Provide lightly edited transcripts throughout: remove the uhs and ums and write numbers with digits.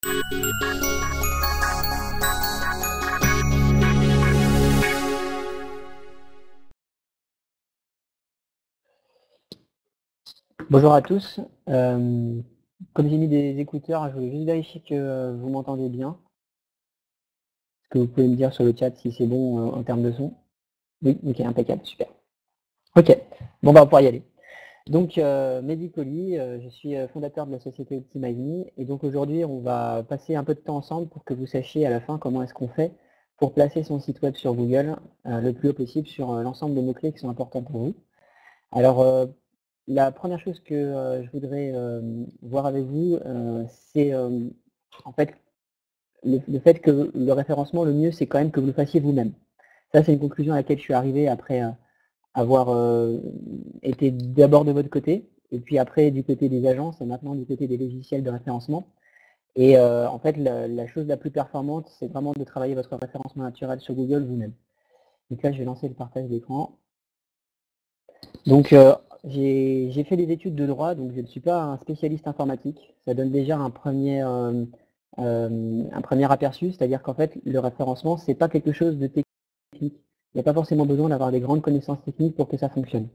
Bonjour à tous. Comme j'ai mis des écouteurs, je voulais juste vérifier que vous m'entendez bien. Est-ce que vous pouvez me dire sur le chat si c'est bon en termes de son? Oui, ok, impeccable, super. Ok, bon bah on pourra y aller. Donc Mehdi Colli, je suis fondateur de la société OptimizeMe et donc aujourd'hui on va passer un peu de temps ensemble pour que vous sachiez à la fin comment est-ce qu'on fait pour placer son site web sur Google le plus haut possible sur l'ensemble des mots-clés qui sont importants pour vous. Alors la première chose que je voudrais voir avec vous, c'est en fait le fait que le référencement, le mieux, c'est quand même que vous le fassiez vous-même. Ça, c'est une conclusion à laquelle je suis arrivé après avoir été d'abord de votre côté, et puis après du côté des agences, et maintenant du côté des logiciels de référencement. Et en fait, la chose la plus performante, c'est vraiment de travailler votre référencement naturel sur Google vous-même. Donc là, je vais lancer le partage d'écran. Donc j'ai fait des études de droit, donc je ne suis pas un spécialiste informatique. Ça donne déjà un premier aperçu, c'est-à-dire qu'en fait, le référencement, c'est pas quelque chose de technique. Il n'y a pas forcément besoin d'avoir des grandes connaissances techniques pour que ça fonctionne.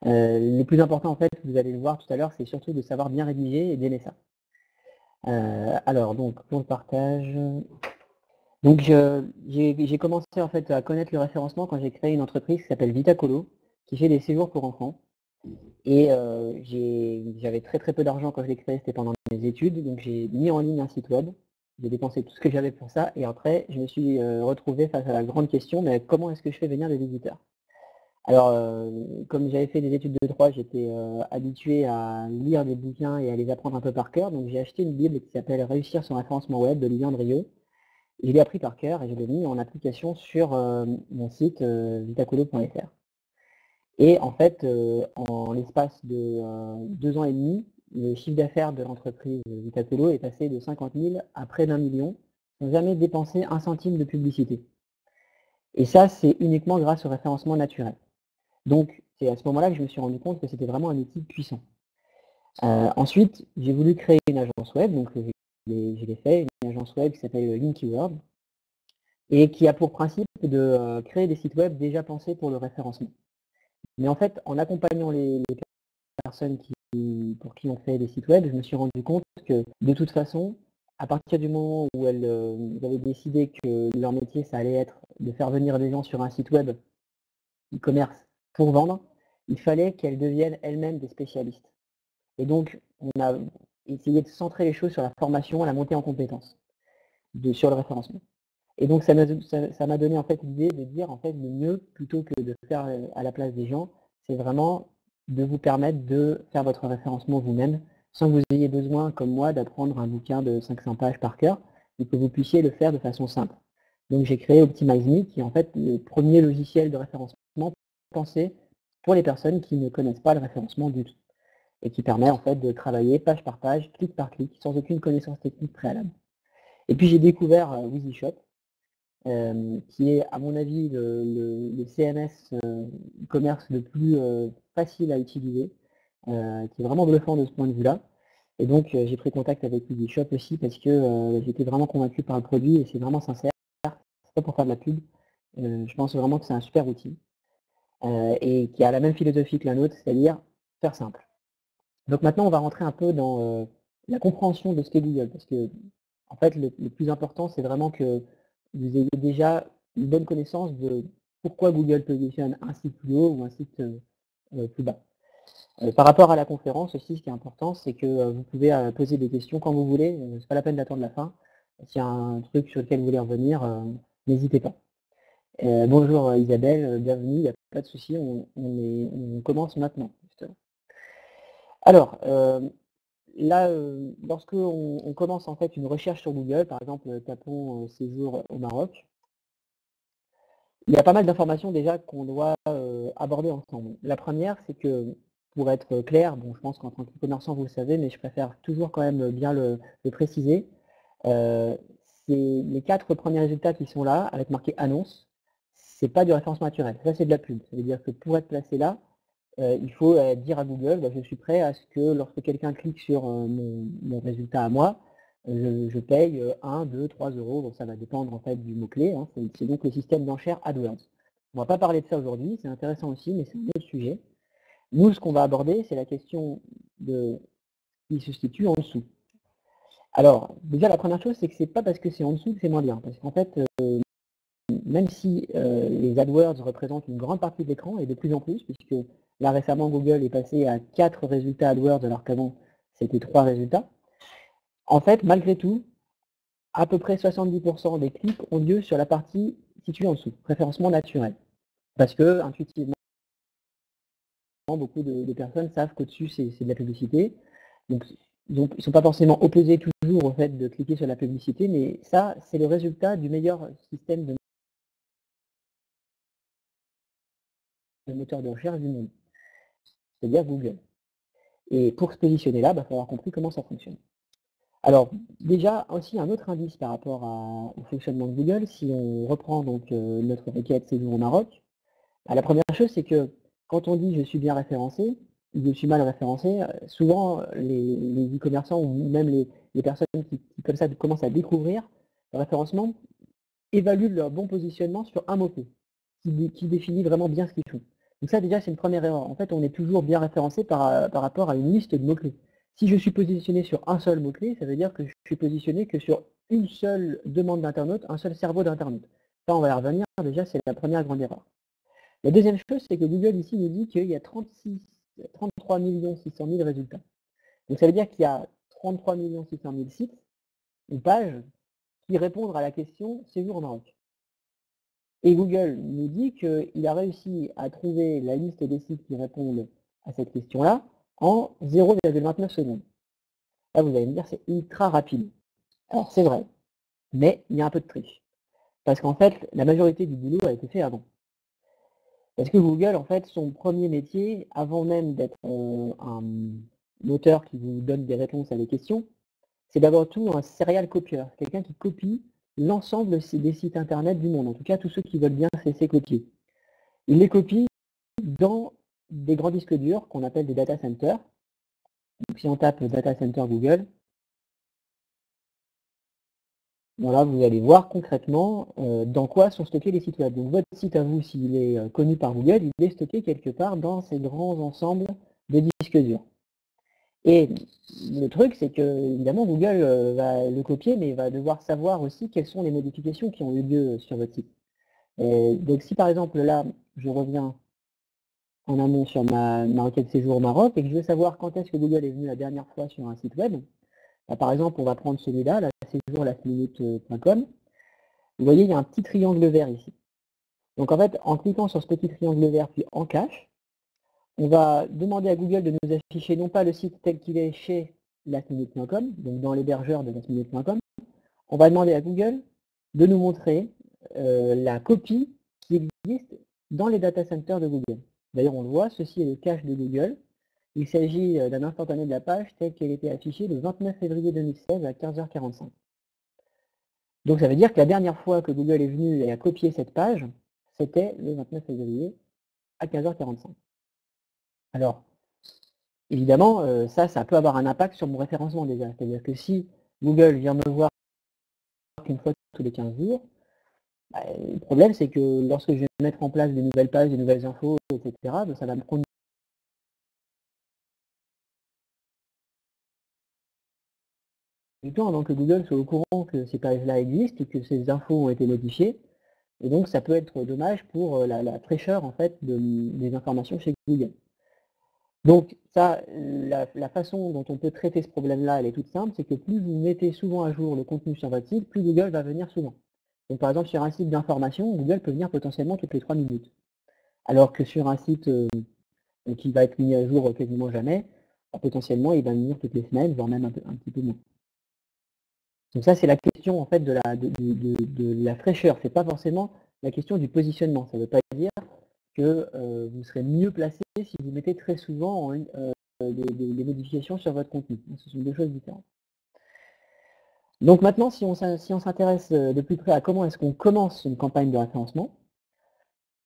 Le plus important, en fait, vous allez le voir tout à l'heure, c'est surtout de savoir bien rédiger et d'aimer ça. Alors, donc, pour le partage... Donc, j'ai commencé en fait à connaître le référencement quand j'ai créé une entreprise qui s'appelle Vitacolo, qui fait des séjours pour enfants. Et j'avais très peu d'argent quand je l'ai créé, c'était pendant mes études, donc j'ai mis en ligne un site web, j'ai dépensé tout ce que j'avais pour ça, et après je me suis retrouvé face à la grande question, mais comment est-ce que je fais venir des visiteurs? Alors, comme j'avais fait des études de droit, j'étais habitué à lire des bouquins et à les apprendre un peu par cœur, donc j'ai acheté une bible qui s'appelle Réussir son référencement web de Lilian Drieux. Je l'ai appris par cœur et je l'ai mis en application sur mon site vitacolo.fr. Et en fait, en l'espace de 2 ans et demi, le chiffre d'affaires de l'entreprise Vitacolo est passé de 50 000 à près d'1 million, sans jamais dépenser un centime de publicité. Et ça, c'est uniquement grâce au référencement naturel. Donc, c'est à ce moment-là que je me suis rendu compte que c'était vraiment un outil puissant. Ensuite, j'ai voulu créer une agence web, donc je l'ai fait, une agence web qui s'appelle Linkeyword, et qui a pour principe de créer des sites web déjà pensés pour le référencement. Mais en fait, en accompagnant les personnes pour qui on fait des sites web, je me suis rendu compte que de toute façon, à partir du moment où elles avaient décidé que leur métier, ça allait être de faire venir des gens sur un site web e-commerce pour vendre, il fallait qu'elles deviennent elles-mêmes des spécialistes. Et donc, on a essayé de centrer les choses sur la formation, la montée en compétences sur le référencement. Et donc, ça m'a donné en fait l'idée de dire en fait le mieux, plutôt que de faire à la place des gens, c'est vraiment de vous permettre de faire votre référencement vous-même, sans que vous ayez besoin, comme moi, d'apprendre un bouquin de 500 pages par cœur, mais que vous puissiez le faire de façon simple. Donc j'ai créé OptimizeMe, qui est en fait le premier logiciel de référencement pensé pour les personnes qui ne connaissent pas le référencement du tout, et qui permet en fait de travailler page par page, clic par clic, sans aucune connaissance technique préalable. Et puis j'ai découvert WheezyShop, qui est à mon avis le CMS e-commerce le plus facile à utiliser, qui est vraiment bluffant de ce point de vue-là. Et donc j'ai pris contact avec WheezyShop aussi parce que j'étais vraiment convaincu par le produit et c'est vraiment sincère, c'est pas pour faire de la pub. Je pense vraiment que c'est un super outil et qui a la même philosophie que la nôtre, c'est-à-dire faire simple. Donc maintenant on va rentrer un peu dans la compréhension de ce qu'est Google, parce que en fait le plus important c'est vraiment que vous ayez déjà une bonne connaissance de pourquoi Google positionne un site plus haut ou un site plus bas. Par rapport à la conférence aussi, ce qui est important, c'est que vous pouvez poser des questions quand vous voulez, c'est pas la peine d'attendre la fin. S'il y a un truc sur lequel vous voulez revenir, n'hésitez pas. Bonjour Isabelle, bienvenue, il n'y a pas de souci, on commence maintenant. Justement. Alors, là, lorsque on commence en fait une recherche sur Google, par exemple, tapons séjour au Maroc, il y a pas mal d'informations déjà qu'on doit aborder ensemble. La première, c'est que, pour être clair, bon, je pense qu'en tant que commerçant, vous le savez, mais je préfère toujours quand même bien le préciser, c'est les 4 premiers résultats qui sont là, avec marqué annonce, c'est pas du référencement naturel, ça c'est de la pub. Ça veut dire que pour être placé là, il faut dire à Google, bah, je suis prêt à ce que lorsque quelqu'un clique sur mon résultat à moi, je paye 1, 2, 3 euros, donc ça va dépendre en fait du mot-clé, hein. C'est donc le système d'enchères AdWords. On ne va pas parler de ça aujourd'hui, c'est intéressant aussi, mais c'est un autre sujet. Nous, ce qu'on va aborder, c'est la question de ce qui se situe en dessous. Alors, déjà, la première chose, c'est que c'est pas parce que c'est en dessous que c'est moins bien, parce qu'en fait, même si les AdWords représentent une grande partie de l'écran, et de plus en plus, puisque là récemment Google est passé à 4 résultats AdWords alors qu'avant c'était 3 résultats, en fait, malgré tout, à peu près 70% des clics ont lieu sur la partie située en dessous, référencement naturel. Parce que, intuitivement, beaucoup de personnes savent qu'au-dessus c'est de la publicité. Donc, ils ne sont pas forcément opposés toujours au fait de cliquer sur la publicité, mais ça, c'est le résultat du meilleur système de moteur de recherche du monde, c'est-à-dire Google. Et pour se positionner là, il va falloir comprendre comment ça fonctionne. Alors, déjà, aussi un autre indice par rapport au fonctionnement de Google, si on reprend donc notre requête séjour au Maroc, la première chose, c'est que quand on dit je suis bien référencé, ou je suis mal référencé, souvent les e-commerçants ou même les personnes qui comme ça commencent à découvrir le référencement évaluent leur bon positionnement sur un mot-clé qui définit vraiment bien ce qu'ils font. Donc ça déjà c'est une première erreur. En fait on est toujours bien référencé par rapport à une liste de mots-clés. Si je suis positionné sur un seul mot-clé, ça veut dire que je suis positionné que sur une seule demande d'internaute, un seul cerveau d'internaute. Ça on va y revenir, déjà c'est la première grande erreur. La deuxième chose, c'est que Google ici nous dit qu'il y a 33 600 000 résultats. Donc ça veut dire qu'il y a 33 600 000 sites ou pages qui répondent à la question séjour au Maroc. Et Google nous dit qu'il a réussi à trouver la liste des sites qui répondent à cette question-là en 0,29 secondes. Là, vous allez me dire, c'est ultra rapide. Alors, c'est vrai, mais il y a un peu de triche. Parce qu'en fait, la majorité du boulot a été fait avant. Parce que Google, en fait, son premier métier, avant même d'être un moteur qui vous donne des réponses à des questions, c'est d'abord tout un serial copier, quelqu'un qui copie l'ensemble des sites internet du monde, en tout cas tous ceux qui veulent bien se laisser copier. Il les copie dans des grands disques durs qu'on appelle des data centers. Donc si on tape data center Google, voilà, vous allez voir concrètement dans quoi sont stockés les sites web. Donc votre site à vous, s'il est connu par Google, il est stocké quelque part dans ces grands ensembles de disques durs. Et le truc, c'est que évidemment Google va le copier, mais va devoir savoir aussi quelles sont les modifications qui ont eu lieu sur votre site. Donc si par exemple là, je reviens en amont sur ma requête séjour au Maroc et que je veux savoir quand est-ce que Google est venu la dernière fois sur un site web, bah, par exemple on va prendre celui-là, la séjour-lastminute.com. Vous voyez, il y a un petit triangle vert ici. Donc en fait, en cliquant sur ce petit triangle vert puis en cache, on va demander à Google de nous afficher non pas le site tel qu'il est chez lastminute.com, donc dans l'hébergeur de lastminute.com, on va demander à Google de nous montrer la copie qui existe dans les data centers de Google. D'ailleurs, on le voit, ceci est le cache de Google. Il s'agit d'un instantané de la page telle qu'elle était affichée le 29 février 2016 à 15h45. Donc ça veut dire que la dernière fois que Google est venu et a copié cette page, c'était le 29 février à 15h45. Alors, évidemment, ça peut avoir un impact sur mon référencement déjà. C'est-à-dire que si Google vient me voir qu'une fois tous les 15 jours, bah, le problème c'est que lorsque je vais mettre en place des nouvelles pages, des nouvelles infos, etc., bah, ça va me prendre du temps avant que Google soit au courant que ces pages-là existent et que ces infos ont été modifiées. Et donc ça peut être dommage pour la fraîcheur en fait des informations chez Google. Donc ça, la façon dont on peut traiter ce problème-là, elle est toute simple, c'est que plus vous mettez souvent à jour le contenu sur votre site, plus Google va venir souvent. Donc par exemple sur un site d'information, Google peut venir potentiellement toutes les 3 minutes. Alors que sur un site qui va être mis à jour quasiment jamais, bah, potentiellement il va venir toutes les semaines, voire même un petit peu moins. Donc ça c'est la question en fait de la fraîcheur, c'est pas forcément la question du positionnement. Ça ne veut pas dire que vous serez mieux placé si vous mettez très souvent des modifications sur votre contenu. Ce sont deux choses différentes. Donc maintenant, si on s'intéresse de plus près à comment est-ce qu'on commence une campagne de référencement,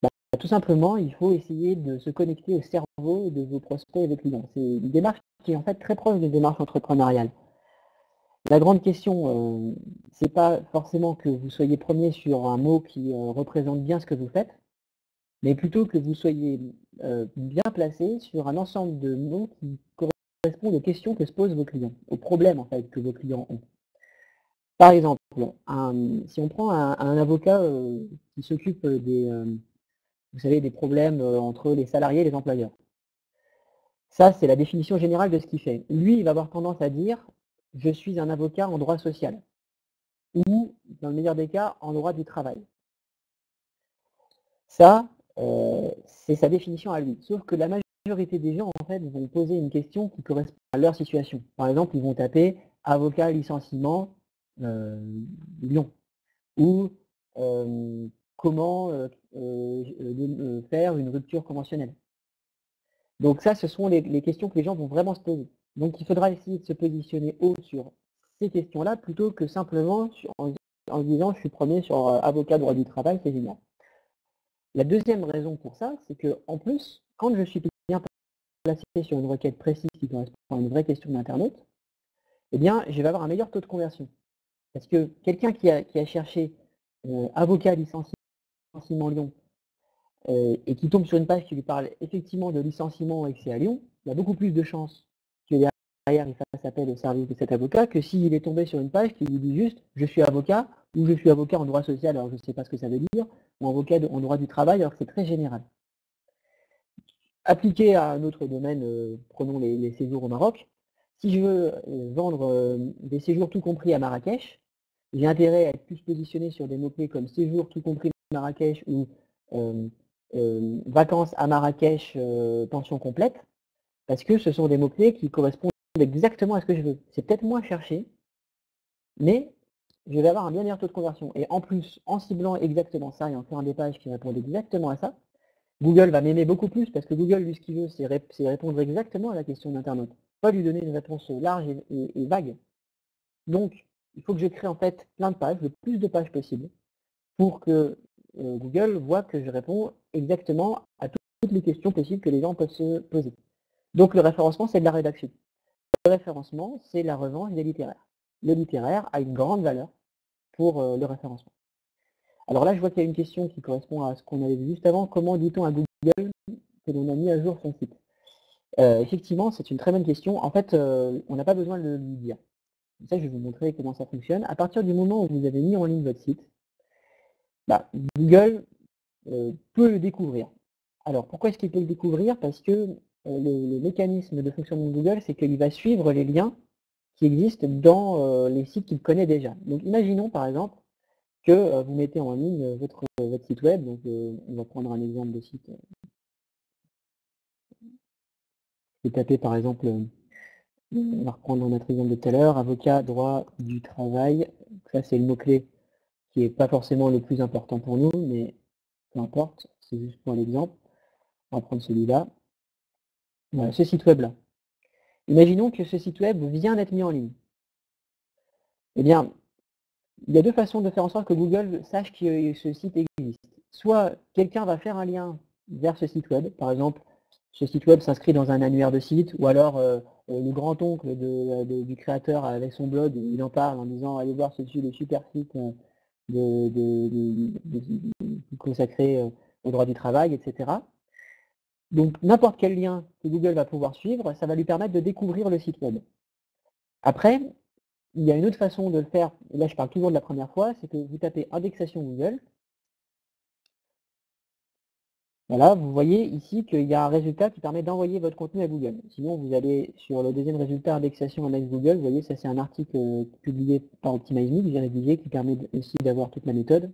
bah, tout simplement, il faut essayer de se connecter au cerveau de vos prospects et vos clients. C'est une démarche qui est en fait très proche des démarches entrepreneuriales. La grande question, c'est pas forcément que vous soyez premier sur un mot qui représente bien ce que vous faites, mais plutôt que vous soyez bien placé sur un ensemble de mots qui correspondent aux questions que se posent vos clients, aux problèmes en fait que vos clients ont. Par exemple, si on prend un avocat qui s'occupe vous savez, des problèmes entre les salariés et les employeurs. Ça, c'est la définition générale de ce qu'il fait. Lui, il va avoir tendance à dire « je suis un avocat en droit social » ou, dans le meilleur des cas, en droit du travail. Ça, c'est sa définition à lui. Sauf que la majorité des gens, en fait, vont poser une question qui correspond à leur situation. Par exemple, ils vont taper « avocat licenciement Lyon » ou comment faire une rupture conventionnelle. Donc ça, ce sont les questions que les gens vont vraiment se poser. Donc il faudra essayer de se positionner haut sur ces questions-là plutôt que simplement en disant je suis premier sur avocat droit du travail, c'est génial. La deuxième raison pour ça, c'est que en plus, quand je suis bien placé sur une requête précise qui correspond à une vraie question d'internaute, eh bien je vais avoir un meilleur taux de conversion. Parce que quelqu'un qui a cherché avocat licenciement Lyon et qui tombe sur une page qui lui parle effectivement de licenciement et que c'est à Lyon, il y a beaucoup plus de chances que derrière il fasse appel au service de cet avocat que s'il est tombé sur une page qui lui dit juste « je suis avocat » ou « je suis avocat en droit social », alors je ne sais pas ce que ça veut dire, ou avocat en droit du travail, alors que c'est très général. Appliqué à un autre domaine, prenons les séjours au Maroc, si je veux vendre des séjours tout compris à Marrakech, j'ai intérêt à être plus positionné sur des mots-clés comme séjour tout compris à Marrakech ou vacances à Marrakech, pension complète, parce que ce sont des mots-clés qui correspondent exactement à ce que je veux. C'est peut-être moins cherché, mais je vais avoir un bien meilleur taux de conversion. Et en plus, en ciblant exactement ça et en faisant des pages qui répondent exactement à ça, Google va m'aimer beaucoup plus parce que Google, lui, ce qu'il veut, c'est répondre exactement à la question d'internaute, pas lui donner une réponse large et vague. Donc, il faut que je crée en fait plein de pages, le plus de pages possible, pour que Google voit que je réponds exactement à toutes les questions possibles que les gens peuvent se poser. Donc le référencement, c'est de la rédaction. Le référencement, c'est la revanche des littéraires. Le littéraire a une grande valeur pour le référencement. Alors là, je vois qu'il y a une question qui correspond à ce qu'on avait vu juste avant. Comment dit-on à Google que l'on a mis à jour son site? Effectivement, c'est une très bonne question. En fait, on n'a pas besoin de le lui dire. Ça, je vais vous montrer comment ça fonctionne. À partir du moment où vous avez mis en ligne votre site, Google peut le découvrir. Alors, pourquoi est-ce qu'il peut le découvrir? Parce que le mécanisme de fonctionnement de Google, c'est qu'il va suivre les liens qui existent dans les sites qu'il connaît déjà. Donc, imaginons par exemple que vous mettez en ligne votre site web. Donc, on va prendre un exemple de site. Je vais taper par exemple, on va reprendre notre exemple de tout à l'heure, avocat droit du travail. Ça, c'est le mot-clé qui n'est pas forcément le plus important pour nous, mais peu importe, c'est juste pour l'exemple. On va prendre celui-là. Voilà, ce site web-là. Imaginons que ce site web vient d'être mis en ligne. Eh bien, il y a deux façons de faire en sorte que Google sache que ce site existe. Soit quelqu'un va faire un lien vers ce site web, par exemple, ce site web s'inscrit dans un annuaire de site, ou alors le grand-oncle du créateur avec son blog, il en parle en disant allez voir ceci, le super site consacré au droit du travail, etc. Donc n'importe quel lien que Google va pouvoir suivre, ça va lui permettre de découvrir le site web. Après, il y a une autre façon de le faire, et là je parle toujours de la première fois, c'est que vous tapez indexation Google. Voilà, vous voyez ici qu'il y a un résultat qui permet d'envoyer votre contenu à Google. Sinon, vous allez sur le deuxième résultat, indexation index Google, vous voyez, ça c'est un article publié par OptimizeMe que j'ai rédigé, qui permet aussi d'avoir toute la méthode.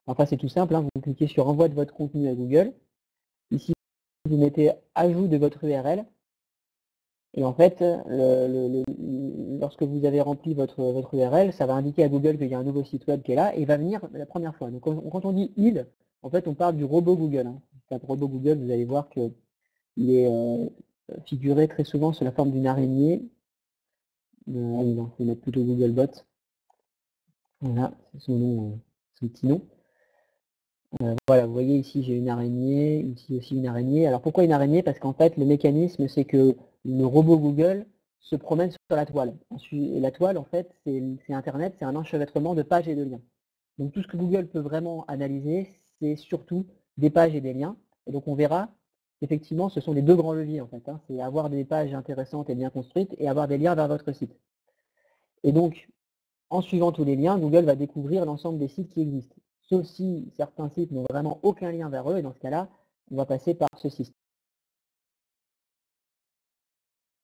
Enfin, c'est tout simple, hein, vous cliquez sur envoi de votre contenu à Google. Ici, vous mettez ajout de votre URL. Et en fait, lorsque vous avez rempli votre URL, ça va indiquer à Google qu'il y a un nouveau site web qui est là et il va venir la première fois. Donc quand on dit il, en fait on parle du robot Google. Hein. Le robot Google, vous allez voir qu'il est figuré très souvent sous la forme d'une araignée. Ah oui, non, je vais mettre plutôt Googlebot. Voilà, c'est son nom, son petit nom. Voilà, vous voyez ici j'ai une araignée, ici aussi une araignée. Alors pourquoi une araignée? Parce qu'en fait le mécanisme c'est que le robot Google se promène sur la toile. Et la toile, en fait, c'est Internet, c'est un enchevêtrement de pages et de liens. Donc tout ce que Google peut vraiment analyser, c'est surtout des pages et des liens. Et donc on verra, effectivement, ce sont les deux grands leviers en fait. C'est avoir des pages intéressantes et bien construites et avoir des liens vers votre site. Et donc, en suivant tous les liens, Google va découvrir l'ensemble des sites qui existent. Sauf si certains sites n'ont vraiment aucun lien vers eux, et dans ce cas-là, on va passer par ce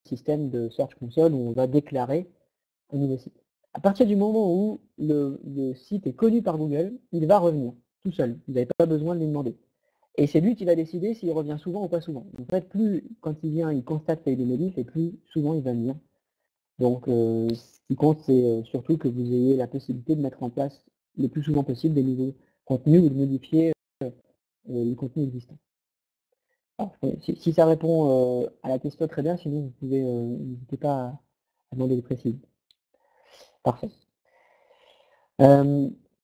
système de Search Console où on va déclarer un nouveau site. À partir du moment où le site est connu par Google, il va revenir tout seul. Vous n'avez pas besoin de lui demander. Et c'est lui qui va décider s'il revient souvent ou pas souvent. En fait, plus quand il vient, il constate qu'il y a des modifs, et plus souvent il va venir. Donc ce qui compte, c'est surtout que vous ayez la possibilité de mettre en place le plus souvent possible des nouveaux contenus ou de modifier les contenus existants. Alors, si ça répond à la question, très bien, sinon vous pouvez n'hésitez pas à demander des précisions. Parfait.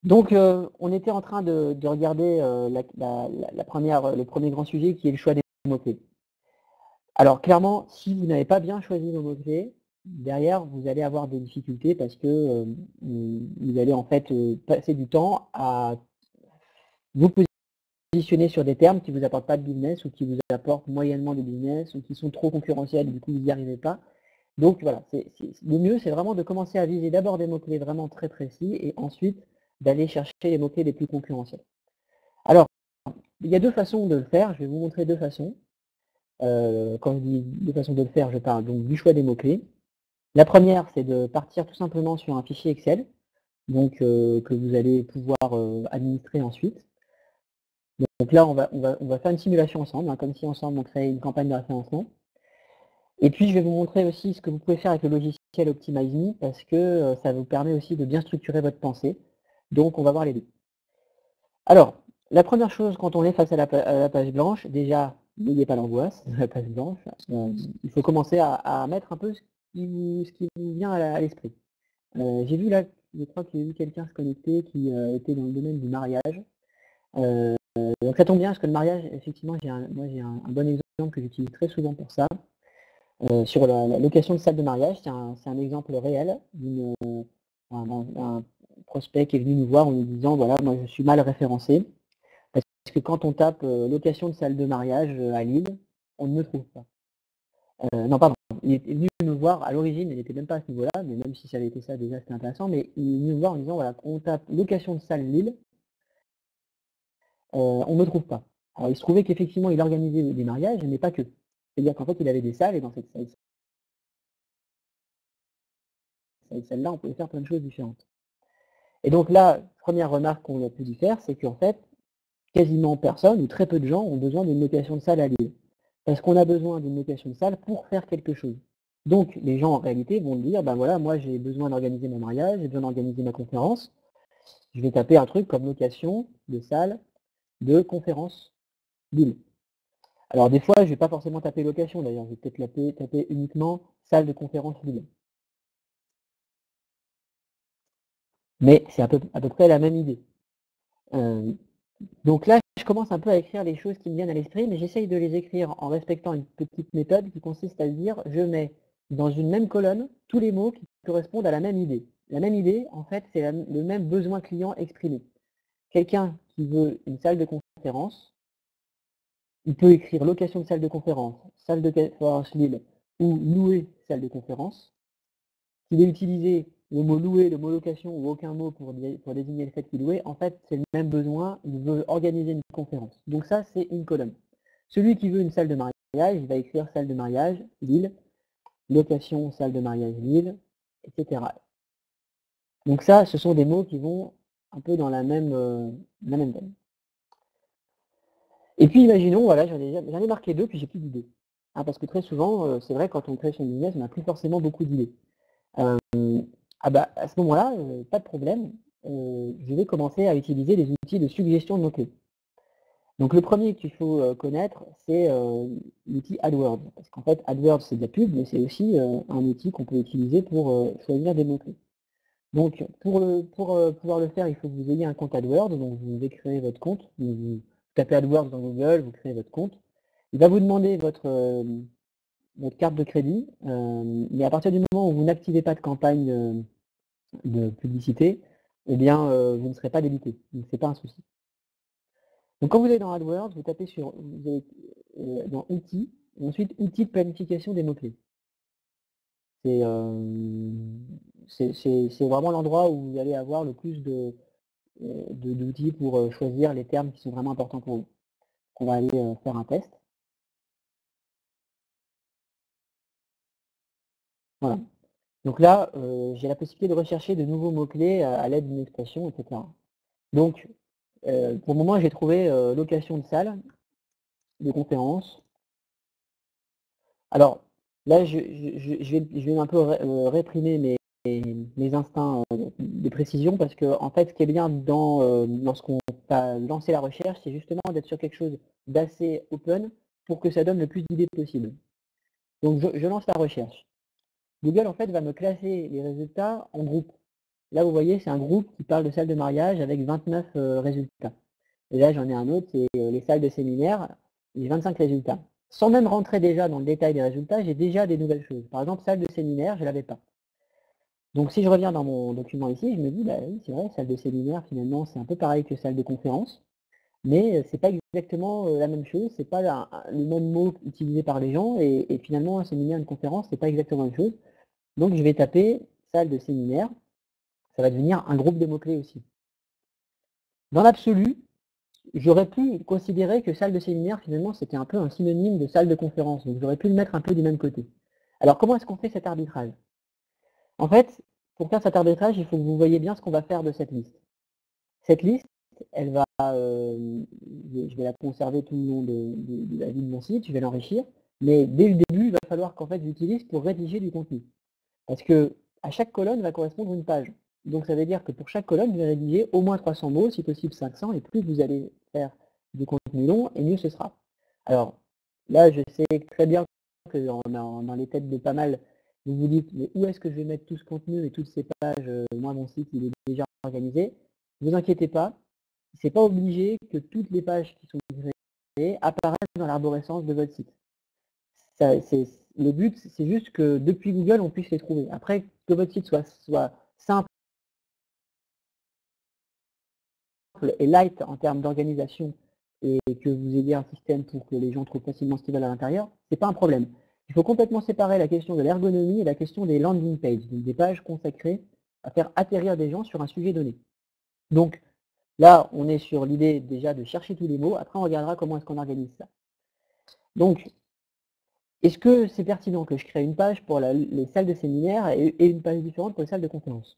Donc on était en train de regarder le premier grand sujet qui est le choix des mots-clés. Alors clairement, si vous n'avez pas bien choisi vos mots-clés, derrière vous allez avoir des difficultés parce que vous allez en fait passer du temps à vous positionner sur des termes qui ne vous apportent pas de business ou qui vous apportent moyennement de business ou qui sont trop concurrentiels et du coup vous n'y arrivez pas. Donc voilà, le mieux c'est vraiment de commencer à viser d'abord des mots-clés vraiment très précis et ensuite d'aller chercher les mots-clés les plus concurrentiels. Alors, il y a deux façons de le faire, je vais vous montrer deux façons. Quand je dis deux façons de le faire, je parle donc du choix des mots-clés. La première, c'est de partir tout simplement sur un fichier Excel, donc que vous allez pouvoir administrer ensuite. Donc là, on va faire une simulation ensemble, comme si ensemble on créait une campagne de référencement. Et puis je vais vous montrer aussi ce que vous pouvez faire avec le logiciel OptimizeMe, parce que ça vous permet aussi de bien structurer votre pensée. Donc on va voir les deux. Alors, la première chose quand on est face à la page blanche, déjà, n'ayez pas l'angoisse de la page blanche. Il faut commencer à mettre un peu ce qui vous vient à l'esprit. J'ai vu là, je crois qu'il y a eu quelqu'un se connecter qui était dans le domaine du mariage. Donc ça tombe bien parce que le mariage, effectivement, moi j'ai un bon exemple que j'utilise très souvent pour ça. Sur la location de salle de mariage, c'est un exemple réel d'un prospect qui est venu nous voir en nous disant voilà, moi je suis mal référencé, parce que quand on tape location de salle de mariage à Lille, on ne me trouve pas. Non, pardon, il est venu nous voir, à l'origine, il n'était même pas à ce niveau-là, mais même si ça avait été ça, déjà c'était intéressant, mais il est venu nous voir en disant voilà, on tape location de salle Lille, on ne me trouve pas. Alors il se trouvait qu'effectivement il organisait des mariages, mais pas que. C'est-à-dire qu'en fait il avait des salles, et dans cette celle-là, on pouvait faire plein de choses différentes. Et donc là, première remarque qu'on a pu lui faire, c'est qu'en fait, quasiment personne ou très peu de gens ont besoin d'une location de salle à Lille. Parce qu'on a besoin d'une location de salle pour faire quelque chose. Donc les gens en réalité vont dire, ben voilà, moi j'ai besoin d'organiser mon mariage, j'ai besoin d'organiser ma conférence. Je vais taper un truc comme location de salle de conférence Lille. Alors des fois, je ne vais pas forcément taper location d'ailleurs, je vais peut-être taper uniquement salle de conférence Lille. Mais c'est à peu près la même idée. Donc là, je commence un peu à écrire les choses qui me viennent à l'esprit, mais j'essaye de les écrire en respectant une petite méthode qui consiste à dire, je mets dans une même colonne tous les mots qui correspondent à la même idée. La même idée, en fait, c'est le même besoin client exprimé. Quelqu'un qui veut une salle de conférence, il peut écrire location de salle de conférence Lille, ou louer salle de conférence. S'il est utilisé le mot louer, le mot location ou aucun mot pour désigner le fait qu'il louait, en fait, c'est le même besoin, il veut organiser une conférence. Donc ça, c'est une colonne. Celui qui veut une salle de mariage, il va écrire salle de mariage, Lille, location, salle de mariage, Lille, etc. Donc ça, ce sont des mots qui vont un peu dans la même veine. Et puis imaginons, voilà, j'en ai marqué deux, puis j'ai plus d'idées. Parce que très souvent, c'est vrai, quand on crée son business, on n'a plus forcément beaucoup d'idées. Ah bah, à ce moment-là, pas de problème, je vais commencer à utiliser des outils de suggestion de mots-clés. Donc le premier qu'il faut connaître, c'est l'outil AdWords. Parce qu'en fait, AdWords, c'est de la pub, mais c'est aussi un outil qu'on peut utiliser pour choisir des mots-clés. Donc pour pouvoir le faire, il faut que vous ayez un compte AdWords, donc vous devez créer votre compte. Vous tapez AdWords dans Google, vous créez votre compte. Il va vous demander votre votre carte de crédit, mais à partir du moment où vous n'activez pas de campagne de publicité, eh bien, vous ne serez pas débité. Donc, c'est pas un souci. Donc, quand vous allez dans AdWords, vous tapez vous allez, dans Outils, et ensuite Outils de planification des mots-clés. C'est vraiment l'endroit où vous allez avoir le plus d'outils pour choisir les termes qui sont vraiment importants pour vous. On va aller faire un test. Voilà. Donc là, j'ai la possibilité de rechercher de nouveaux mots-clés à l'aide d'une expression, etc. Donc, pour le moment, j'ai trouvé location de salle, de conférence. Alors, là, je vais un peu réprimer mes instincts de précision parce que, en fait, ce qui est bien lorsqu'on va lancer la recherche, c'est justement d'être sur quelque chose d'assez open pour que ça donne le plus d'idées possible. Donc, je lance la recherche. Google, en fait, va me classer les résultats en groupes. Là, vous voyez, c'est un groupe qui parle de salle de mariage avec 29 résultats. Et là, j'en ai un autre, c'est les salles de séminaire, j'ai 25 résultats. Sans même rentrer déjà dans le détail des résultats, j'ai déjà des nouvelles choses. Par exemple, salle de séminaire, je ne l'avais pas. Donc si je reviens dans mon document ici, je me dis, bah oui, c'est vrai, salle de séminaire, finalement, c'est un peu pareil que salle de conférence, mais c'est pas exactement la même chose, c'est pas le même mot utilisé par les gens, et finalement, un séminaire, une conférence, c'est pas exactement la même chose. Donc je vais taper salle de séminaire, ça va devenir un groupe de mots-clés aussi. Dans l'absolu, j'aurais pu considérer que salle de séminaire, finalement, c'était un peu un synonyme de salle de conférence, donc j'aurais pu le mettre un peu du même côté. Alors comment est-ce qu'on fait cet arbitrage? En fait, pour faire cet arbitrage, il faut que vous voyez bien ce qu'on va faire de cette liste. Cette liste, elle va, je vais la conserver tout le long de la vie de mon site, je vais l'enrichir, mais dès le début, il va falloir qu'en fait j'utilise pour rédiger du contenu. Parce que à chaque colonne va correspondre une page. Donc ça veut dire que pour chaque colonne, vous allez rédiger au moins 300 mots, si possible 500, et plus vous allez faire du contenu long, et mieux ce sera. Alors là, je sais très bien que dans les têtes de pas mal, vous vous dites, mais où est-ce que je vais mettre tout ce contenu et toutes ces pages? Moi, mon site, il est déjà organisé. Ne vous inquiétez pas, c'est pas obligé que toutes les pages qui sont créées apparaissent dans l'arborescence de votre site. Le but, c'est juste que depuis Google, on puisse les trouver. Après, que votre site soit simple et light en termes d'organisation et que vous ayez un système pour que les gens trouvent facilement ce qu'ils veulent à l'intérieur, c'est pas un problème. Il faut complètement séparer la question de l'ergonomie et la question des landing pages, donc des pages consacrées à faire atterrir des gens sur un sujet donné. Donc là, on est sur l'idée déjà de chercher tous les mots. Après, on regardera comment est-ce qu'on organise ça. Donc, est-ce que c'est pertinent que je crée une page pour les salles de séminaire et une page différente pour les salles de conférence?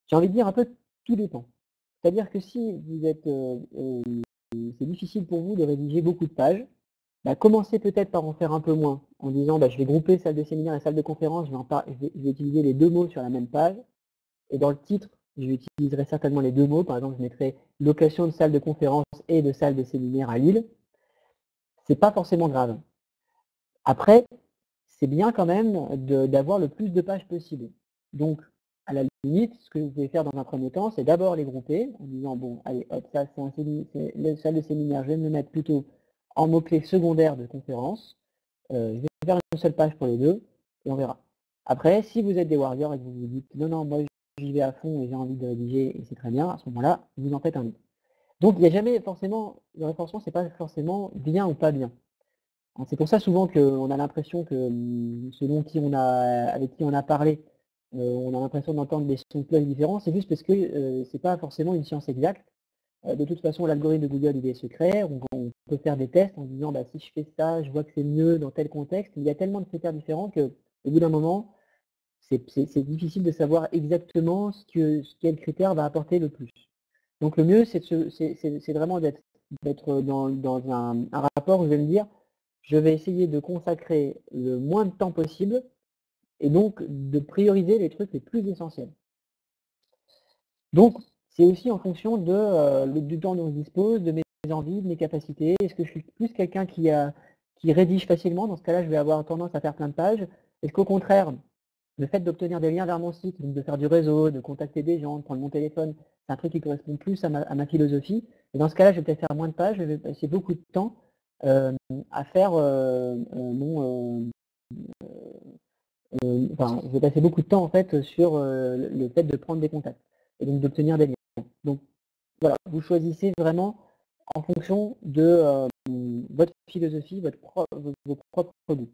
J'ai envie de dire un peu tout dépend. C'est-à-dire que si vous êtes, c'est difficile pour vous de rédiger beaucoup de pages, bah, commencez peut-être par en faire un peu moins, en disant bah, je vais grouper salle de séminaire et salle de conférence, je vais utiliser les deux mots sur la même page, et dans le titre, j'utiliserai certainement les deux mots, par exemple je mettrai location de salle de conférence et de salle de séminaire à Lille. C'est pas forcément grave. Après, c'est bien quand même d'avoir le plus de pages possible. Donc, à la limite, ce que vous pouvez faire dans un premier temps, c'est d'abord les grouper en disant, bon, allez, hop, ça c'est la salle de séminaire, je vais me le mettre plutôt en mots-clés secondaires de conférence. Je vais faire une seule page pour les deux, et on verra. Après, si vous êtes des warriors et que vous vous dites, non, non, moi j'y vais à fond et j'ai envie de rédiger et c'est très bien, à ce moment-là, vous en faites un autre. Donc, il n'y a jamais forcément, le référencement, c'est pas forcément bien ou pas bien. C'est pour ça souvent qu'on a l'impression que selon avec qui on a parlé, on a l'impression d'entendre des sons de cloche différents. C'est juste parce que c'est pas forcément une science exacte. De toute façon, l'algorithme de Google, il est secret. On peut faire des tests en disant bah, si je fais ça, je vois que c'est mieux dans tel contexte. Mais il y a tellement de critères différents qu'au bout d'un moment, c'est difficile de savoir exactement quel critère va apporter le plus. Donc le mieux, c'est vraiment d'être dans un rapport où je vais me dire je vais essayer de consacrer le moins de temps possible et donc de prioriser les trucs les plus essentiels. Donc, c'est aussi en fonction du temps dont je dispose, de mes envies, de mes capacités. Est-ce que je suis plus quelqu'un qui rédige facilement? Dans ce cas-là, je vais avoir tendance à faire plein de pages. Est-ce qu'au contraire, le fait d'obtenir des liens vers mon site, donc de faire du réseau, de contacter des gens, de prendre mon téléphone, c'est un truc qui correspond plus à ma philosophie. Et dans ce cas-là, je vais peut-être faire moins de pages, je vais passer beaucoup de temps à faire enfin, je vais passer beaucoup de temps en fait sur le fait de prendre des contacts et donc d'obtenir des liens. Donc voilà, vous choisissez vraiment en fonction de votre philosophie, vos propres goûts.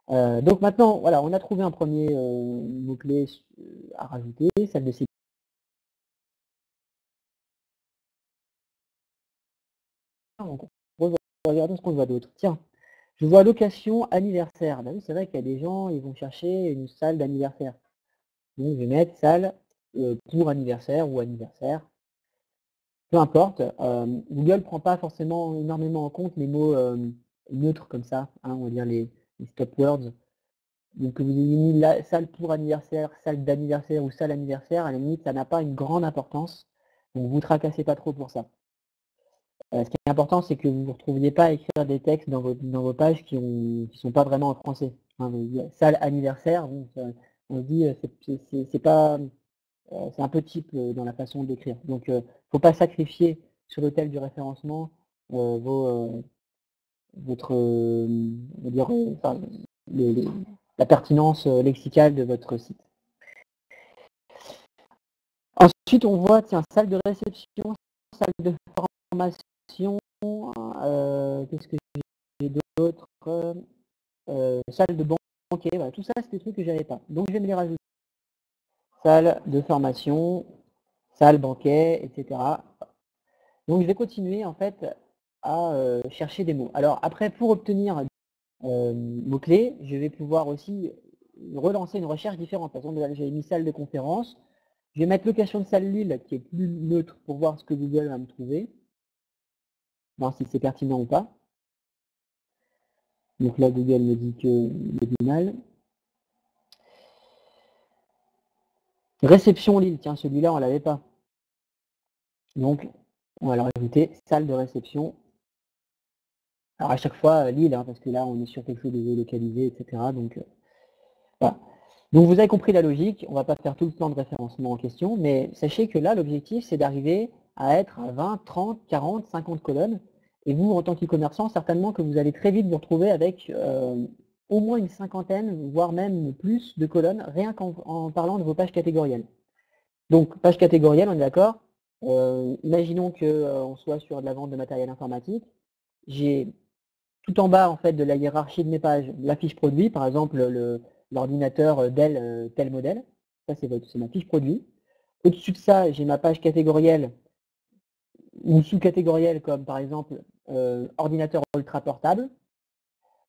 Donc maintenant, voilà, on a trouvé un premier mot-clé à rajouter, salle de séminaire. Donc, regardons ce qu'on voit d'autre. Tiens, je vois location anniversaire. Bah oui, c'est vrai qu'il y a des gens, ils vont chercher une salle d'anniversaire. Donc je vais mettre salle pour anniversaire ou anniversaire. Peu importe. Google ne prend pas forcément énormément en compte les mots neutres comme ça, hein, on va dire les stop words. Donc que vous ayez mis la salle pour anniversaire, salle d'anniversaire ou salle anniversaire, à la limite, ça n'a pas une grande importance. Donc vous tracassez pas trop pour ça. Ce qui est important, c'est que vous ne vous retrouviez pas à écrire des textes dans vos pages qui ne sont pas vraiment en français. Hein, salle anniversaire, bon, on se dit, c'est pas, c'est un peu type dans la façon d'écrire. Donc, il ne faut pas sacrifier sur l'autel du référencement votre, on va dire, enfin, la pertinence lexicale de votre site. Ensuite, on voit, tiens, salle de réception, salle de formation, qu'est-ce que j'ai d'autre, salle de banquet, voilà, tout ça, c'est des trucs que j'avais pas. Donc, je vais me les rajouter. Salle de formation, salle banquet, etc. Donc, je vais continuer, en fait, à chercher des mots. Alors, après, pour obtenir mots-clés, je vais pouvoir aussi relancer une recherche différente. Par exemple, j'avais mis salle de conférence. Je vais mettre location de salle Lille, qui est plus neutre, pour voir ce que Google va me trouver, voir si c'est pertinent ou pas. Donc là, Google me dit que il est du mal. Réception Lille, tiens, celui-là, on l'avait pas. Donc, on va le rajouter, salle de réception. Alors à chaque fois, Lille, hein, parce que là, on est sur quelque chose de localisé, etc. Donc, voilà. Donc vous avez compris la logique, on ne va pas faire tout le plan de référencement en question, mais sachez que là, l'objectif, c'est d'arriver à être à 20, 30, 40, 50 colonnes. Et vous, en tant qu'e-commerçant, certainement que vous allez très vite vous retrouver avec au moins une cinquantaine, voire même plus de colonnes, rien qu'en parlant de vos pages catégorielles. Donc, page catégorielle, on est d'accord. Imaginons qu'on soit sur de la vente de matériel informatique. J'ai tout en bas en fait de la hiérarchie de mes pages la fiche produit, par exemple l'ordinateur Dell tel modèle. Ça, c'est ma fiche produit. Au-dessus de ça, j'ai ma page catégorielle ou sous-catégorielle comme par exemple ordinateur ultra portable.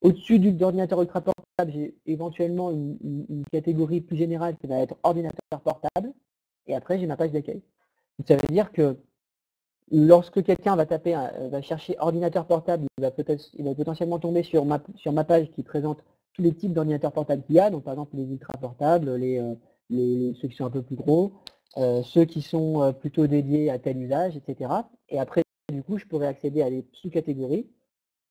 Au-dessus d'ordinateur ultra portable, j'ai éventuellement une catégorie plus générale qui va être ordinateur portable. Et après, j'ai ma page d'accueil. Ça veut dire que lorsque quelqu'un va chercher ordinateur portable, il va potentiellement tomber sur ma page qui présente tous les types d'ordinateurs portables qu'il y a, donc par exemple les ultra portables, ceux qui sont un peu plus gros, ceux qui sont plutôt dédiés à tel usage, etc. Et après, du coup, je pourrais accéder à des sous-catégories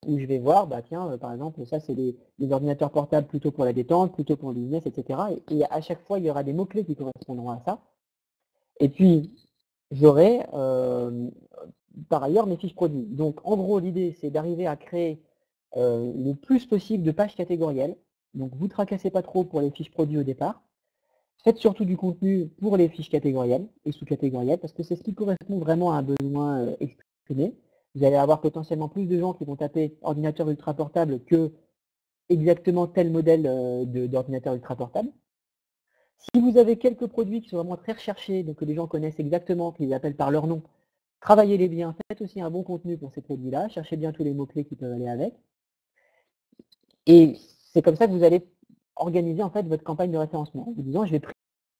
où je vais voir, bah tiens, par exemple, ça c'est les ordinateurs portables plutôt pour la détente, plutôt pour le business, etc. Et à chaque fois, il y aura des mots-clés qui correspondront à ça. Et puis, j'aurai par ailleurs mes fiches produits. Donc en gros, l'idée c'est d'arriver à créer le plus possible de pages catégorielles. Donc vous ne tracassez pas trop pour les fiches produits au départ. Faites surtout du contenu pour les fiches catégorielles et sous-catégorielles, parce que c'est ce qui correspond vraiment à un besoin exprimé. Vous allez avoir potentiellement plus de gens qui vont taper ordinateur ultra portable que exactement tel modèle d'ordinateur ultra portable. Si vous avez quelques produits qui sont vraiment très recherchés, donc que les gens connaissent exactement, qu'ils appellent par leur nom, travaillez-les bien, faites aussi un bon contenu pour ces produits-là, cherchez bien tous les mots-clés qui peuvent aller avec. Et c'est comme ça que vous allez organiser en fait votre campagne de référencement, en vous disant je vais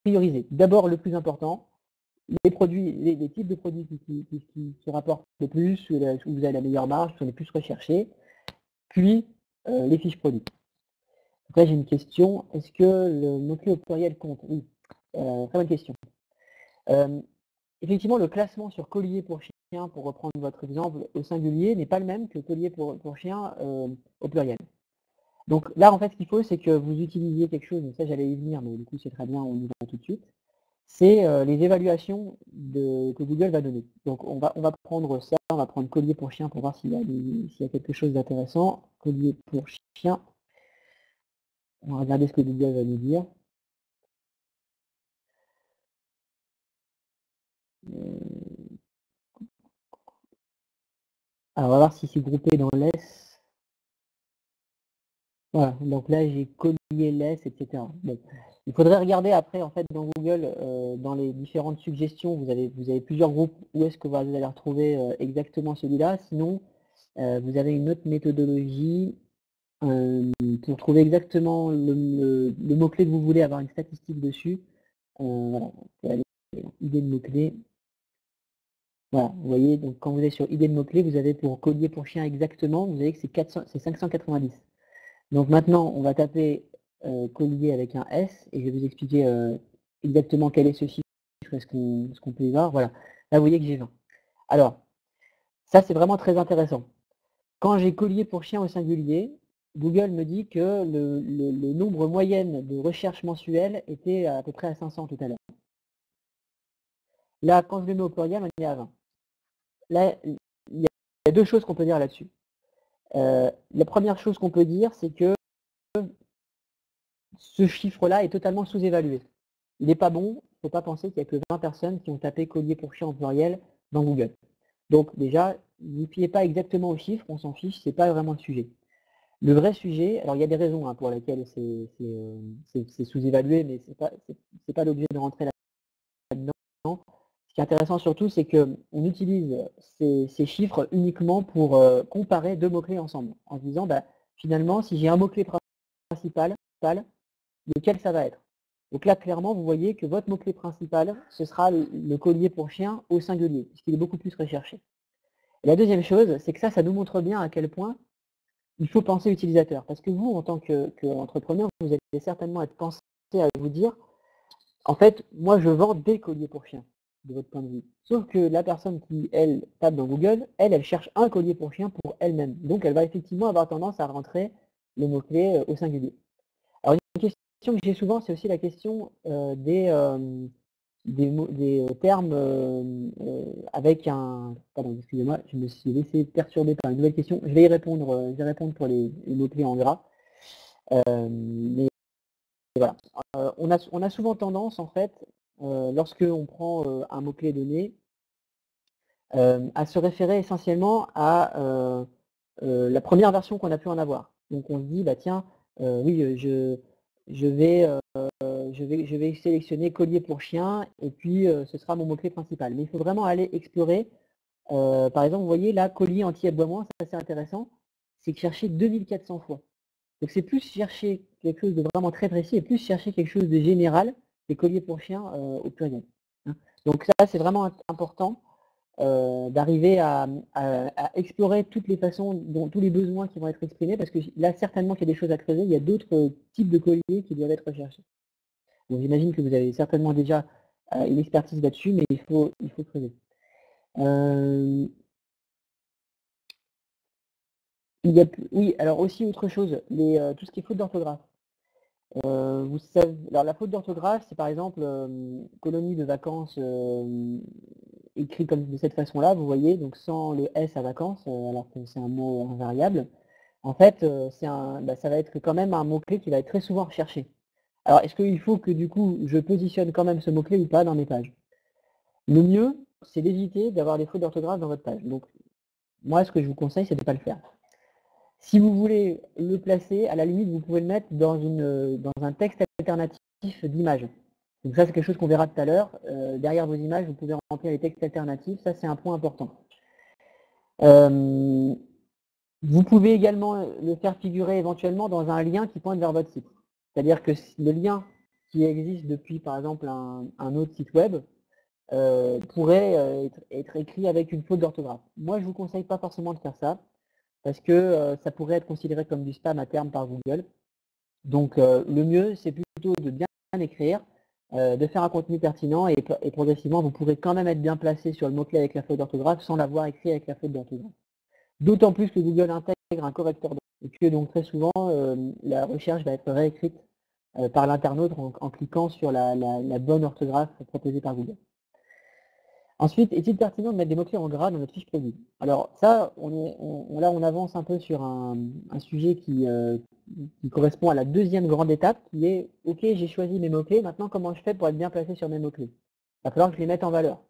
prioriser d'abord le plus important, les produits, les types de produits qui se rapportent le plus, où vous avez la meilleure marge, qui sont les plus recherchés, puis les fiches produits. Après j'ai une question, est-ce que le mot-clé au pluriel compte? Oui, très bonne question. Effectivement, le classement sur collier pour chien, pour reprendre votre exemple, au singulier n'est pas le même que collier pour chien au pluriel. Donc là, en fait, ce qu'il faut, c'est que vous utilisiez quelque chose, ça j'allais y venir, mais du coup c'est très bien, on y va tout de suite. C'est les évaluations que Google va donner. Donc on va prendre ça, on va prendre collier pour chien pour voir s'il y a quelque chose d'intéressant. Collier pour chien. On va regarder ce que Google va nous dire. Alors, on va voir si c'est groupé dans l'ES. Voilà, donc là j'ai collier l'ES, etc. Bon. Il faudrait regarder après en fait dans Google, dans les différentes suggestions, vous avez plusieurs groupes, où est-ce que vous allez retrouver exactement celui-là. Sinon, vous avez une autre méthodologie pour trouver exactement le mot-clé que vous voulez, avoir une statistique dessus. Voilà, vous pouvez aller dans idée de mots-clés. Voilà, vous voyez, donc quand vous êtes sur idée de mots-clés, vous avez pour collier pour chien exactement, vous avez que c'est 590. Donc maintenant, on va taper collier avec un S et je vais vous expliquer exactement quel est ce chiffre et ce qu'on peut y voir. Voilà, là vous voyez que j'ai 20. Alors, ça c'est vraiment très intéressant. Quand j'ai collier pour chien au singulier, Google me dit que le nombre moyen de recherches mensuelles était à peu près à 500 tout à l'heure. Là, quand je le mets au pluriel, on est à 20. Là, il y a deux choses qu'on peut dire là-dessus. La première chose qu'on peut dire, c'est que ce chiffre-là est totalement sous-évalué. Il n'est pas bon, il ne faut pas penser qu'il n'y a que 20 personnes qui ont tapé collier pour chien en pluriel dans Google. Donc déjà, ne vous fiez pas exactement aux chiffres, on s'en fiche, ce n'est pas vraiment le sujet. Le vrai sujet, alors il y a des raisons pour lesquelles c'est sous-évalué, mais ce n'est pas l'objet de rentrer là-dedans. Ce qui est intéressant surtout, c'est qu'on utilise ces chiffres uniquement pour comparer deux mots-clés ensemble, en se disant, bah, finalement, si j'ai un mot-clé principal, lequel ça va être. Donc là, clairement, vous voyez que votre mot-clé principal, ce sera le collier pour chien au singulier, puisqu'il est beaucoup plus recherché. Et la deuxième chose, c'est que ça nous montre bien à quel point il faut penser utilisateur. Parce que vous, en tant qu'entrepreneur, vous allez certainement être pensé à vous dire, en fait, moi, je vends des colliers pour chien, de votre point de vue. Sauf que la personne qui, elle, tape dans Google, elle cherche un collier pour chien pour elle-même. Donc, elle va effectivement avoir tendance à rentrer le mot-clé au singulier. Alors, une question que j'ai souvent, c'est aussi la question des termes avec un... Pardon, excusez-moi, je me suis laissé perturber par une nouvelle question. Je vais y répondre, je vais répondre pour les mots-clés en gras. Mais voilà. On a souvent tendance, en fait, lorsque on prend un mot-clé donné, à se référer essentiellement à la première version qu'on a pu en avoir. Donc on se dit, bah tiens, oui, je vais sélectionner collier pour chien et puis ce sera mon mot-clé principal. Mais il faut vraiment aller explorer. Par exemple, vous voyez là, collier anti-aboiement, c'est assez intéressant. C'est chercher 2400 fois. Donc c'est plus chercher quelque chose de vraiment très précis et plus chercher quelque chose de général que collier pour chien au pluriel. Hein. Donc ça, c'est vraiment important d'arriver à explorer toutes les façons, tous les besoins qui vont être exprimés, parce que là, certainement qu'il y a des choses à creuser, il y a d'autres types de colliers qui doivent être recherchés. Donc j'imagine que vous avez certainement déjà une expertise là-dessus, mais il faut creuser. Oui, alors aussi autre chose, tout ce qui est faute d'orthographe. Vous savez, alors la faute d'orthographe, c'est par exemple colonie de vacances écrit comme de cette façon-là, vous voyez, donc sans le S à vacances, alors que c'est un mot invariable. En fait, ça va être quand même un mot-clé qui va être très souvent recherché. Alors, est-ce qu'il faut que du coup, je positionne quand même ce mot-clé ou pas dans mes pages? Le mieux, c'est d'éviter d'avoir des fautes d'orthographe dans votre page. Donc, moi, ce que je vous conseille, c'est de ne pas le faire. Si vous voulez le placer, à la limite, vous pouvez le mettre dans un texte alternatif d'image. Donc ça, c'est quelque chose qu'on verra tout à l'heure. Derrière vos images, vous pouvez remplir les textes alternatifs. Ça, c'est un point important. Vous pouvez également le faire figurer éventuellement dans un lien qui pointe vers votre site. C'est-à-dire que le lien qui existe depuis, par exemple, un autre site web pourrait être écrit avec une faute d'orthographe. Moi, je ne vous conseille pas forcément de faire ça, parce que ça pourrait être considéré comme du spam à terme par Google. Donc le mieux, c'est plutôt de bien écrire, de faire un contenu pertinent et progressivement, vous pourrez quand même être bien placé sur le mot-clé avec la faute d'orthographe sans l'avoir écrit avec la faute d'orthographe. D'autant plus que Google intègre un correcteur et que donc très souvent, la recherche va être réécrite par l'internaute en cliquant sur la bonne orthographe proposée par Google. Ensuite, est-il pertinent de mettre des mots-clés en gras dans notre fiche produit? Alors ça, là on avance un peu sur un sujet qui correspond à la deuxième grande étape, qui est « Ok, j'ai choisi mes mots-clés, maintenant comment je fais pour être bien placé sur mes mots-clés ?» Il va falloir que je les mette en valeur.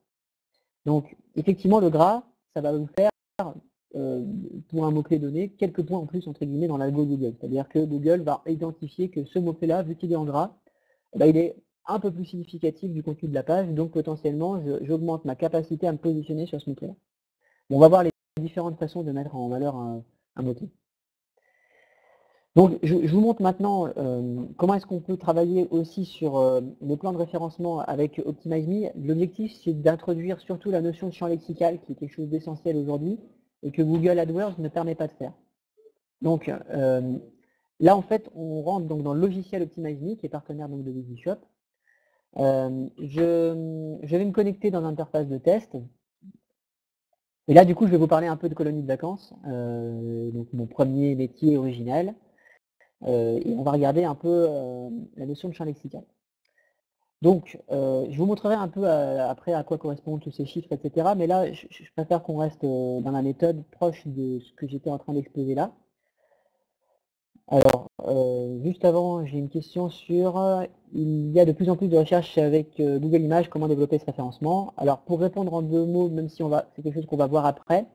Donc effectivement, le gras, ça va vous faire, pour un mot-clé donné, quelques points en plus entre guillemets dans l'algo Google. C'est-à-dire que Google va identifier que ce mot-clé-là, vu qu'il est en gras, il est un peu plus significatif du contenu de la page, donc potentiellement j'augmente ma capacité à me positionner sur ce mot-clé-là. On va voir les différentes façons de mettre en valeur un mot-clé. Donc je vous montre maintenant comment est-ce qu'on peut travailler aussi sur le plan de référencement avec OptimizeMe. L'objectif c'est d'introduire surtout la notion de champ lexical qui est quelque chose d'essentiel aujourd'hui et que Google AdWords ne permet pas de faire. Donc là en fait on rentre donc dans le logiciel OptimizeMe qui est partenaire donc de Wikishop. Je vais me connecter dans l'interface de test. Et là, du coup, je vais vous parler un peu de colonie de vacances, donc mon premier métier originel. Et on va regarder un peu la notion de champ lexical. Donc, je vous montrerai un peu après à quoi correspondent tous ces chiffres, etc. Mais là, je préfère qu'on reste dans la méthode proche de ce que j'étais en train d'exposer là. Alors, juste avant, j'ai une question sur, il y a de plus en plus de recherches avec Google Images, comment développer ce référencement. Alors, pour répondre en 2 mots, même si c'est quelque chose qu'on va voir après,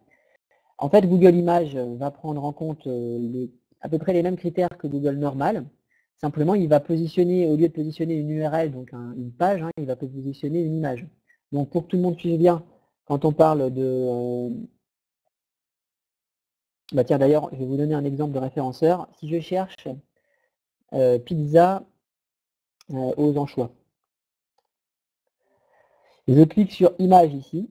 en fait, Google Images va prendre en compte à peu près les mêmes critères que Google normal. Simplement, il va positionner, au lieu de positionner une URL, donc une page, hein, il va positionner une image. Donc, pour que tout le monde suive bien, quand on parle de... tiens, d'ailleurs, je vais vous donner un exemple de référenceur. Si je cherche pizza aux anchois. Je clique sur Images ici.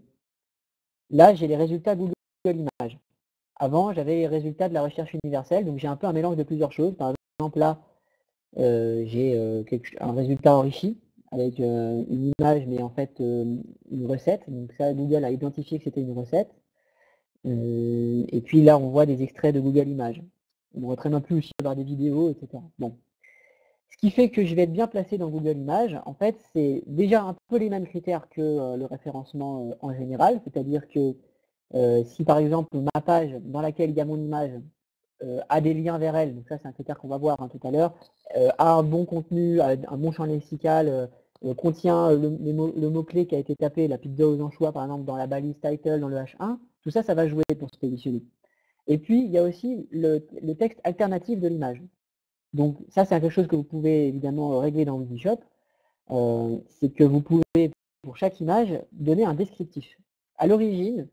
Là, j'ai les résultats Google Images. Avant, j'avais les résultats de la recherche universelle, donc j'ai un peu un mélange de plusieurs choses. Par exemple, là, j'ai un résultat enrichi avec une image, mais en fait une recette. Donc ça, Google a identifié que c'était une recette. Et puis là, on voit des extraits de Google Images. On aurait très bien pu aussi avoir des vidéos, etc. Bon. Ce qui fait que je vais être bien placé dans Google Images, en fait, c'est déjà un peu les mêmes critères que le référencement en général, c'est-à-dire que si par exemple ma page dans laquelle il y a mon image a des liens vers elle, donc ça c'est un critère qu'on va voir tout à l'heure, a un bon contenu, a un bon champ lexical, contient le mot-clé qui a été tapé, la pizza aux anchois par exemple dans la balise title, dans le H1, tout ça, ça va jouer pour se positionner. Et puis il y a aussi le texte alternatif de l'image. Donc ça c'est quelque chose que vous pouvez évidemment régler dans Wikishop, c'est que vous pouvez pour chaque image donner un descriptif. À l'origine,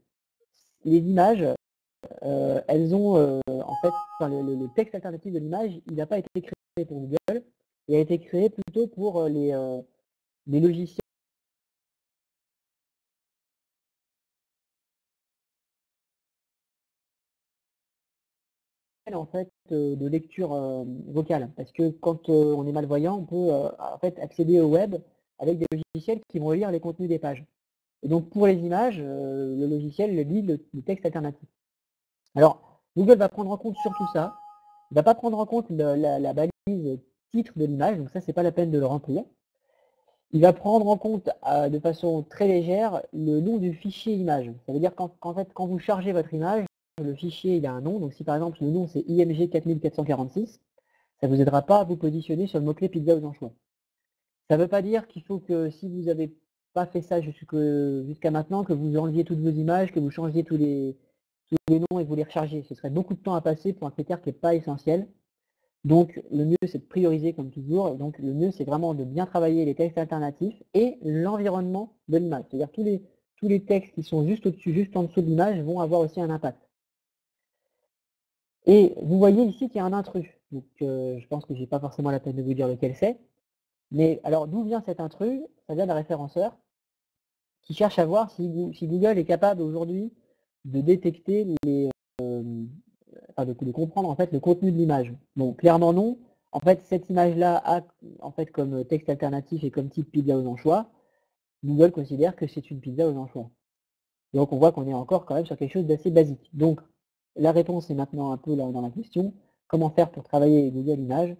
les images, elles ont en fait, le texte alternatif de l'image, il n'a pas été créé pour Google, il a été créé plutôt pour les logiciels en fait de lecture vocale, parce que quand on est malvoyant, on peut en fait accéder au web avec des logiciels qui vont lire les contenus des pages. Et donc pour les images, le logiciel lit le texte alternatif. Alors Google va prendre en compte surtout ça. Il ne va pas prendre en compte la balise titre de l'image, donc ça c'est pas la peine de le remplir. Il va prendre en compte de façon très légère le nom du fichier image. Ça veut dire qu'en fait, quand vous chargez votre image, le fichier il a un nom. Donc si par exemple le nom c'est IMG 4446, ça ne vous aidera pas à vous positionner sur le mot-clé pizza aux anchois. Ça ne veut pas dire qu'il faut que si vous n'avez pas fait ça jusqu'à maintenant, que vous enleviez toutes vos images, que vous changiez tous les noms et que vous les rechargiez. Ce serait beaucoup de temps à passer pour un critère qui n'est pas essentiel. Donc le mieux c'est de prioriser comme toujours, donc le mieux c'est vraiment de bien travailler les textes alternatifs et l'environnement de l'image. C'est-à-dire tous les textes qui sont juste au-dessus, juste en dessous de l'image vont avoir aussi un impact. Et vous voyez ici qu'il y a un intrus. Donc je pense que j'ai pas forcément la peine de vous dire lequel c'est. Mais alors d'où vient cet intrus? Ça vient d'un référenceur qui cherche à voir si Google est capable aujourd'hui de détecter de comprendre en fait le contenu de l'image. Bon, clairement non. En fait, cette image-là a en fait comme texte alternatif et comme type pizza aux anchois. Google considère que c'est une pizza aux anchois. Donc on voit qu'on est encore quand même sur quelque chose d'assez basique. Donc la réponse est maintenant un peu là dans la question. Comment faire pour travailler Google Images?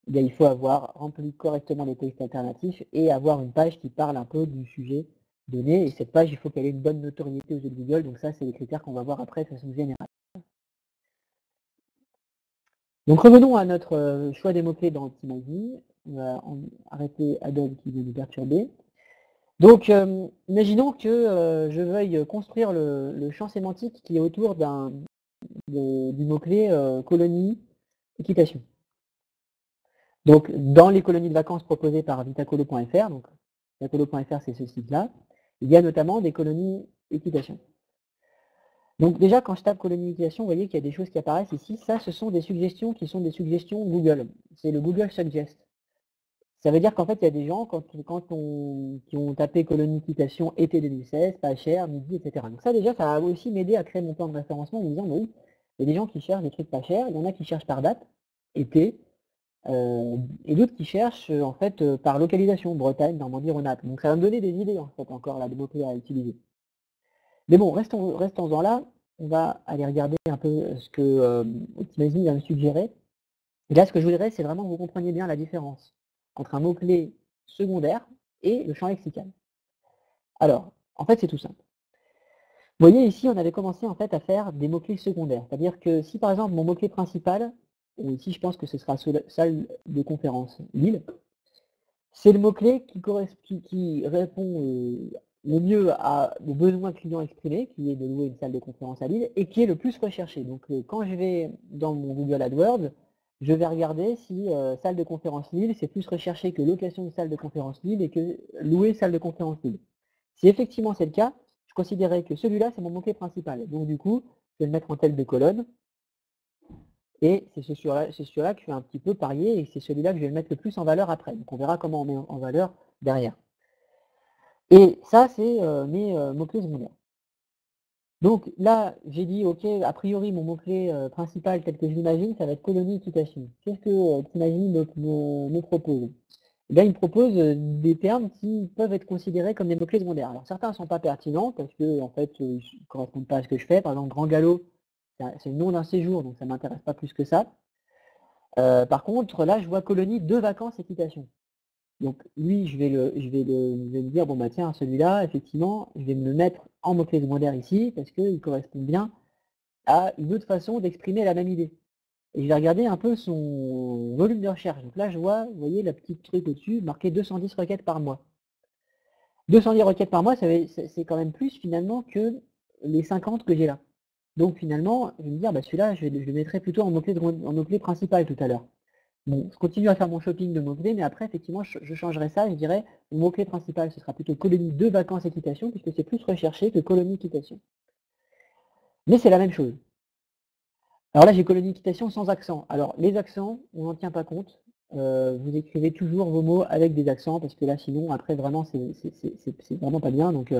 Eh bien, il faut avoir rempli correctement les textes alternatifs et avoir une page qui parle un peu du sujet donné, et cette page, il faut qu'elle ait une bonne notoriété aux yeux de Google, donc ça, c'est les critères qu'on va voir après de façon générale. Donc revenons à notre choix des mots-clés dans Optimizely. On va arrêter Adobe qui veut nous perturber. Donc, imaginons que je veuille construire le champ sémantique qui est autour du mot-clé colonie équitation. Donc, dans les colonies de vacances proposées par vitacolo.fr, donc vitacolo.fr c'est ce site-là, il y a notamment des colonies équitation. Donc déjà, quand je tape colonie équitation, vous voyez qu'il y a des choses qui apparaissent ici. Ça, ce sont des suggestions qui sont des suggestions Google. C'est le Google Suggest. Ça veut dire qu'en fait, il y a des gens qui ont tapé colonie équitation été 2016, pas cher, midi, etc. Donc ça déjà, ça va aussi m'aider à créer mon plan de référencement en me disant, oui, il y a des gens qui cherchent des trucs pas chers, il y en a qui cherchent par date, été, et d'autres qui cherchent en fait par localisation, Bretagne, Normandie, Rhône-Alpes. Donc ça va me donner des idées en fait encore là, de mots-clés à utiliser. Mais bon, restons-en là, on va aller regarder un peu ce que Optimizely va me suggérer. Et là, ce que je voudrais, c'est vraiment que vous compreniez bien la différence entre un mot-clé secondaire et le champ lexical. Alors, en fait, c'est tout simple. Vous voyez ici, on avait commencé en fait à faire des mots-clés secondaires. C'est-à-dire que si par exemple mon mot-clé principal, ou ici je pense que ce sera salle de conférence Lille, c'est le mot-clé qui répond le mieux aux besoins clients exprimés, qui est de louer une salle de conférence à Lille, et qui est le plus recherché. Donc quand je vais dans mon Google AdWords, je vais regarder si salle de conférence Lille, c'est plus recherché que location de salle de conférence Lille et que louer salle de conférence Lille. Si effectivement c'est le cas, je considérerais que celui-là, c'est mon mot-clé principal. Donc du coup, je vais le mettre en tête de colonne. Et c'est celui-là que je vais un petit peu parier, et c'est celui-là que je vais mettre le plus en valeur après. Donc on verra comment on met en valeur derrière. Et ça, c'est mes mots-clés secondaires. Donc là, j'ai dit, ok, a priori, mon mot-clé principal, tel que je l'imagine, ça va être colonie équitation. Qu'est-ce que Optimizely me propose? Eh bien, il me propose des termes qui peuvent être considérés comme des mots-clés secondaires. Alors certains ne sont pas pertinents parce que en fait, ils ne correspondent pas à ce que je fais. Par exemple, Grand Galop, c'est le nom d'un séjour, donc ça ne m'intéresse pas plus que ça. Par contre, là, je vois colonie de vacances équitation. Donc lui, je vais me dire, bon bah tiens, celui-là, effectivement, je vais me le mettre en mot-clé secondaire ici, parce qu'il correspond bien à une autre façon d'exprimer la même idée. Et je vais regarder un peu son volume de recherche. Donc là, je vois, vous voyez, la petite truc au-dessus, marqué 210 requêtes par mois. 210 requêtes par mois, c'est quand même plus finalement que les 50 que j'ai là. Donc finalement, je vais me dire, bah, celui-là, je le mettrai plutôt en mot-clé principal tout à l'heure. Bon, je continue à faire mon shopping de mots-clés, mais après, effectivement, je changerai ça, je dirais, mon mot-clé principal, ce sera plutôt colonie de vacances équitation, puisque c'est plus recherché que colonie équitation. Mais c'est la même chose. Alors là, j'ai colonie équitation sans accent. Alors, les accents, on n'en tient pas compte. Vous écrivez toujours vos mots avec des accents, parce que là, sinon, après, vraiment, c'est vraiment pas bien. Donc,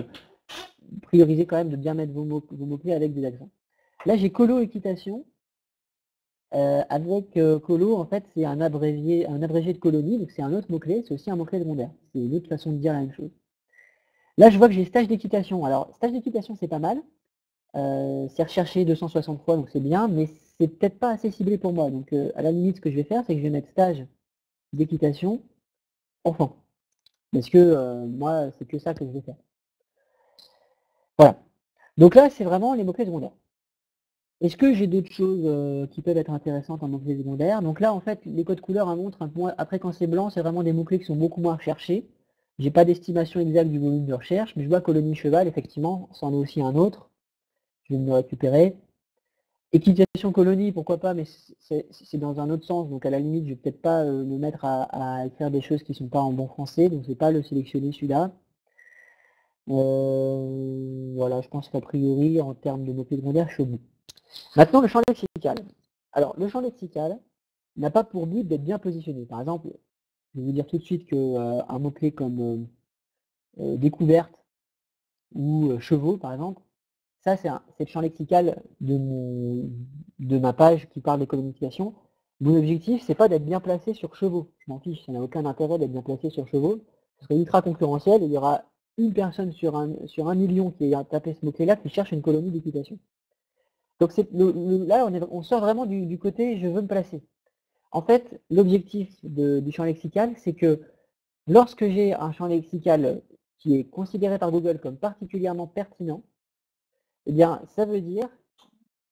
priorisez quand même de bien mettre vos mots-clés avec des accents. Là, j'ai colo équitation. Avec colo, en fait, c'est un abrégé de colonie, donc c'est un autre mot-clé, c'est aussi un mot-clé secondaire. C'est une autre façon de dire la même chose. Là, je vois que j'ai stage d'équitation. Alors, stage d'équitation, c'est pas mal. C'est recherché 260 fois, donc c'est bien, mais c'est peut-être pas assez ciblé pour moi. Donc, à la limite, ce que je vais faire, c'est que je vais mettre stage d'équitation enfant. Parce que moi, c'est que ça que je vais faire. Voilà. Donc là, c'est vraiment les mots-clés secondaires. Est-ce que j'ai d'autres choses qui peuvent être intéressantes en mots-clés secondaires? Donc là, en fait, les codes couleurs montrent, après quand c'est blanc, c'est vraiment des mots-clés qui sont beaucoup moins recherchés. J'ai pas d'estimation exacte du volume de recherche, mais je vois colonie cheval, effectivement, c'en est aussi un autre. Je vais me le récupérer. Équitation colonie, pourquoi pas, mais c'est dans un autre sens, donc à la limite, je vais peut-être pas me mettre à écrire des choses qui ne sont pas en bon français, donc je vais pas le sélectionner celui-là. Voilà, je pense qu'a priori, en termes de mots-clés secondaires, je suis au bout. Maintenant, le champ lexical. Alors, le champ lexical n'a pas pour but d'être bien positionné. Par exemple, je vais vous dire tout de suite qu'un mot-clé comme découverte ou chevaux, par exemple, ça, c'est le champ lexical de ma page qui parle des communications. Mon objectif, c'est pas d'être bien placé sur chevaux. Je m'en fiche, ça n'a aucun intérêt d'être bien placé sur chevaux. Ce serait ultra concurrentiel et il y aura une personne sur un million qui a tapé ce mot-clé-là qui cherche une colonie d'équitation. Donc là, on sort vraiment du côté je veux me placer. En fait, l'objectif du champ lexical, c'est que lorsque j'ai un champ lexical qui est considéré par Google comme particulièrement pertinent, eh bien, ça veut dire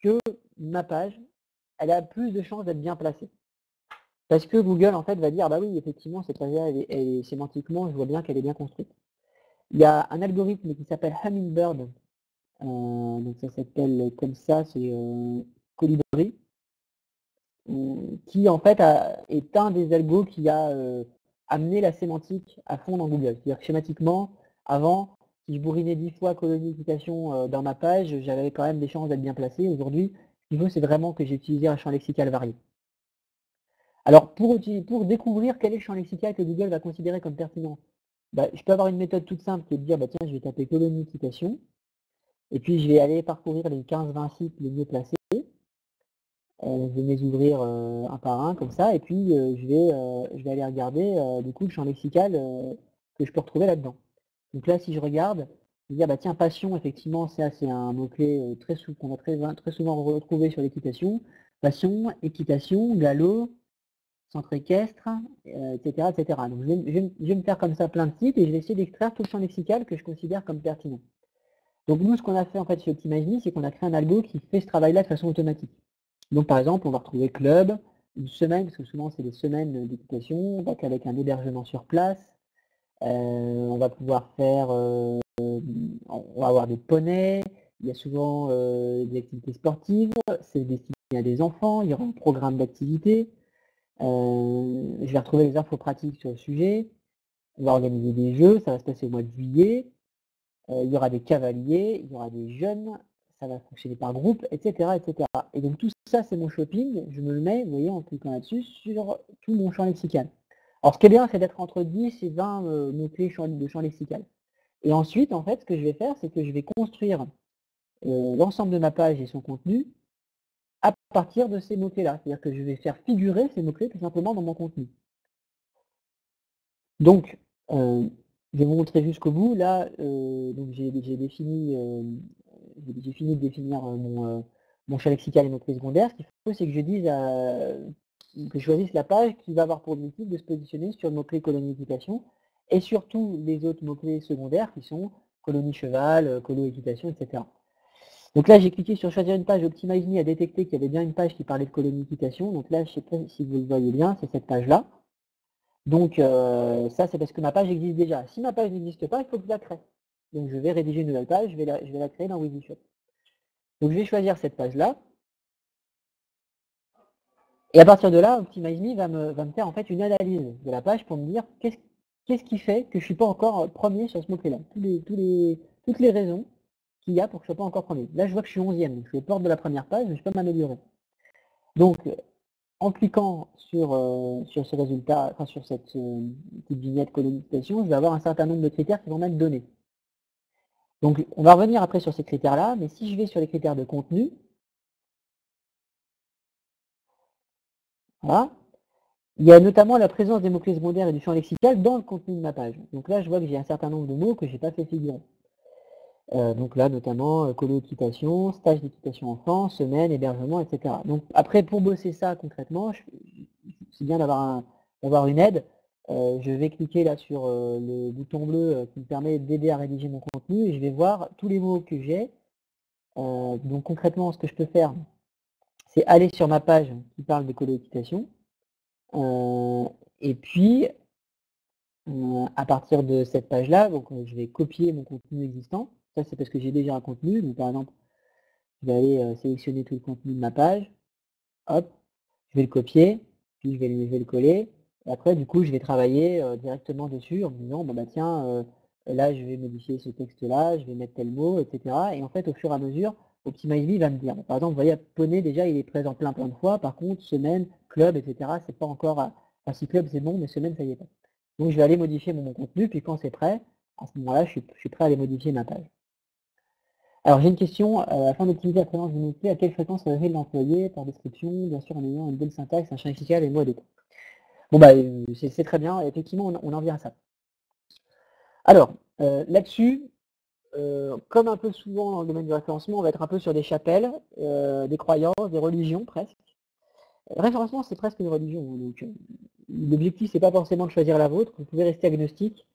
que ma page, elle a plus de chances d'être bien placée. Parce que Google, en fait, va dire, bah oui, effectivement, cette page-là, sémantiquement, je vois bien qu'elle est bien construite. Il y a un algorithme qui s'appelle Hummingbird, donc ça s'appelle comme ça, c'est Colibri, qui en fait est un des algos qui a amené la sémantique à fond dans Google. C'est-à-dire que schématiquement, avant, si je bourrinais 10 fois colonie équitation dans ma page, j'avais quand même des chances d'être bien placé. Aujourd'hui, ce qu'il faut, c'est vraiment que j'ai utilisé un champ lexical varié. Alors, pour découvrir quel est le champ lexical que Google va considérer comme pertinent, bah, je peux avoir une méthode toute simple qui est de dire, bah, tiens, je vais taper colonie équitation, et puis je vais aller parcourir les 15-20 sites les mieux placés. Je vais les ouvrir un par un comme ça, et puis je vais aller regarder du coup le champ lexical que je peux retrouver là-dedans. Donc là, si je regarde, je vais dire, bah tiens, passion, effectivement, ça c'est un mot-clé qu'on va très souvent retrouver sur l'équitation. Passion, équitation, galop, centre équestre, etc., etc. Donc je vais me faire comme ça plein de sites et je vais essayer d'extraire tout le champ lexical que je considère comme pertinent. Donc nous, ce qu'on a fait en fait chez OptimizeMe, c'est qu'on a créé un algo qui fait ce travail-là de façon automatique. Donc par exemple, on va retrouver club, une semaine, parce que souvent c'est des semaines d'équitation, donc avec un hébergement sur place. On va pouvoir faire, on va avoir des poneys, il y a souvent des activités sportives, c'est destiné à des enfants, il y aura un programme d'activité. Je vais retrouver les infos pratiques sur le sujet. On va organiser des jeux, ça va se passer au mois de juillet. Il y aura des cavaliers, il y aura des jeunes, ça va fonctionner par groupe, etc., etc. Et donc tout ça, c'est mon shopping. Je me le mets, vous voyez, en cliquant là-dessus, sur tout mon champ lexical. Alors ce qui est bien, c'est d'être entre 10 et 20 mots-clés de champ lexical. Et ensuite, en fait, ce que je vais faire, c'est que je vais construire l'ensemble de ma page et son contenu à partir de ces mots-clés-là. C'est-à-dire que je vais faire figurer ces mots-clés tout simplement dans mon contenu. Donc, je vais vous montrer jusqu'au bout. Là, donc j'ai fini de définir mon champ lexical et mots-clés secondaires. Ce qu'il faut, c'est que je dise que je choisisse la page qui va avoir pour objectif de se positionner sur le mot-clé colonie équitation et surtout les autres mots-clés secondaires qui sont colonie cheval, colo équitation, etc. Donc là, j'ai cliqué sur choisir une page. OptimizeMe a détecté qu'il y avait bien une page qui parlait de colonie équitation. Donc là, je ne sais pas si vous le voyez bien, c'est cette page-là. Donc ça, c'est parce que ma page existe déjà. Si ma page n'existe pas, il faut que je la crée. Donc je vais rédiger une nouvelle page, je vais la créer dans Wikishop. Donc je vais choisir cette page-là. Et à partir de là, OptimizeMe va me faire en fait une analyse de la page pour me dire qu'est-ce qui fait que je ne suis pas encore premier sur ce mot-clé-là. Toutes les raisons qu'il y a pour que je ne sois pas encore premier. Là, je vois que je suis 11e, donc je suis aux portes de la première page, mais je peux m'améliorer. Donc, en cliquant sur ce résultat, enfin sur cette petite vignette colonisation, je vais avoir un certain nombre de critères qui vont m'être donnés. Donc on va revenir après sur ces critères-là, mais si je vais sur les critères de contenu, voilà, il y a notamment la présence des mots-clés secondaires et du champ lexical dans le contenu de ma page. Donc là, je vois que j'ai un certain nombre de mots que je n'ai pas fait figurer. Donc là, notamment colo-équitation, stage d'équitation enfant, semaine, hébergement, etc. Donc après, pour bosser ça concrètement, c'est bien d'avoir une aide. Je vais cliquer là sur le bouton bleu qui me permet d'aider à rédiger mon contenu et je vais voir tous les mots que j'ai. Donc concrètement, ce que je peux faire, c'est aller sur ma page qui parle de colo-équitation. Et puis, à partir de cette page-là, donc je vais copier mon contenu existant. Ça, c'est parce que j'ai déjà un contenu. Donc, par exemple, je vais aller sélectionner tout le contenu de ma page. Hop, je vais le copier, puis je vais le coller. Et après, du coup, je vais travailler directement dessus en me disant, bon, bah tiens, là, je vais modifier ce texte-là, je vais mettre tel mot, etc. Et en fait, au fur et à mesure, OptimizeMe va me dire, par exemple, vous voyez, poney, déjà, il est présent plein de fois. Par contre, semaine, club, etc., c'est pas encore, enfin, si club, c'est bon, mais semaine, ça y est pas. Donc, je vais aller modifier mon contenu, puis quand c'est prêt, à ce moment-là, je suis prêt à aller modifier ma page. Alors, j'ai une question. Afin d'optimiser la présence du mot-clé, à quelle fréquence faudrait l'employer par description, bien sûr en ayant une bonne syntaxe, un champ lexical et des mots adéquats. Bon, bah, c'est très bien. Effectivement, on en vient à ça. Alors, là-dessus, comme un peu souvent dans le domaine du référencement, on va être un peu sur des chapelles, des croyances, des religions presque. Le référencement, c'est presque une religion. Donc, l'objectif, c'est pas forcément de choisir la vôtre. Vous pouvez rester agnostique.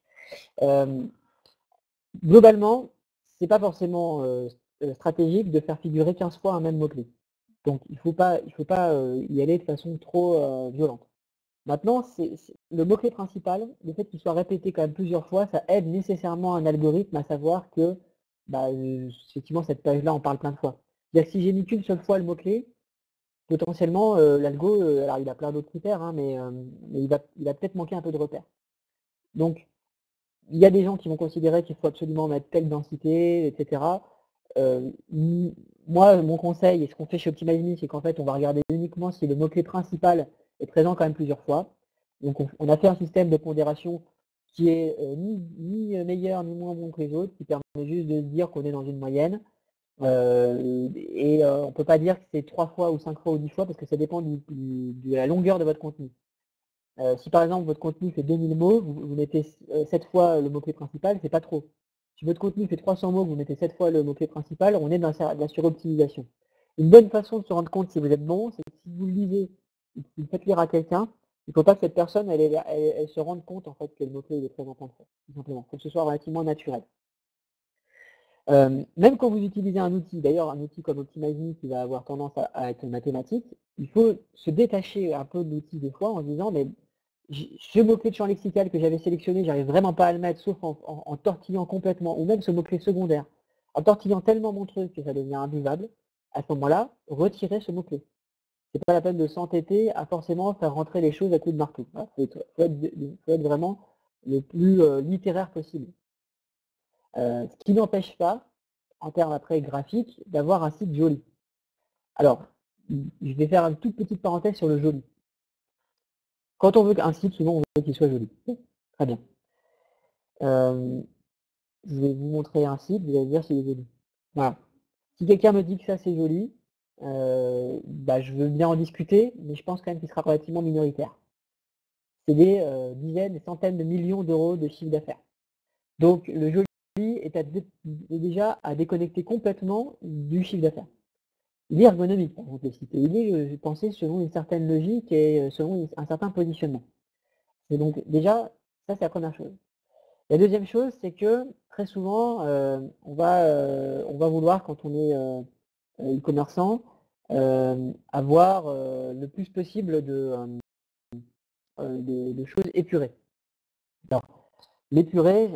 Globalement, c'est pas forcément stratégique de faire figurer 15 fois un même mot-clé. Donc il faut pas y aller de façon trop violente. Maintenant, le mot-clé principal, le fait qu'il soit répété quand même plusieurs fois, ça aide nécessairement un algorithme à savoir que, bah, effectivement, cette page-là, on parle plein de fois. C'est-à-dire que si j'ai mis qu'une seule fois le mot-clé, potentiellement, l'algo, alors il a plein d'autres critères, hein, mais il va peut-être manquer un peu de repères. Donc, il y a des gens qui vont considérer qu'il faut absolument mettre telle densité, etc. Moi, mon conseil, et ce qu'on fait chez OptimizeMe, c'est qu'en fait, on va regarder uniquement si le mot-clé principal est présent quand même plusieurs fois. Donc, on a fait un système de pondération qui est ni meilleur ni moins bon que les autres, qui permet juste de dire qu'on est dans une moyenne. On ne peut pas dire que c'est 3 fois ou 5 fois ou 10 fois, parce que ça dépend de la longueur de votre contenu. Si par exemple votre contenu fait 2000 mots, vous mettez 7 fois le mot-clé principal, c'est pas trop. Si votre contenu fait 300 mots, vous mettez 7 fois le mot-clé principal, on est dans la suroptimisation. Une bonne façon de se rendre compte si vous êtes bon, c'est que si vous le lisez, si vous le faites lire à quelqu'un, il ne faut pas que cette personne elle se rende compte en fait que le mot-clé est présent en fait, tout simplement. Il faut que ce soit relativement naturel. Même quand vous utilisez un outil, d'ailleurs un outil comme OptimizeMe qui va avoir tendance à être mathématique, il faut se détacher un peu de l'outil des fois en se disant mais ce mot-clé de champ lexical que j'avais sélectionné, j'arrive vraiment pas à le mettre sauf en tortillant complètement, ou même ce mot-clé secondaire, en tortillant tellement mon truc que ça devient invivable, à ce moment-là, retirez ce mot-clé. C'est pas la peine de s'entêter à forcément faire rentrer les choses à coups de marteau. Il faut être vraiment le plus littéraire possible. Ce qui n'empêche pas, en termes après graphiques, d'avoir un site joli. Alors, je vais faire une toute petite parenthèse sur le joli. Quand on veut qu'un site, souvent on veut qu'il soit joli. Très bien. Je vais vous montrer un site, vous allez me dire s'il est joli. Voilà. Si quelqu'un me dit que ça c'est joli, bah, je veux bien en discuter, mais je pense quand même qu'il sera relativement minoritaire. C'est des dizaines, des centaines de millions d'euros de chiffre d'affaires. Donc le joli est déjà à déconnecter complètement du chiffre d'affaires. Il est ergonomique, par exemple, le site. Il est pensé selon une certaine logique et selon un certain positionnement. Et donc déjà, ça c'est la première chose. La deuxième chose, c'est que très souvent, on va vouloir, quand on est e-commerçant, avoir le plus possible de choses épurées. Alors, l'épuré,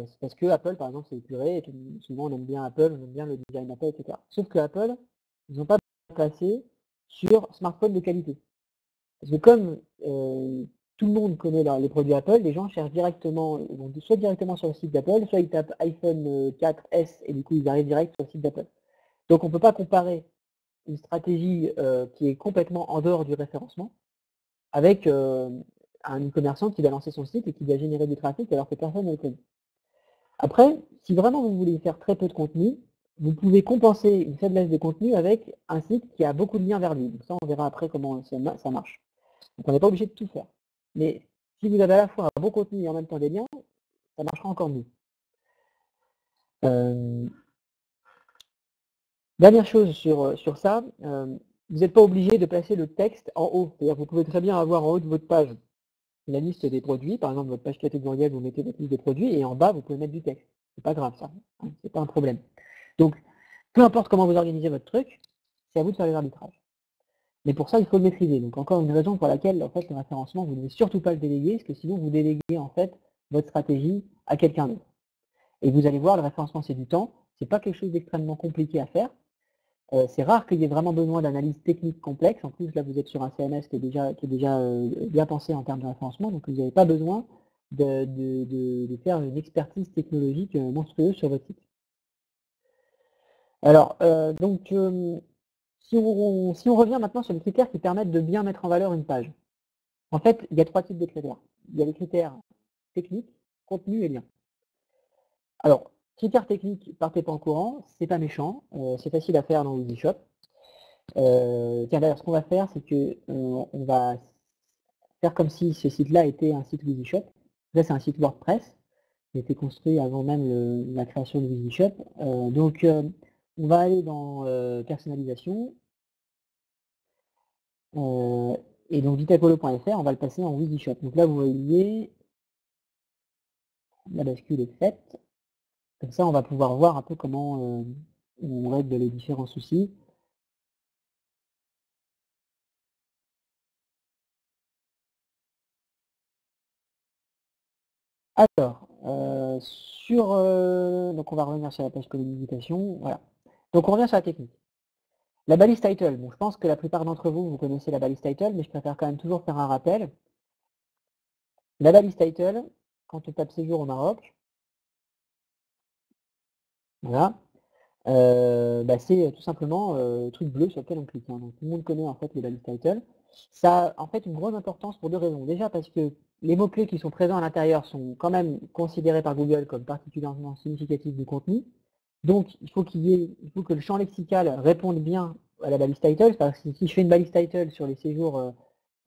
c'est parce que Apple, par exemple, c'est épuré, et souvent on aime bien Apple, on aime bien le design Apple, etc. Sauf que Apple, ils n'ont pas placé sur smartphone de qualité. Parce que comme tout le monde connaît les produits Apple, les gens cherchent directement, ils vont soit directement sur le site d'Apple, soit ils tapent iPhone 4S et du coup ils arrivent direct sur le site d'Apple. Donc on ne peut pas comparer une stratégie qui est complètement en dehors du référencement avec un e-commerçant qui va lancer son site et qui va générer du trafic alors que personne ne le connaît. Après, si vraiment vous voulez faire très peu de contenu, vous pouvez compenser une faiblesse de contenu avec un site qui a beaucoup de liens vers lui. Donc ça, on verra après comment ça marche. Donc on n'est pas obligé de tout faire. Mais si vous avez à la fois un bon contenu et en même temps des liens, ça marchera encore mieux. Dernière chose sur ça, vous n'êtes pas obligé de placer le texte en haut. C'est-à-dire que vous pouvez très bien avoir en haut de votre page la liste des produits. Par exemple, votre page catégorielle, vous mettez votre liste de produits et en bas, vous pouvez mettre du texte. C'est pas grave ça, hein, c'est pas un problème. Donc, peu importe comment vous organisez votre truc, c'est à vous de faire les arbitrages. Mais pour ça, il faut le maîtriser. Donc encore une raison pour laquelle, en fait, le référencement, vous ne devez surtout pas le déléguer, parce que sinon vous déléguez en fait votre stratégie à quelqu'un d'autre. Et vous allez voir, le référencement c'est du temps, c'est pas quelque chose d'extrêmement compliqué à faire. C'est rare qu'il y ait vraiment besoin d'analyse technique complexe. En plus, là, vous êtes sur un CMS qui est déjà bien pensé en termes de référencement, donc vous n'avez pas besoin de faire une expertise technologique monstrueuse sur votre site. Alors, si on revient maintenant sur les critères qui permettent de bien mettre en valeur une page. En fait, il y a 3 types de critères. Il y a les critères techniques, contenu et lien. Alors, critères techniques, partez pas en courant, c'est pas méchant, c'est facile à faire dans EasyShop. Tiens, d'ailleurs, ce qu'on va faire, c'est que on va faire comme si ce site-là était un site EasyShop. Là, c'est un site WordPress qui a été construit avant même la création de EasyShop. Donc, on va aller dans personnalisation. Et donc vitacolo.fr, on va le passer en EasyShop. Donc là, vous voyez, la bascule est faite. Comme ça, on va pouvoir voir un peu comment on règle les différents soucis. Alors, donc on va revenir sur la page communication, voilà. Donc on revient sur la technique. La balise title, bon, je pense que la plupart d'entre vous, vous connaissez la balise title, mais je préfère quand même toujours faire un rappel. La balise title, quand on tape séjour au Maroc, voilà, c'est tout simplement le truc bleu sur lequel on clique. Hein. Donc tout le monde connaît en fait les balises title. Ça a en fait une grande importance pour deux raisons. Déjà parce que les mots-clés qui sont présents à l'intérieur sont quand même considérés par Google comme particulièrement significatifs du contenu. Donc il faut que le champ lexical réponde bien à la balise title. Parce que si je fais une balise title sur les séjours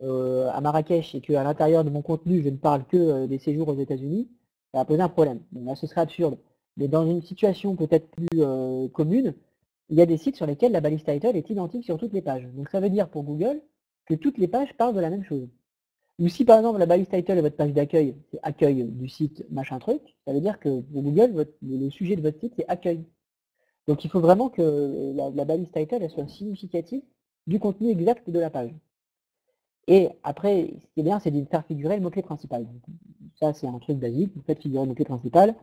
à Marrakech et qu'à l'intérieur de mon contenu je ne parle que des séjours aux États-Unis, ça va poser un problème. Donc là ce serait absurde. Mais dans une situation peut-être plus commune, il y a des sites sur lesquels la balise title est identique sur toutes les pages. Donc ça veut dire pour Google que toutes les pages parlent de la même chose. Ou si par exemple la balise title de votre page d'accueil, c'est accueil du site machin truc, ça veut dire que pour Google, le sujet de votre site c'est accueil. Donc il faut vraiment que la balise title elle soit significative du contenu exact de la page. Et après, ce qui est bien, c'est de faire figurer le mot-clé principal. Donc, ça c'est un truc basique, vous faites figurer le mot-clé principal.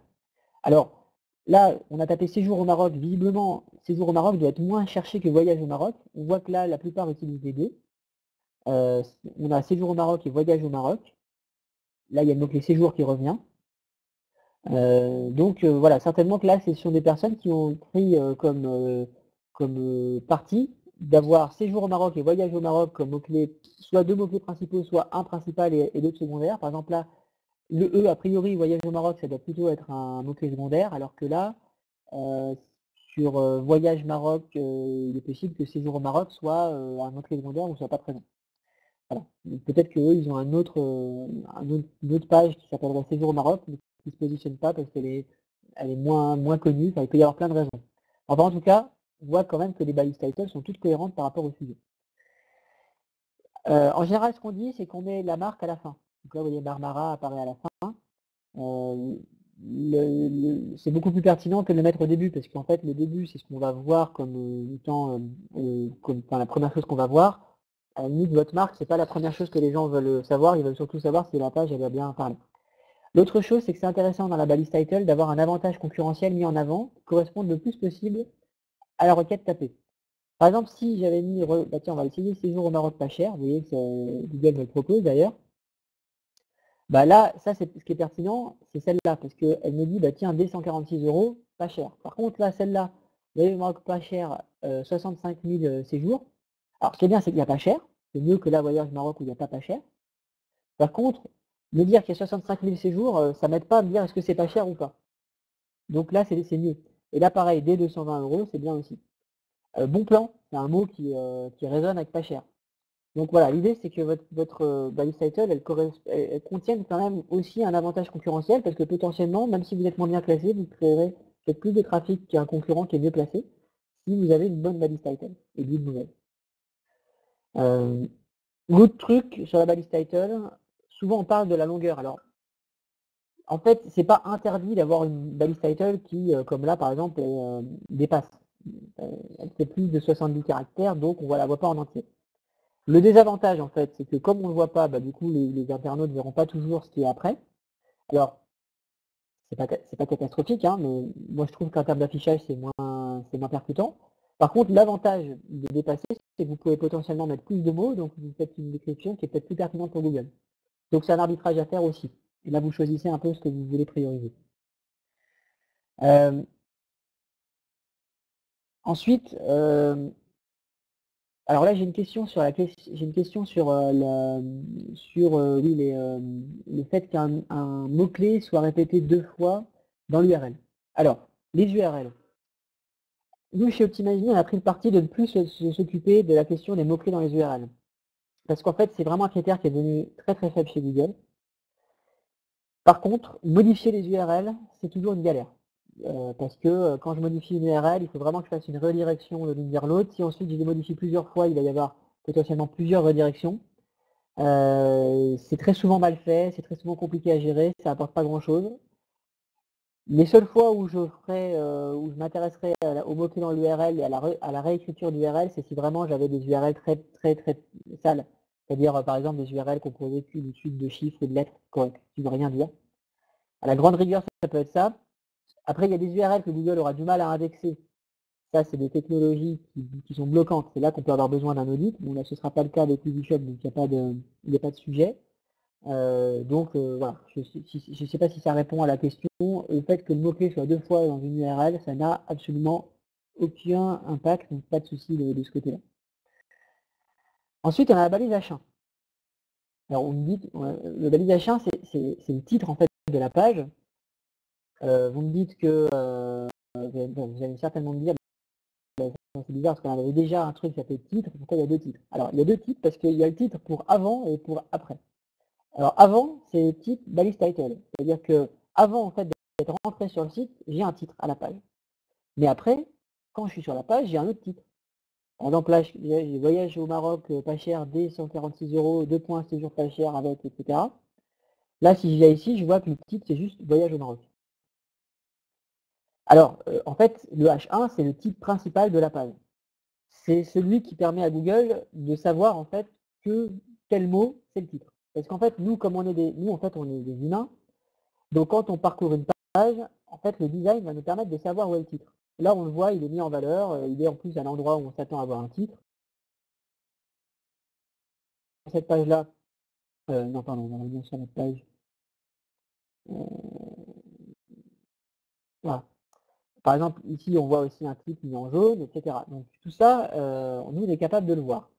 Alors, là, on a tapé séjour au Maroc. Visiblement, séjour au Maroc doit être moins cherché que voyage au Maroc. On voit que là, la plupart utilisent les deux. On a séjour au Maroc et voyage au Maroc. Là, il y a le mot-clé séjour qui revient. Voilà, certainement que là, ce sont des personnes qui ont pris comme parti d'avoir séjour au Maroc et voyage au Maroc comme mots-clés, soit deux mots-clés principaux, soit un principal et l'autre secondaire. Par exemple, là, le E, a priori, voyage au Maroc, ça doit plutôt être un mot-clé secondaire, alors que là, sur voyage Maroc, il est possible que séjour au Maroc soit un mot-clé secondaire ou soit pas présent. Voilà. Peut-être qu'eux, ils ont une autre page qui s'appellerait séjour au Maroc, mais qui ne se positionne pas parce qu'elle est moins connue, enfin, il peut y avoir plein de raisons. Enfin, en tout cas, on voit quand même que les balises titles sont toutes cohérentes par rapport au sujet. En général, ce qu'on dit, c'est qu'on met la marque à la fin. Donc là, vous voyez, Barbara apparaît à la fin. C'est beaucoup plus pertinent que de le mettre au début, parce qu'en fait, le début, c'est ce qu'on va voir comme étant la première chose qu'on va voir. À la limite, votre marque, c'est pas la première chose que les gens veulent savoir, ils veulent surtout savoir si la page, elle va bien parler. L'autre chose, c'est que c'est intéressant dans la balise title d'avoir un avantage concurrentiel mis en avant qui corresponde le plus possible à la requête tapée. Par exemple, si j'avais mis, tiens, on va essayer séjour au Maroc pas cher, vous voyez que Google me le propose d'ailleurs. Bah là, ça c'est ce qui est pertinent, c'est celle-là, parce qu'elle me dit, bah tiens, dès 146 €, pas cher. Par contre, là, celle-là, voyage au Maroc pas cher, 65 000 séjours. Alors, ce qui est bien, c'est qu'il n'y a pas cher. C'est mieux que là, voyage au Maroc où il n'y a pas cher. Par contre, me dire qu'il y a 65 000 séjours, ça m'aide pas à me dire est-ce que c'est pas cher ou pas. Donc là, c'est mieux. Et là, pareil, dès 220 €, c'est bien aussi. Bon plan, c'est un mot qui résonne avec pas cher. Donc voilà, l'idée c'est que votre balise title, elle contienne quand même aussi un avantage concurrentiel parce que potentiellement, même si vous êtes moins bien classé, vous créerez peut-être plus de trafic qu'un concurrent qui est mieux placé si vous avez une bonne balise title et d'une nouvelle. L'autre truc sur la balise title, souvent on parle de la longueur. Alors, en fait, c'est pas interdit d'avoir une balise title qui, comme là par exemple, dépasse. Elle fait plus de 70 caractères, donc on ne la voit pas en entier. Le désavantage, en fait, c'est que comme on ne le voit pas, du coup, les internautes ne verront pas toujours ce qui est après. Alors, c'est pas catastrophique, hein, mais moi je trouve qu'en termes d'affichage, c'est moins percutant. Par contre, l'avantage de dépasser, c'est que vous pouvez potentiellement mettre plus de mots, donc vous faites une description qui est peut-être plus pertinente pour Google. Donc c'est un arbitrage à faire aussi. Et là, vous choisissez un peu ce que vous voulez prioriser. Ensuite, alors là, j'ai une question sur le fait qu'un mot-clé soit répété 2 fois dans l'URL. Alors, les URL. Nous, chez Optimizely, on a pris le parti de ne plus s'occuper de la question des mots-clés dans les URL. Parce qu'en fait, c'est vraiment un critère qui est devenu très très faible chez Google. Par contre, modifier les URL, c'est toujours une galère. Parce que quand je modifie une URL, il faut vraiment que je fasse une redirection de l'une vers l'autre. Si ensuite je les modifie plusieurs fois, il va y avoir potentiellement plusieurs redirections. C'est très souvent mal fait, c'est très souvent compliqué à gérer, ça apporte pas grand chose. Les seules fois où je m'intéresserais aux mots-clés dans l'URL et à la réécriture d'URL, c'est si vraiment j'avais des URL très sales. C'est-à-dire, par exemple, des URL composées d'une suite de chiffres et de lettres qui ne veut rien dire. À la grande rigueur, ça peut être ça. Après, il y a des URL que Google aura du mal à indexer. Ça, c'est des technologies qui sont bloquantes. C'est là qu'on peut avoir besoin d'un audit. Bon, là, ce ne sera pas le cas avec Easyshop, donc il n'y a pas de sujet. Voilà, je ne sais pas si ça répond à la question. Le fait que le mot-clé soit 2 fois dans une URL, ça n'a absolument aucun impact, donc pas de souci de ce côté-là. Ensuite, on a la balise H1. Alors, on me dit, le balise H1, c'est le titre en fait de la page. Vous me dites que, vous allez certainement me dire, c'est bizarre parce qu'on avait déjà un truc qui s'appelait titre, pourquoi il y a 2 titres? Alors, il y a 2 titres parce qu'il y a le titre pour avant et pour après. Alors avant, c'est le titre balise title. C'est-à-dire que avant en fait d'être rentré sur le site, j'ai un titre à la page. Mais après, quand je suis sur la page, j'ai un autre titre. Par exemple là, j'ai voyage au Maroc pas cher, dès 146 €, 2 points séjour pas cher avec, etc. Là, si je viens ici, je vois que le titre c'est juste voyage au Maroc. Alors, en fait, le H1, c'est le titre principal de la page. C'est celui qui permet à Google de savoir en fait que quel mot c'est le titre. Parce qu'en fait, nous, comme on est des humains, donc quand on parcourt une page, en fait le design va nous permettre de savoir où est le titre. Là on le voit, il est mis en valeur, il est en plus à l'endroit où on s'attend à avoir un titre. Cette page-là, non pardon, on va revenir sur notre page. Voilà. Par exemple, ici on voit aussi un titre mis en jaune, etc. Donc tout ça, nous on est capable de le voir.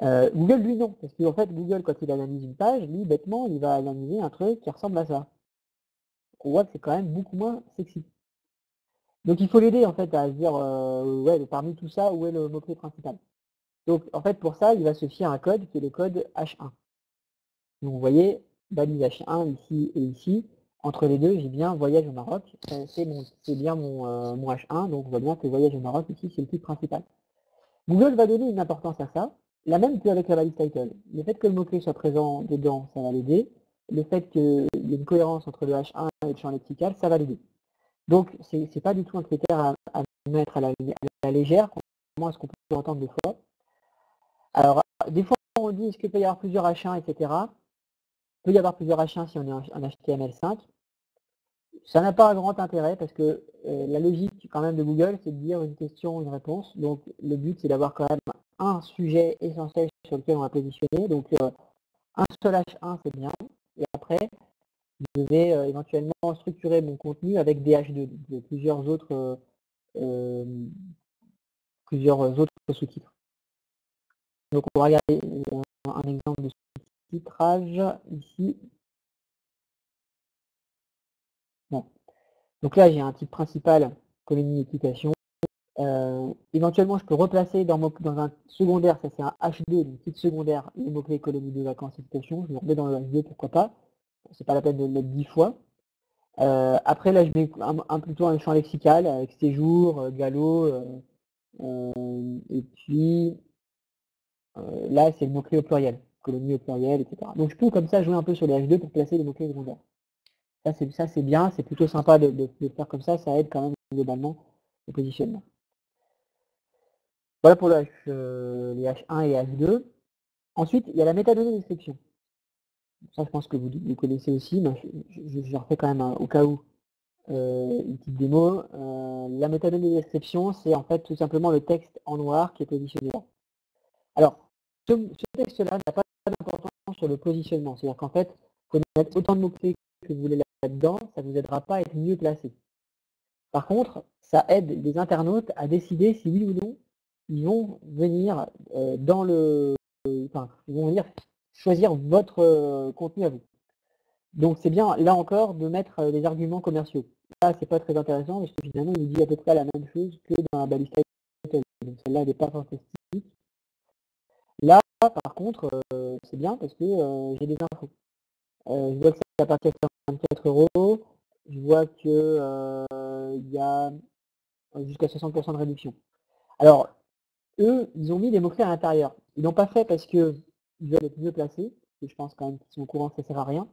Google lui non, parce qu'en fait Google quand il analyse une page, lui bêtement il va analyser un truc qui ressemble à ça. On voit que c'est quand même beaucoup moins sexy. Donc il faut l'aider en fait à se dire ouais, parmi tout ça, où est le mot-clé principal. Donc en fait pour ça, il va se fier à un code qui est le code H1. Donc vous voyez, balise H1 ici et ici. Entre les deux, j'ai bien voyage au Maroc. C'est bien mon H1, donc on voit bien que voyage au Maroc ici, c'est le titre principal. Google va donner une importance à ça, la même qu'avec la balise title. Le fait que le mot-clé soit présent dedans, ça va l'aider. Le fait qu'il y ait une cohérence entre le H1 et le champ lexical, ça va l'aider. Donc c'est pas du tout un critère à mettre à la légère, contrairement à ce qu'on peut entendre des fois. Alors, des fois, on dit est-ce qu'il peut y avoir plusieurs H1, etc. Il peut y avoir plusieurs H1 si on est en HTML5. Ça n'a pas un grand intérêt parce que la logique quand même de Google, c'est de dire une question, une réponse. Donc le but, c'est d'avoir quand même un sujet essentiel sur lequel on va positionner. Donc un seul H1, c'est bien. Et après, je vais éventuellement structurer mon contenu avec des H2, donc plusieurs autres sous-titres. Donc on va regarder un exemple de sous-titrage ici. Bon. Donc là j'ai un titre principal, colonie équitation. Éventuellement je peux replacer dans un secondaire, ça c'est un H2, donc titre secondaire, le mot-clé colonie de vacances équitation, je le remets dans le H2, pourquoi pas. C'est pas la peine de le mettre 10 fois. Après là je mets plutôt un champ lexical avec séjour, galop, et puis là c'est le mot-clé au pluriel, colonie au pluriel, etc. Donc je peux comme ça jouer un peu sur les H2 pour placer les mots-clés secondaires. Ça c'est bien, c'est plutôt sympa de faire comme ça aide quand même globalement le positionnement. Voilà pour les H1 et H2. Ensuite, il y a la métadonnée description. Ça je pense que vous connaissez aussi, mais je refais quand même au cas où une petite démo. La métadonnée description, c'est en fait tout simplement le texte en noir qui est positionné là. Alors, ce texte-là n'a pas d'importance sur le positionnement. C'est-à-dire qu'en fait, vous pouvez mettre autant de mots-clés que vous voulez là-dedans, ça ne vous aidera pas à être mieux placé. Par contre, ça aide les internautes à décider si oui ou non ils vont venir ils vont venir choisir votre contenu à vous. Donc c'est bien là encore de mettre les arguments commerciaux. Là c'est pas très intéressant parce que finalement il nous dit à peu près la même chose que dans la balise title. Donc celle-là n'est pas fantastique. Là par contre c'est bien parce que j'ai des infos. Je vois que c'est à partir de 44 €. Je vois que il y a jusqu'à 60% de réduction. Alors, eux, ils ont mis des mots-clés à l'intérieur. Ils l'ont pas fait parce qu'ils veulent être mieux placés, et je pense quand même qu'ils sont au courant que ça sert à rien.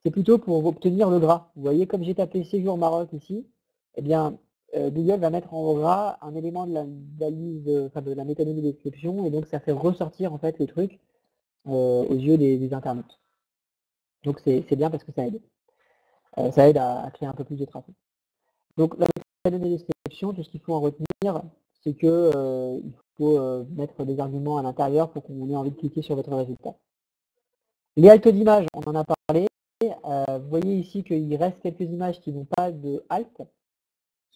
c'est plutôt pour obtenir le gras. Vous voyez, comme j'ai tapé séjour Maroc ici, eh bien, Google va mettre en gras un élément de la liste, de la méthodologie de description, et donc ça fait ressortir en fait le truc aux yeux des internautes. Donc c'est bien parce que ça aide. Ça aide à créer un peu plus de trafic. Donc la méthodologie de description, tout ce qu'il faut en retenir, c'est que il faut mettre des arguments à l'intérieur pour qu'on ait envie de cliquer sur votre résultat. Les haltes d'images, on en a parlé. Vous voyez ici qu'il reste quelques images qui n'ont pas de halte.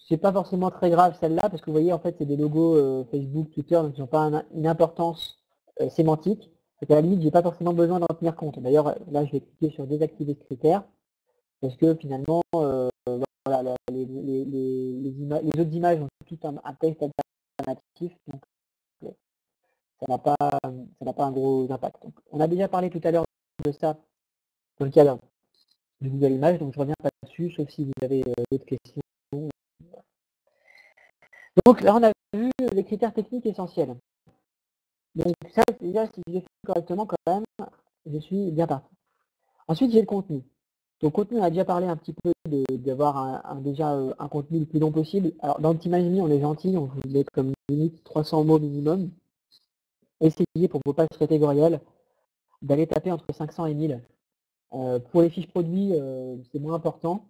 C'est pas forcément très grave celle-là, parce que vous voyez, en fait, c'est des logos Facebook, Twitter, donc ils n'ont pas une importance sémantique. Donc à la limite, j'ai pas forcément besoin d'en tenir compte. D'ailleurs, là, je vais cliquer sur désactiver ce critère, parce que finalement, voilà, les autres images ont tout un texte alternatif, donc ça n'a pas un gros impact. Donc, on a déjà parlé tout à l'heure de ça dans le cadre de Google Images, donc je reviens pas dessus, sauf si vous avez d'autres questions. Donc là, on a vu les critères techniques essentiels. Donc ça, déjà, si je les fais correctement quand même, je suis bien parti. Ensuite, j'ai le contenu. Donc contenu, on a déjà parlé un petit peu d'avoir déjà un contenu le plus long possible. Alors dans Optimizely, on est gentil, on vous met comme limite 300 mots minimum. Essayez pour vos pages catégorielles d'aller taper entre 500 et 1000. Pour les fiches produits, c'est moins important,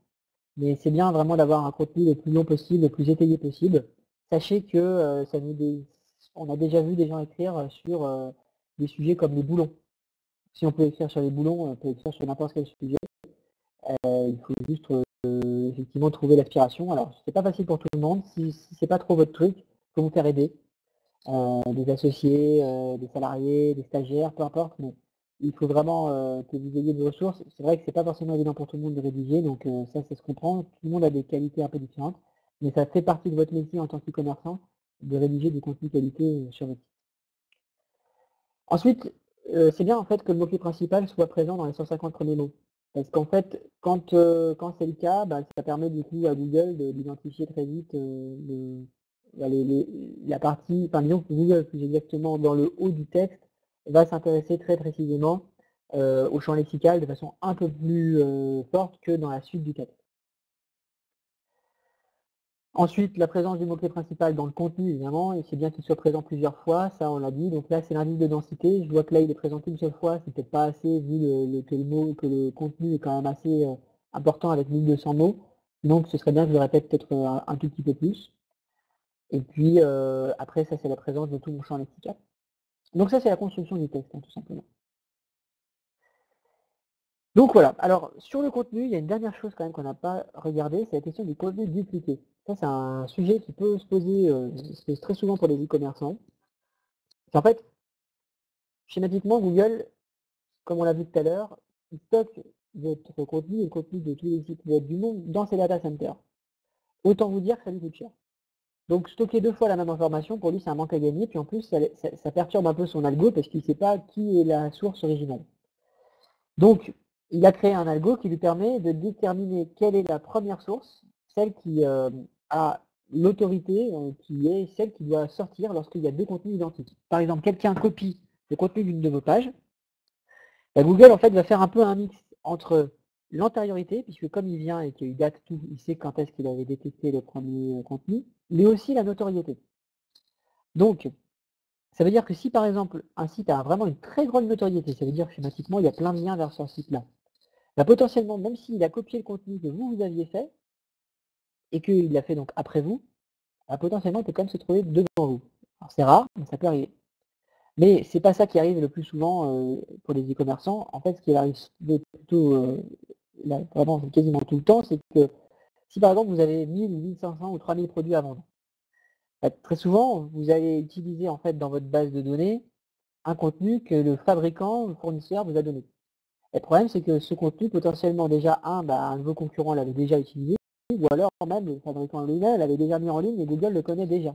mais c'est bien vraiment d'avoir un contenu le plus long possible, le plus étayé possible. Sachez que on a déjà vu des gens écrire sur des sujets comme les boulons. Si on peut écrire sur les boulons, on peut écrire sur n'importe quel sujet. Il faut juste effectivement trouver l'aspiration. Alors, c'est pas facile pour tout le monde. Si c'est pas trop votre truc, il faut vous faire aider. Des associés, des salariés, des stagiaires, peu importe. Mais il faut vraiment que vous ayez des ressources. C'est vrai que c'est pas forcément évident pour tout le monde de rédiger, donc ça se comprend. Tout le monde a des qualités un peu différentes, mais ça fait partie de votre métier en tant que commerçant de rédiger du contenu qualité sur votre site. Ensuite, c'est bien en fait que le mot-clé principal soit présent dans les 150 premiers mots. Parce qu'en fait, quand c'est le cas, ça permet du coup à Google d'identifier très vite la partie, enfin disons que Google plus exactement dans le haut du texte va s'intéresser très précisément au champ lexical de façon un peu plus forte que dans la suite du texte. Ensuite, la présence du mot-clé principal dans le contenu, évidemment, et c'est bien qu'il soit présent plusieurs fois, ça on l'a dit. Donc là, c'est l'indice de densité. Je vois que là, il est présenté une seule fois, c'est peut-être pas assez, vu que le contenu est quand même assez important avec 1200 mots. Donc ce serait bien que je le répète peut-être un tout petit peu plus. Et puis, après, ça c'est la présence de tout mon champ lexical. Donc ça, c'est la construction du texte, hein, tout simplement. Donc voilà, alors sur le contenu, il y a une dernière chose quand même qu'on n'a pas regardé, c'est la question du contenu dupliqué. Ça, c'est un sujet qui peut se poser très souvent pour les e-commerçants. En fait, schématiquement, Google, comme on l'a vu tout à l'heure, il stocke votre contenu et le contenu de tous les sites web du monde dans ses data centers. Autant vous dire que ça lui coûte cher. Donc stocker 2 fois la même information, pour lui, c'est un manque à gagner, puis en plus, ça perturbe un peu son algo parce qu'il ne sait pas qui est la source originale. Donc, il a créé un algo qui lui permet de déterminer quelle est la première source, celle qui a l'autorité, qui est celle qui doit sortir lorsqu'il y a 2 contenus identiques. Par exemple, quelqu'un copie le contenu d'une de vos pages, Google en fait va faire un peu un mix entre l'antériorité, puisque comme il vient et qu'il date tout, il sait quand est-ce qu'il avait détecté le premier contenu, mais aussi la notoriété. Donc, ça veut dire que si par exemple un site a vraiment une très grande notoriété, ça veut dire que schématiquement il y a plein de liens vers ce site-là, potentiellement, même s'il a copié le contenu que vous aviez fait, et qu'il l'a fait donc après vous, potentiellement il peut quand même se trouver devant vous. Alors c'est rare, mais ça peut arriver. Mais c'est pas ça qui arrive le plus souvent pour les e-commerçants. En fait, ce qui arrive plutôt, vraiment quasiment tout le temps, c'est que si par exemple vous avez 1000, 1500 ou 3000 produits à vendre, très souvent vous allez utiliser en fait dans votre base de données un contenu que le fabricant, le fournisseur vous a donné. Et le problème, c'est que ce contenu, potentiellement, déjà, un de vos concurrents l'avait déjà utilisé, ou alors même le fabricant lui-même l'avait déjà mis en ligne et Google le connaît déjà.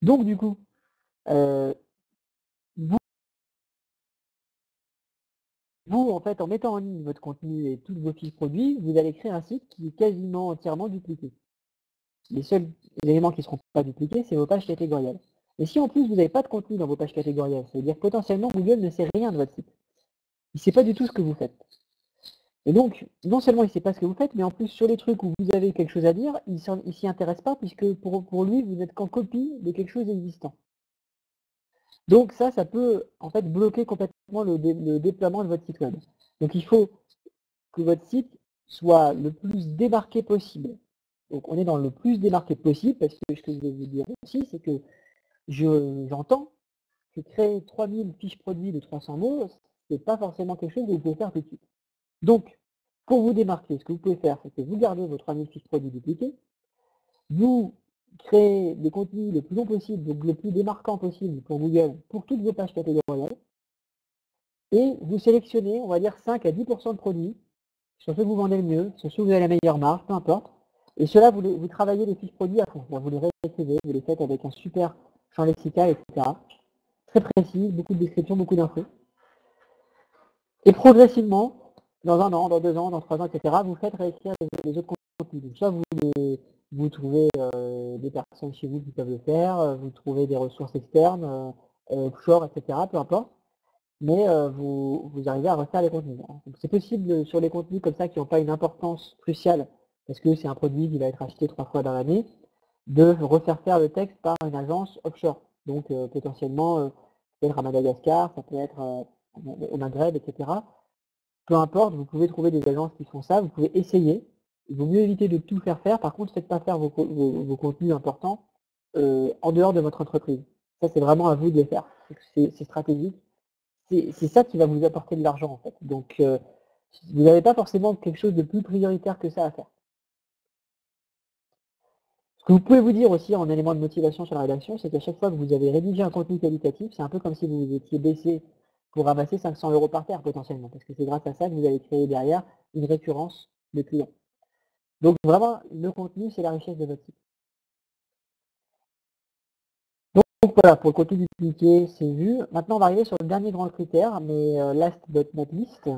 Donc, du coup, vous, en fait, en mettant en ligne votre contenu et tous vos fiches produits, vous allez créer un site qui est quasiment entièrement dupliqué. Les seuls éléments qui ne seront pas dupliqués, c'est vos pages catégorielles. Et si en plus vous n'avez pas de contenu dans vos pages catégorielles, ça veut dire que potentiellement Google ne sait rien de votre site. il ne sait pas du tout ce que vous faites. Et donc, non seulement il ne sait pas ce que vous faites, mais en plus sur les trucs où vous avez quelque chose à dire, il ne s'y intéresse pas, puisque pour lui, vous n'êtes qu'en copie de quelque chose d'existant. Donc ça peut en fait bloquer complètement le déploiement de votre site web. Donc il faut que votre site soit le plus démarqué possible. Donc on est dans le plus démarqué possible, parce que ce que je vais vous dire aussi, c'est que j'entends que créer 3000 fiches produits de 300 mots, c'est pas forcément quelque chose que vous pouvez faire tout de suite. Donc, pour vous démarquer, ce que vous pouvez faire, c'est que vous gardez vos 3000 fiches produits dupliquées, vous créez des contenus le plus long possible, donc le plus démarquant possible pour Google, pour toutes vos pages catégorielles, et vous sélectionnez, on va dire, 5 à 10% de produits, sur ceux que vous vendez le mieux, sur ceux que vous avez la meilleure marge, peu importe, et cela, vous travaillez les fiches produits à fond, vous les réécrivez, vous les faites avec un super champ lexical, etc. Très précis, beaucoup de descriptions, beaucoup d'infos. Et progressivement, dans 1 an, dans 2 ans, dans 3 ans, etc., vous faites réécrire les autres contenus. Donc, soit vous trouvez des personnes chez vous qui peuvent le faire, vous trouvez des ressources externes, offshore, etc., peu importe, mais vous arrivez à refaire les contenus. C'est possible sur les contenus comme ça qui n'ont pas une importance cruciale, parce que c'est un produit qui va être acheté 3 fois dans l'année, de refaire faire le texte par une agence offshore. Donc potentiellement, ça peut être à Madagascar, ça peut être au Maghreb, etc. Peu importe, vous pouvez trouver des agences qui font ça, vous pouvez essayer. Il vaut mieux éviter de tout faire faire. Par contre, faites pas faire vos contenus importants en dehors de votre entreprise. Ça, c'est vraiment à vous de le faire. C'est stratégique. C'est ça qui va vous apporter de l'argent, en fait. Donc, vous n'avez pas forcément quelque chose de plus prioritaire que ça à faire. Ce que vous pouvez vous dire aussi en élément de motivation sur la rédaction, c'est qu'à chaque fois que vous avez rédigé un contenu qualitatif, c'est un peu comme si vous vous étiez baissé pour ramasser 500 € par terre potentiellement, parce que c'est grâce à ça que vous allez créer derrière une récurrence de clients. Donc vraiment, le contenu, c'est la richesse de votre site. Donc voilà, pour le contenu dupliqué, c'est vu. Maintenant, on va arriver sur le dernier grand critère, mais last but not least,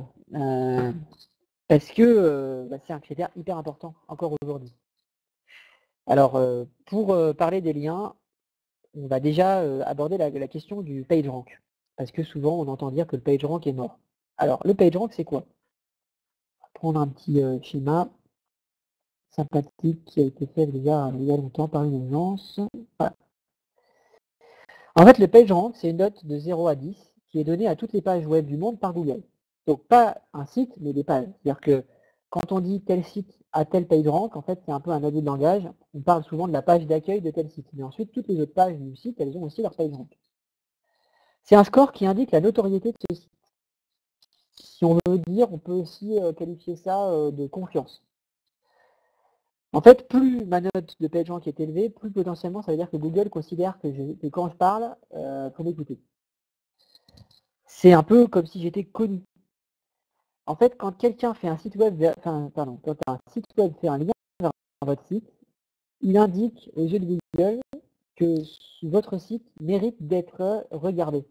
parce que c'est un critère hyper important encore aujourd'hui. Alors, pour parler des liens, on va déjà aborder la question du PageRank. Parce que souvent, on entend dire que le PageRank est mort. Alors, le PageRank, c'est quoi? On va prendre un petit schéma sympathique qui a été fait déjà il y a longtemps par une agence. Voilà. En fait, le PageRank, c'est une note de 0 à 10 qui est donnée à toutes les pages web du monde par Google. Donc, pas un site, mais des pages. C'est-à-dire que quand on dit tel site a tel PageRank, en fait, c'est un peu un abus de langage. On parle souvent de la page d'accueil de tel site. Mais ensuite, toutes les autres pages du site, elles ont aussi leur PageRank. C'est un score qui indique la notoriété de ce site. Si on veut dire, on peut aussi qualifier ça de confiance. En fait, plus ma note de PageRank est élevée, plus potentiellement ça veut dire que Google considère que quand je parle, faut m'écouter. C'est un peu comme si j'étais connu. En fait, quand quelqu'un fait un site web, quand un site web fait un lien vers votre site, il indique aux yeux de Google que votre site mérite d'être regardé.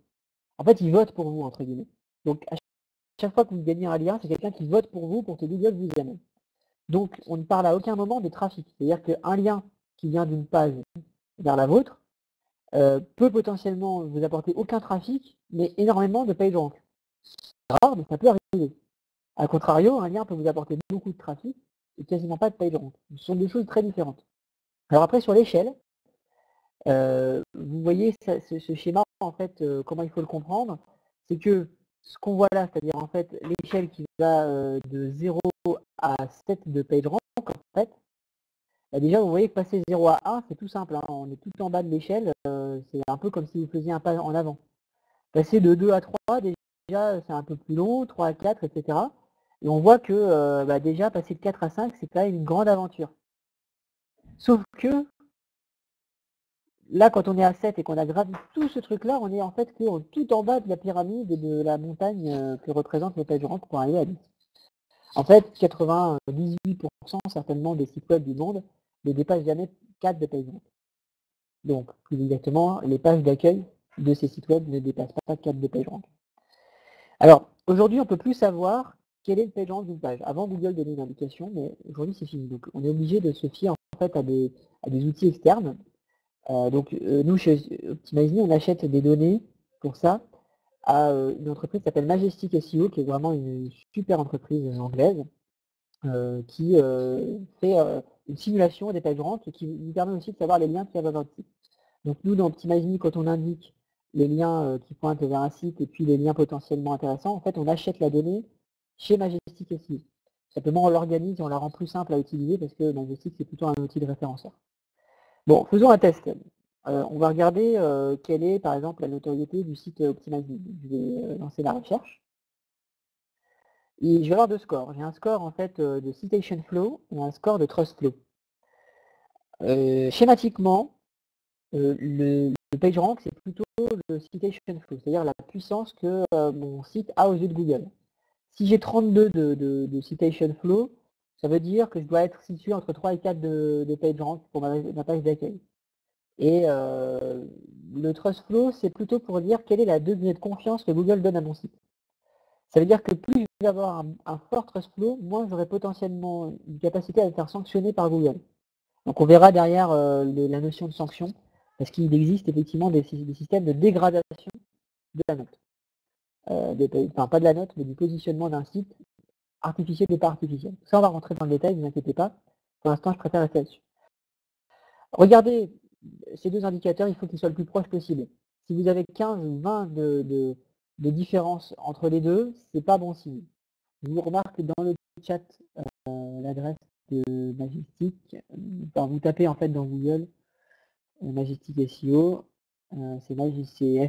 En fait, il vote pour vous, entre guillemets. Donc, à chaque fois que vous gagnez un lien, c'est quelqu'un qui vote pour vous pour que Google vous aime. Donc, on ne parle à aucun moment de trafic. C'est-à-dire qu'un lien qui vient d'une page vers la vôtre peut potentiellement vous apporter aucun trafic, mais énormément de PageRank. C'est rare, mais ça peut arriver. A contrario, un lien peut vous apporter beaucoup de trafic et quasiment pas de PageRank. Ce sont deux choses très différentes. Alors après, sur l'échelle, vous voyez ce schéma, en fait, comment il faut le comprendre, c'est que ce qu'on voit là, c'est-à-dire en fait l'échelle qui va de 0 à 7 de PageRank, en fait, déjà vous voyez que passer 0 à 1, c'est tout simple, hein, on est tout en bas de l'échelle, c'est un peu comme si vous faisiez un pas en avant. Passer de 2 à 3, déjà c'est un peu plus long, 3 à 4, etc. Et on voit que déjà passer de 4 à 5, c'est quand même une grande aventure. Sauf que là, quand on est à 7 et qu'on a gravi tout ce truc-là, on est en fait tout en bas de la pyramide et de la montagne que représente le PageRank pour arriver à 10. En fait, 98% certainement des sites web du monde ne dépassent jamais 4 de PageRank. Donc, plus exactement, les pages d'accueil de ces sites web ne dépassent pas 4 de PageRank. Alors, aujourd'hui, on ne peut plus savoir quel est le PageRank d'une page. Avant, Google donnait une indication, mais aujourd'hui, c'est fini. Donc, on est obligé de se fier en fait à des outils externes. Nous, chez Optimize.me, on achète des données pour ça à une entreprise qui s'appelle Majestic SEO, qui est vraiment une super entreprise anglaise, qui fait une simulation des PageRank et qui vous permet aussi de savoir les liens qu'il y a dans votre site. Donc nous, dans OptimizeMe, quand on indique les liens qui pointent vers un site et puis les liens potentiellement intéressants, en fait, on achète la donnée chez Majestic SEO. Simplement, on l'organise et on la rend plus simple à utiliser parce que Majestic, c'est plutôt un outil de référenceur. Bon, faisons un test. On va regarder quelle est, par exemple, la notoriété du site OptimizeMe. Je vais lancer la recherche. Et je vais avoir deux scores. J'ai un score en fait de Citation Flow et un score de Trust Flow. Schématiquement, le PageRank, c'est plutôt le Citation Flow, c'est-à-dire la puissance que mon site a aux yeux de Google. Si j'ai 32 de Citation Flow, ça veut dire que je dois être situé entre 3 et 4 de PageRank pour ma page d'accueil. Et le Trust Flow, c'est plutôt pour dire quel est la degré de confiance que Google donne à mon site. Ça veut dire que plus je vais avoir un fort Trust Flow, moins j'aurai potentiellement une capacité à me faire sanctionner par Google. Donc on verra derrière la notion de sanction, parce qu'il existe effectivement des systèmes de dégradation de la note. Enfin pas de la note, mais du positionnement d'un site, artificiel ou pas artificiel. Ça on va rentrer dans le détail, ne vous inquiétez pas. Pour l'instant je préfère rester là-dessus. Regardez ces deux indicateurs, il faut qu'ils soient le plus proches possible. Si vous avez 15 ou 20 de différence entre les deux, c'est pas bon signe. Je vous remarque dans le chat l'adresse de Majestic. Enfin, vous tapez en fait dans Google Majestic SEO, c'est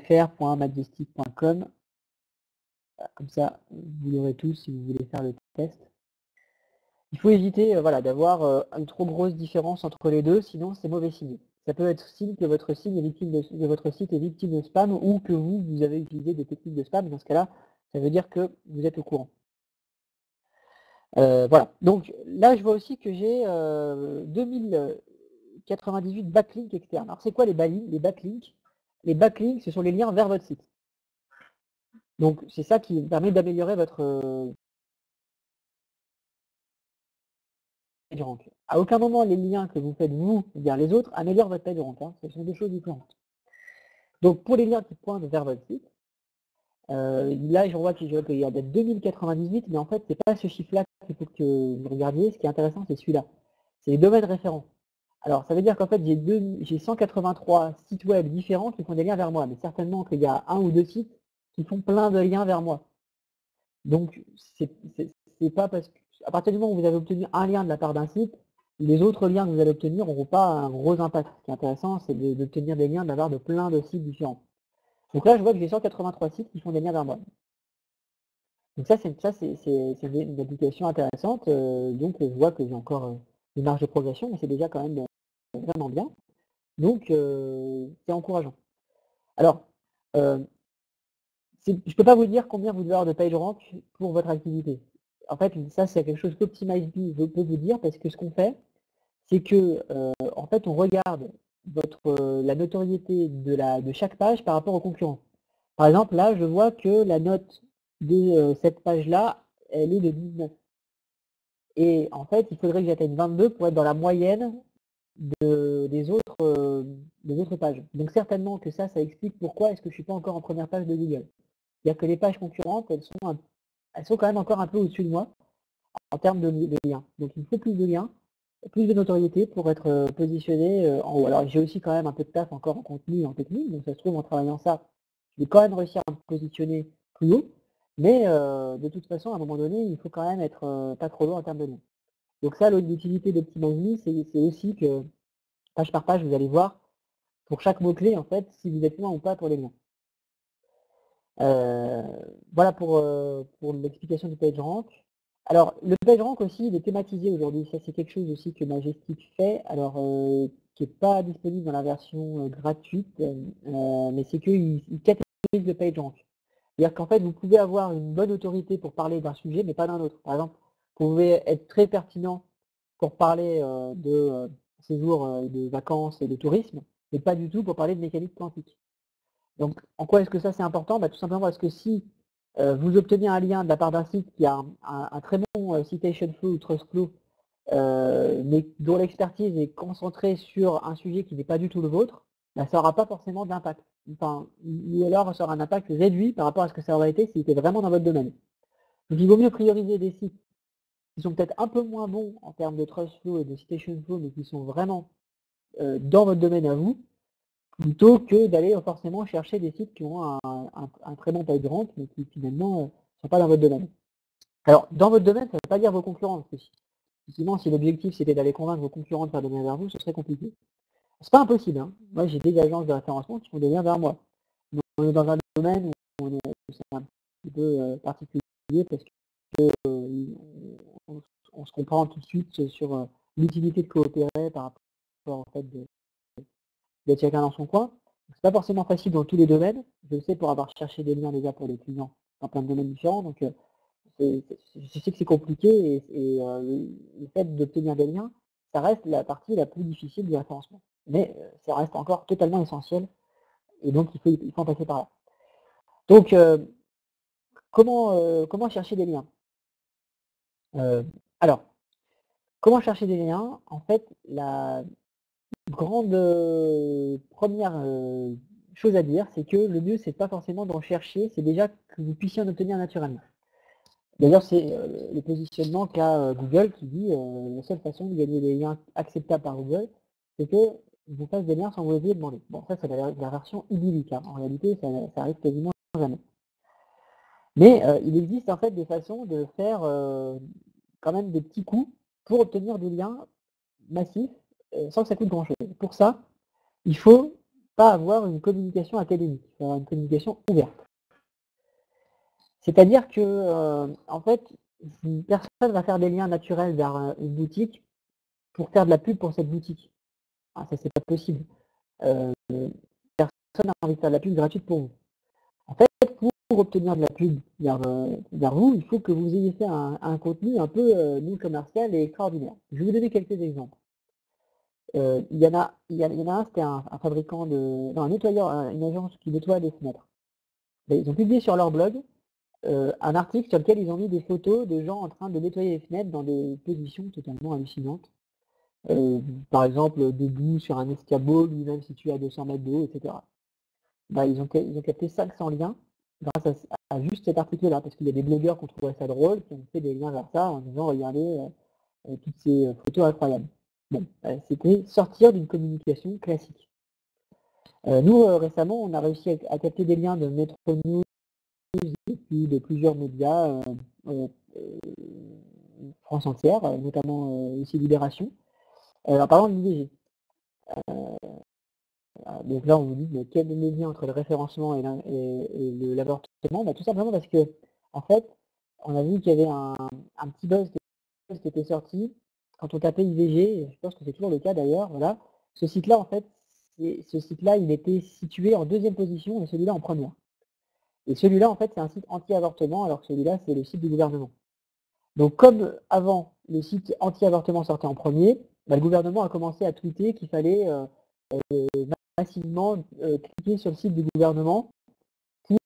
fr.majestic.com. Comme ça, vous l'aurez tous si vous voulez faire le test. Il faut éviter d'avoir une trop grosse différence entre les deux, sinon c'est mauvais signe. Ça peut être signe que votre site est victime de spam ou que vous avez utilisé des techniques de spam. Dans ce cas-là, ça veut dire que vous êtes au courant. Voilà. Donc là, je vois aussi que j'ai 2098 backlinks externes. Alors c'est quoi les backlinks? Les backlinks, ce sont les liens vers votre site. Donc c'est ça qui permet d'améliorer votre PageRank. À aucun moment les liens que vous faites vous vers les autres améliorent votre PageRank. Ce sont deux choses différentes. Donc pour les liens qui pointent vers votre site, là je vois qu'il y a 2098, mais en fait c'est pas ce chiffre-là qu'il faut que vous regardiez. Ce qui est intéressant, c'est celui-là. C'est les domaines référents. Alors ça veut dire qu'en fait j'ai 183 sites web différents qui font des liens vers moi, mais certainement qu'il y a un ou deux sites qui font plein de liens vers moi. Donc c'est pas parce que à partir du moment où vous avez obtenu un lien de la part d'un site, les autres liens que vous allez obtenir n'auront pas un gros impact. Ce qui est intéressant, c'est d'obtenir des liens de la part de plein de sites différents. Donc là, je vois que j'ai 183 sites qui font des liens vers moi. Donc ça, c'est une application intéressante. Donc je vois que j'ai encore une marge de progression, mais c'est déjà quand même vraiment bien. Donc c'est encourageant. Alors, je ne peux pas vous dire combien vous devez avoir de PageRank pour votre activité. En fait, ça c'est quelque chose qu'OptimizeMe peut vous dire, parce que ce qu'on fait, c'est que en fait on regarde la notoriété de chaque page par rapport aux concurrents. Par exemple, là je vois que la note de cette page-là, elle est de 19. Et en fait, il faudrait que j'atteigne 22 pour être dans la moyenne des autres pages. Donc certainement que ça explique pourquoi est-ce que je ne suis pas encore en première page de Google. C'est-à-dire que les pages concurrentes, elles sont quand même encore un peu au-dessus de moi en termes de liens. Donc il me faut plus de liens, plus de notoriété pour être positionné en haut. Alors j'ai aussi quand même un peu de taf encore en contenu et en technique, donc ça se trouve en travaillant ça, je vais quand même réussir à me positionner plus haut, mais de toute façon à un moment donné, il faut quand même être pas trop loin en termes de liens. Donc ça, l'utilité d'OptimizeMe, c'est aussi que page par page, vous allez voir pour chaque mot-clé en fait si vous êtes loin ou pas pour les liens. Voilà pour l'explication du PageRank. Alors, le PageRank aussi, il est thématisé aujourd'hui. Ça, c'est quelque chose aussi que Majestic fait, alors qui n'est pas disponible dans la version gratuite, mais c'est qu'il catégorise le PageRank. C'est-à-dire qu'en fait, vous pouvez avoir une bonne autorité pour parler d'un sujet, mais pas d'un autre. Par exemple, vous pouvez être très pertinent pour parler de séjours de vacances et de tourisme, mais pas du tout pour parler de mécanique quantique. Donc, en quoi est-ce que ça c'est important? Tout simplement parce que si vous obtenez un lien de la part d'un site qui a un très bon citation flow ou trust flow, mais dont l'expertise est concentrée sur un sujet qui n'est pas du tout le vôtre, bah, ça n'aura pas forcément d'impact. Enfin, ou alors ça aura un impact réduit par rapport à ce que ça aurait été s'il était vraiment dans votre domaine. Donc il vaut mieux prioriser des sites qui sont peut-être un peu moins bons en termes de trust flow et de citation flow, mais qui sont vraiment dans votre domaine à vous, plutôt que d'aller forcément chercher des sites qui ont un très bon PageRank, mais qui finalement ne sont pas dans votre domaine. Alors, dans votre domaine, ça ne veut pas dire vos concurrents, parce que effectivement, si l'objectif c'était d'aller convaincre vos concurrents de faire des liens vers vous, ce serait compliqué. C'est pas impossible, hein. Moi, j'ai des agences de référencement qui font des liens vers moi. Donc, on est dans un domaine où c'est un petit peu particulier, parce que on se comprend tout de suite sur l'utilité de coopérer par rapport au fait d'être chacun dans son coin. C'est pas forcément facile dans tous les domaines. Je le sais pour avoir cherché des liens déjà pour les clients dans plein de domaines différents. Donc, je sais que c'est compliqué et le fait d'obtenir des liens, ça reste la partie la plus difficile du référencement. Mais ça reste encore totalement essentiel et donc il faut en passer par là. Donc, comment chercher des liens? Alors, comment chercher des liens? En fait, la grande première chose à dire, c'est que le mieux, c'est pas forcément d'en chercher, c'est déjà que vous puissiez en obtenir naturellement. D'ailleurs, c'est le positionnement qu'a Google qui dit la seule façon de gagner des liens acceptables par Google, c'est que vous fasse des liens sans vous les demander. Bon, ça, c'est la version idyllique. Hein. En réalité, ça arrive quasiment jamais. Mais il existe en fait des façons de faire quand même des petits coups pour obtenir des liens massifs sans que ça coûte grand-chose. Pour ça, il faut pas avoir une communication académique, il faut avoir une communication ouverte. C'est-à-dire que, en fait, personne ne va faire des liens naturels vers une boutique pour faire de la pub pour cette boutique. Ah, ça, c'est pas possible. Personne n'a envie de faire de la pub gratuite pour vous. En fait, pour obtenir de la pub vers vous, il faut que vous ayez fait un contenu un peu non commercial et extraordinaire. Je vais vous donner quelques exemples. Il y en a un, c'était un fabricant un nettoyeur, une agence qui nettoie des fenêtres. Ils ont publié sur leur blog un article sur lequel ils ont mis des photos de gens en train de nettoyer les fenêtres dans des positions totalement hallucinantes. Par exemple, debout sur un escabeau, lui-même situé à 200 mètres de haut, etc. Ils ont capté 500 liens grâce à juste cet article-là, parce qu'il y a des blogueurs qui ont trouvé ça drôle, qui ont fait des liens vers ça en disant regardez toutes ces photos incroyables. Bon, c'était sortir d'une communication classique. Nous, récemment, on a réussi à capter des liens de Metro News et puis de plusieurs médias France entière, notamment aussi Libération, en parlant de l'IVG. Donc là, on vous dit, mais quel est le lien entre le référencement et l'avortement? Tout simplement parce que, en fait, on a vu qu'il y avait un petit buzz qui était sorti quand on tapait IVG, et je pense que c'est toujours le cas d'ailleurs, voilà. Ce site-là, en fait, il était situé en deuxième position et celui-là en première. Et celui-là, en fait, c'est un site anti-avortement, alors que celui-là, c'est le site du gouvernement. Donc, comme avant, le site anti-avortement sortait en premier, le gouvernement a commencé à tweeter qu'il fallait massivement cliquer sur le site du gouvernement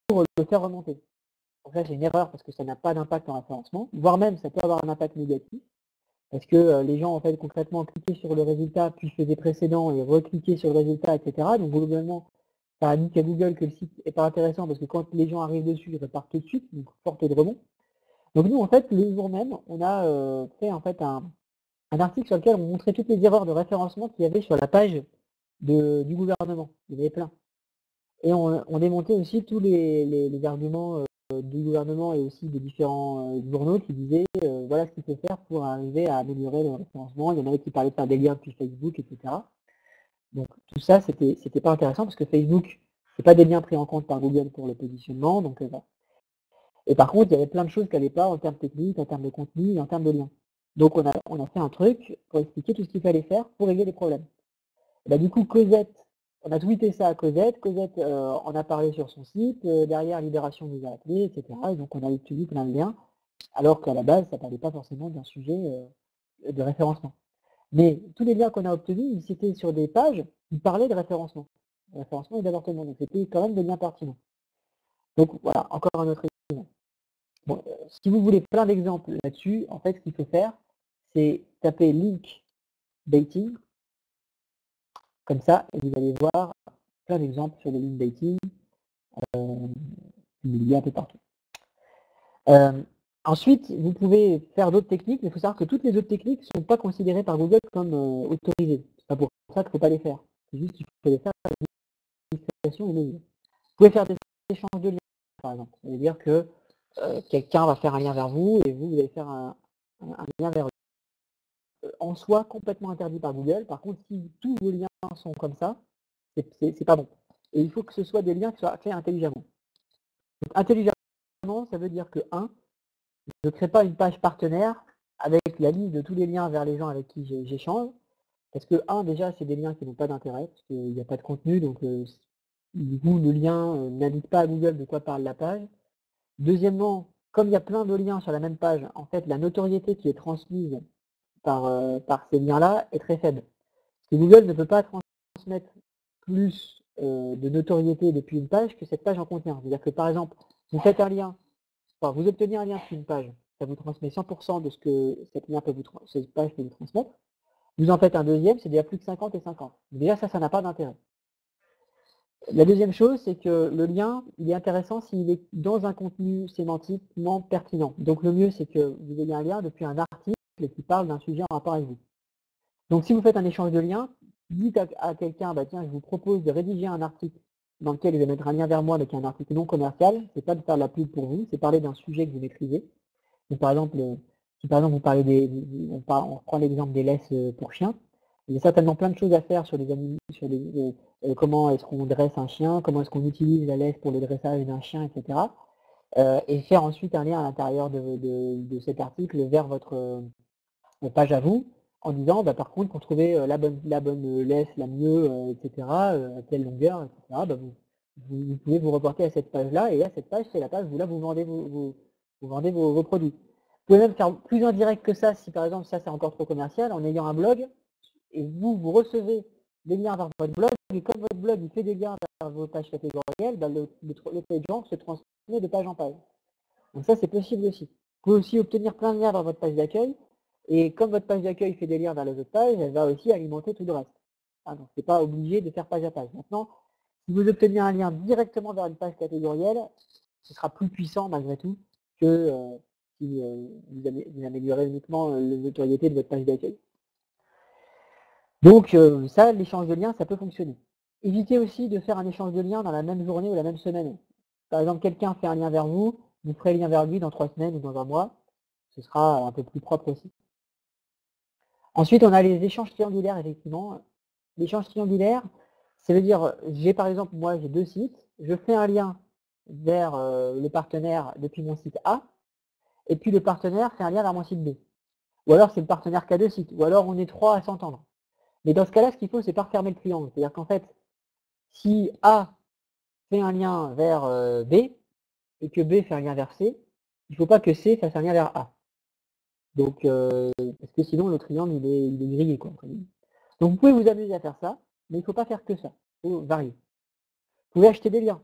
pour le faire remonter. Donc là, c'est une erreur parce que ça n'a pas d'impact en référencement, voire même ça peut avoir un impact négatif, parce que les gens, en fait, concrètement, cliquaient sur le résultat, puis faisaient précédent et recliquaient sur le résultat, etc. Donc, globalement, ça a dit qu'à Google que le site n'est pas intéressant parce que quand les gens arrivent dessus, ils repartent tout de suite, donc portée de remont. Donc nous, en fait, le jour même, on a fait en fait un article sur lequel on montrait toutes les erreurs de référencement qu'il y avait sur la page du gouvernement. Il y en avait plein. Et on démontait aussi tous les arguments du gouvernement et aussi des différents journaux qui disaient voilà ce qu'il faut faire pour arriver à améliorer le référencement. Il y en avait qui parlaient de faire des liens depuis Facebook, etc. Donc tout ça, c'était pas intéressant parce que Facebook, c'est pas des liens pris en compte par Google pour le positionnement. Donc voilà. Et par contre, il y avait plein de choses qui n'allaient pas en termes techniques, en termes de contenu et en termes de liens. Donc on a fait un truc pour expliquer tout ce qu'il fallait faire pour régler les problèmes. Et du coup, Cosette, on a tweeté ça à Cosette, Cosette en a parlé sur son site, derrière Libération nous a appelé, etc. Et donc on a obtenu plein de liens, alors qu'à la base, ça ne parlait pas forcément d'un sujet de référencement. Mais tous les liens qu'on a obtenus, c'était sur des pages qui parlaient de référencement et d'avortement. Donc c'était quand même des liens pertinents. Donc voilà, encore un autre exemple. Bon, si vous voulez plein d'exemples là-dessus, en fait, ce qu'il faut faire, c'est taper link baiting, comme ça, et vous allez voir plein d'exemples sur le link dating, publiés un peu partout. Ensuite, vous pouvez faire d'autres techniques, mais il faut savoir que toutes les autres techniques ne sont pas considérées par Google comme autorisées. C'est pas pour ça qu'il ne faut pas les faire. C'est juste qu'il faut les faire avec l'utilisation et mesure. Vous pouvez faire des échanges de liens, par exemple. Ça veut dire que quelqu'un va faire un lien vers vous et vous allez faire un lien vers eux. En soi, complètement interdit par Google. Par contre, si tous vos liens sont comme ça, c'est pas bon. Et il faut que ce soit des liens qui soient faits intelligemment. Donc, intelligemment, ça veut dire que 1, je ne crée pas une page partenaire avec la liste de tous les liens vers les gens avec qui j'échange. Parce que déjà, c'est des liens qui n'ont pas d'intérêt, parce qu'il n'y a pas de contenu, donc du coup, le lien n'indique pas à Google de quoi parle la page. Deuxièmement, comme il y a plein de liens sur la même page, en fait, la notoriété qui est transmise par ces liens-là est très faible. Parce que Google ne peut pas transmettre plus de notoriété depuis une page que cette page en contient. C'est-à-dire que par exemple, vous faites un lien, enfin, vous obtenez un lien sur une page, ça vous transmet 100% de ce que cette page peut vous transmettre. Vous en faites un deuxième, c'est déjà plus de 50 et 50. Déjà ça n'a pas d'intérêt. La deuxième chose, c'est que le lien, il est intéressant s'il est dans un contenu sémantiquement pertinent. Donc le mieux, c'est que vous ayez un lien depuis un article qui parle d'un sujet en rapport avec vous. Donc si vous faites un échange de liens, dites à quelqu'un, bah, tiens, je vous propose de rédiger un article dans lequel je vais mettre un lien vers moi avec un article non commercial. C'est pas de faire de la pub pour vous, c'est parler d'un sujet que vous maîtrisez. Donc, par exemple, si par exemple vous parlez on prend l'exemple des laisses pour chiens, il y a certainement plein de choses à faire sur les animaux, comment est-ce qu'on dresse un chien, comment est-ce qu'on utilise la laisse pour le dressage d'un chien, etc. Et faire ensuite un lien à l'intérieur de cet article vers votre page à vous, en disant bah, par contre pour trouver la bonne laisse, la mieux, etc., à quelle longueur, etc., bah, vous pouvez vous reporter à cette page-là, et là cette page c'est la page où là vous vendez vos produits. Vous pouvez même faire plus indirect que ça, si par exemple ça c'est encore trop commercial, en ayant un blog, et vous recevez des liens vers votre blog, et comme votre blog il fait des liens vers vos pages catégorielles, bah, le pageant se transmet de page en page. Donc ça c'est possible aussi. Vous pouvez aussi obtenir plein de liens vers votre page d'accueil, et comme votre page d'accueil fait des liens vers les autres pages, elle va aussi alimenter tout le reste. Ah, donc c'est pas obligé de faire page à page. Maintenant, si vous obtenez un lien directement vers une page catégorielle, ce sera plus puissant malgré tout que si vous améliorez uniquement la notoriété de votre page d'accueil. Donc ça, l'échange de liens, ça peut fonctionner. Évitez aussi de faire un échange de liens dans la même journée ou la même semaine. Par exemple, quelqu'un fait un lien vers vous ferez le lien vers lui dans 3 semaines ou dans un mois. Ce sera un peu plus propre aussi. Ensuite, on a les échanges triangulaires, effectivement. L'échange triangulaire, ça veut dire, par exemple, moi j'ai 2 sites, je fais un lien vers le partenaire depuis mon site A, et puis le partenaire fait un lien vers mon site B. Ou alors c'est le partenaire qui a 2 sites, ou alors on est 3 à s'entendre. Mais dans ce cas-là, ce qu'il faut, c'est pas refermer le triangle. C'est-à-dire qu'en fait, si A fait un lien vers B, et que B fait un lien vers C, il ne faut pas que C fasse un lien vers A. Donc, parce que sinon le triangle il est grillé, quoi. Donc vous pouvez vous amuser à faire ça, mais il ne faut pas faire que ça. Il faut varier. Vous pouvez acheter des liens.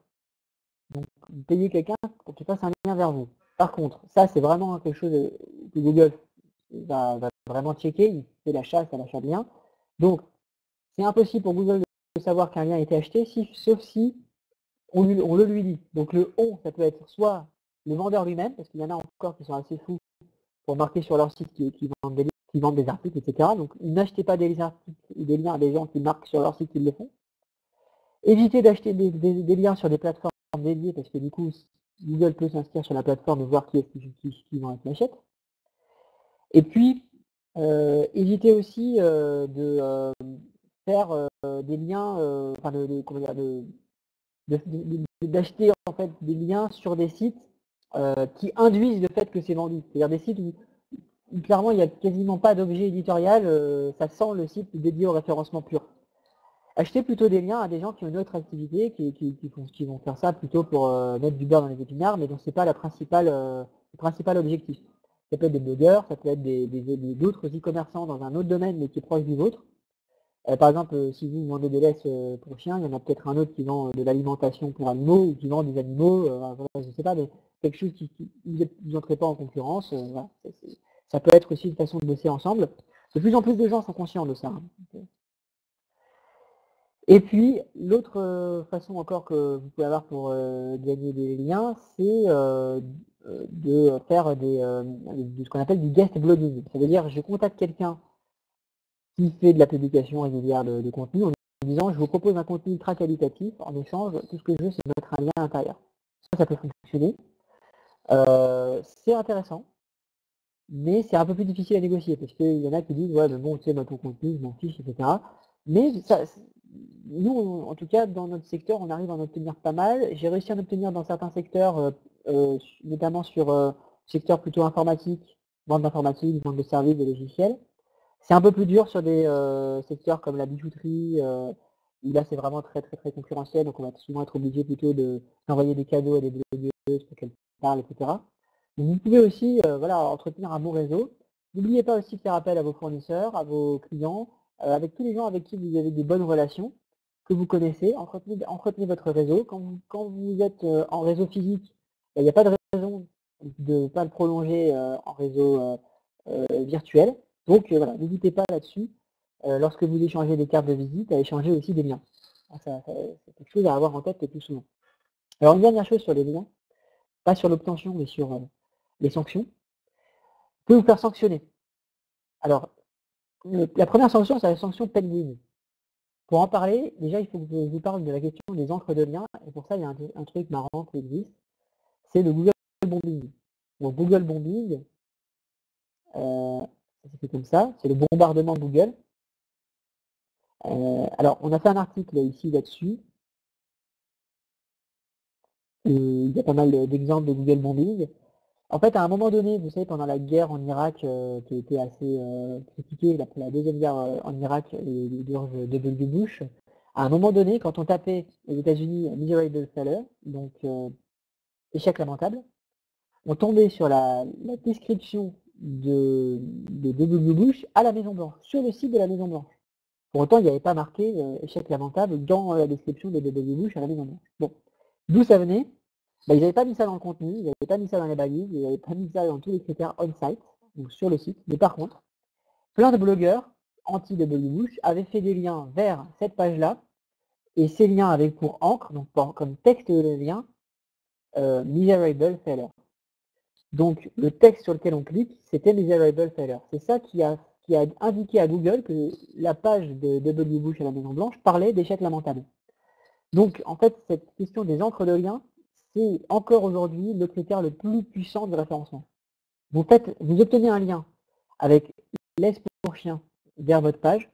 Donc vous payez quelqu'un pour qu'il fasse un lien vers vous. Par contre, ça c'est vraiment quelque chose que Google va vraiment checker, il fait la chasse à l'achat de liens. Donc c'est impossible pour Google de savoir qu'un lien a été acheté, sauf si on le lui dit. Donc le on, ça peut être soit le vendeur lui-même, parce qu'il y en a encore qui sont assez fous pour marquer sur leur site qui vendent des articles, etc. Donc n'achetez pas des articles ou des liens à des gens qui marquent sur leur site qu'ils le font. Évitez d'acheter des liens sur des plateformes dédiées, parce que du coup, Google peut s'inscrire sur la plateforme et voir qui vend et qui l'achète. Et puis, évitez aussi de faire des liens, d'acheter en fait des liens sur des sites qui induisent le fait que c'est vendu. C'est-à-dire des sites où clairement il n'y a quasiment pas d'objet éditorial, ça sent le site dédié au référencement pur. Achetez plutôt des liens à des gens qui ont une autre activité, qui vont faire ça plutôt pour mettre du beurre dans les épinards, mais dont c'est pas le principal objectif. Ça peut être des blogueurs, ça peut être d'autres e-commerçants dans un autre domaine mais qui est proche du vôtre. Par exemple, si vous vendez des laisses pour chiens, il y en a peut-être un autre qui vend de l'alimentation pour animaux ou qui vend des animaux, je ne sais pas, mais quelque chose qui vous n'entrez pas en concurrence. Voilà. Ça peut être aussi une façon de bosser ensemble. De plus en plus de gens sont conscients de ça. Hein. Et puis, l'autre façon encore que vous pouvez avoir pour gagner des liens, c'est de faire de ce qu'on appelle du guest blogging. Ça veut dire je contacte quelqu'un qui fait de la publication régulière de contenu en disant je vous propose un contenu ultra qualitatif, en échange, tout ce que je veux, c'est mettre un lien à l'intérieur. Ça peut fonctionner. C'est intéressant, mais c'est un peu plus difficile à négocier, parce qu'il y en a qui disent ouais mais bon tu sais, moi ton contenu, je m'en fiche, etc. Mais ça, nous, en tout cas, dans notre secteur, on arrive à en obtenir pas mal. J'ai réussi à en obtenir dans certains secteurs, notamment sur secteur plutôt informatique, vente d'informatique, vente de services, de logiciels. C'est un peu plus dur sur des secteurs comme la bijouterie, où là c'est vraiment très très très concurrentiel, donc on va souvent être obligé plutôt d'envoyer des cadeaux à des blogueuses pour qu'elles parlent, etc. Donc vous pouvez aussi voilà, entretenir un bon réseau. N'oubliez pas aussi de faire appel à vos fournisseurs, à vos clients, avec tous les gens avec qui vous avez des bonnes relations, que vous connaissez, entretenez votre réseau. Quand vous êtes en réseau physique, il n'y a pas de raison de ne pas le prolonger en réseau virtuel. Donc voilà, n'hésitez pas là-dessus, lorsque vous échangez des cartes de visite, à échanger aussi des liens. C'est quelque chose à avoir en tête plus souvent. Alors une dernière chose sur les liens, pas sur l'obtention, mais sur les sanctions, peut vous faire sanctionner. Alors, la première sanction, c'est la sanction Penguin. Pour en parler, déjà, il faut que je vous parle de la question des encres de liens, et pour ça, il y a un truc marrant qui existe, c'est le Google Bombing. Donc Google Bombing, ça s'est fait comme ça, c'est le bombardement de Google. Alors, on a fait un article ici là-dessus. Il y a pas mal d'exemples de Google Bombing. En fait, à un moment donné, vous savez, pendant la guerre en Irak, qui a été assez critiquée, la deuxième guerre en Irak, de George W. Bush, à un moment donné, quand on tapait aux États-Unis Miserable Failure, donc échec lamentable, on tombait sur la description de W. Bush à la Maison Blanche, sur le site de la Maison Blanche. Pour autant, il n'y avait pas marqué échec lamentable dans la description de W. Bush à la Maison Blanche. Bon, d'où ça venait? Bah, ils n'avaient pas mis ça dans le contenu, ils n'avaient pas mis ça dans les balises, ils n'avaient pas mis ça dans tous les critères on-site, donc sur le site. Mais par contre, plein de blogueurs anti-W. Bush avaient fait des liens vers cette page-là, et ces liens avaient pour encre, donc comme texte de lien, Miserable Failure. Donc le texte sur lequel on clique, c'était Miserable Failure. C'est ça qui a indiqué à Google que la page de W. Bush à la Maison Blanche parlait d'échec lamentable. Donc en fait, cette question des encres de lien, c'est encore aujourd'hui le critère le plus puissant de référencement. Vous obtenez un lien avec laisse pour chien vers votre page,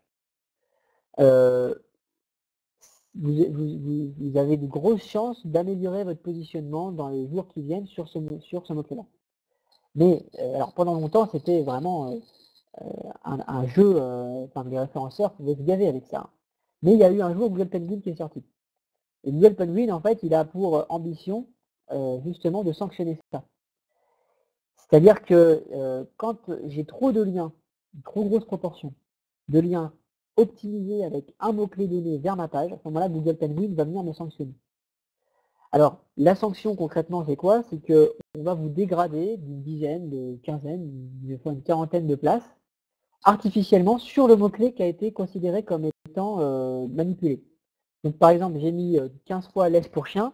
vous avez de grosses chances d'améliorer votre positionnement dans les jours qui viennent sur ce mot-clé-là. Mais alors pendant longtemps, c'était vraiment un jeu, les référenceurs pouvaient se gaver avec ça. Mais il y a eu un jour Google Penguin qui est sorti. Et Google Penguin, en fait, il a pour ambition justement de sanctionner ça. C'est-à-dire que quand j'ai trop de liens, une trop grosse proportion de liens optimisés avec un mot-clé donné vers ma page, à ce moment-là, Google Penguin va venir me sanctionner. Alors, la sanction concrètement, c'est quoi? C'est qu'on va vous dégrader d'une dizaine, de quinzaine, des fois une quarantaine de places, artificiellement sur le mot-clé qui a été considéré comme étant manipulé. Donc par exemple, j'ai mis 15 fois laisse pour chien,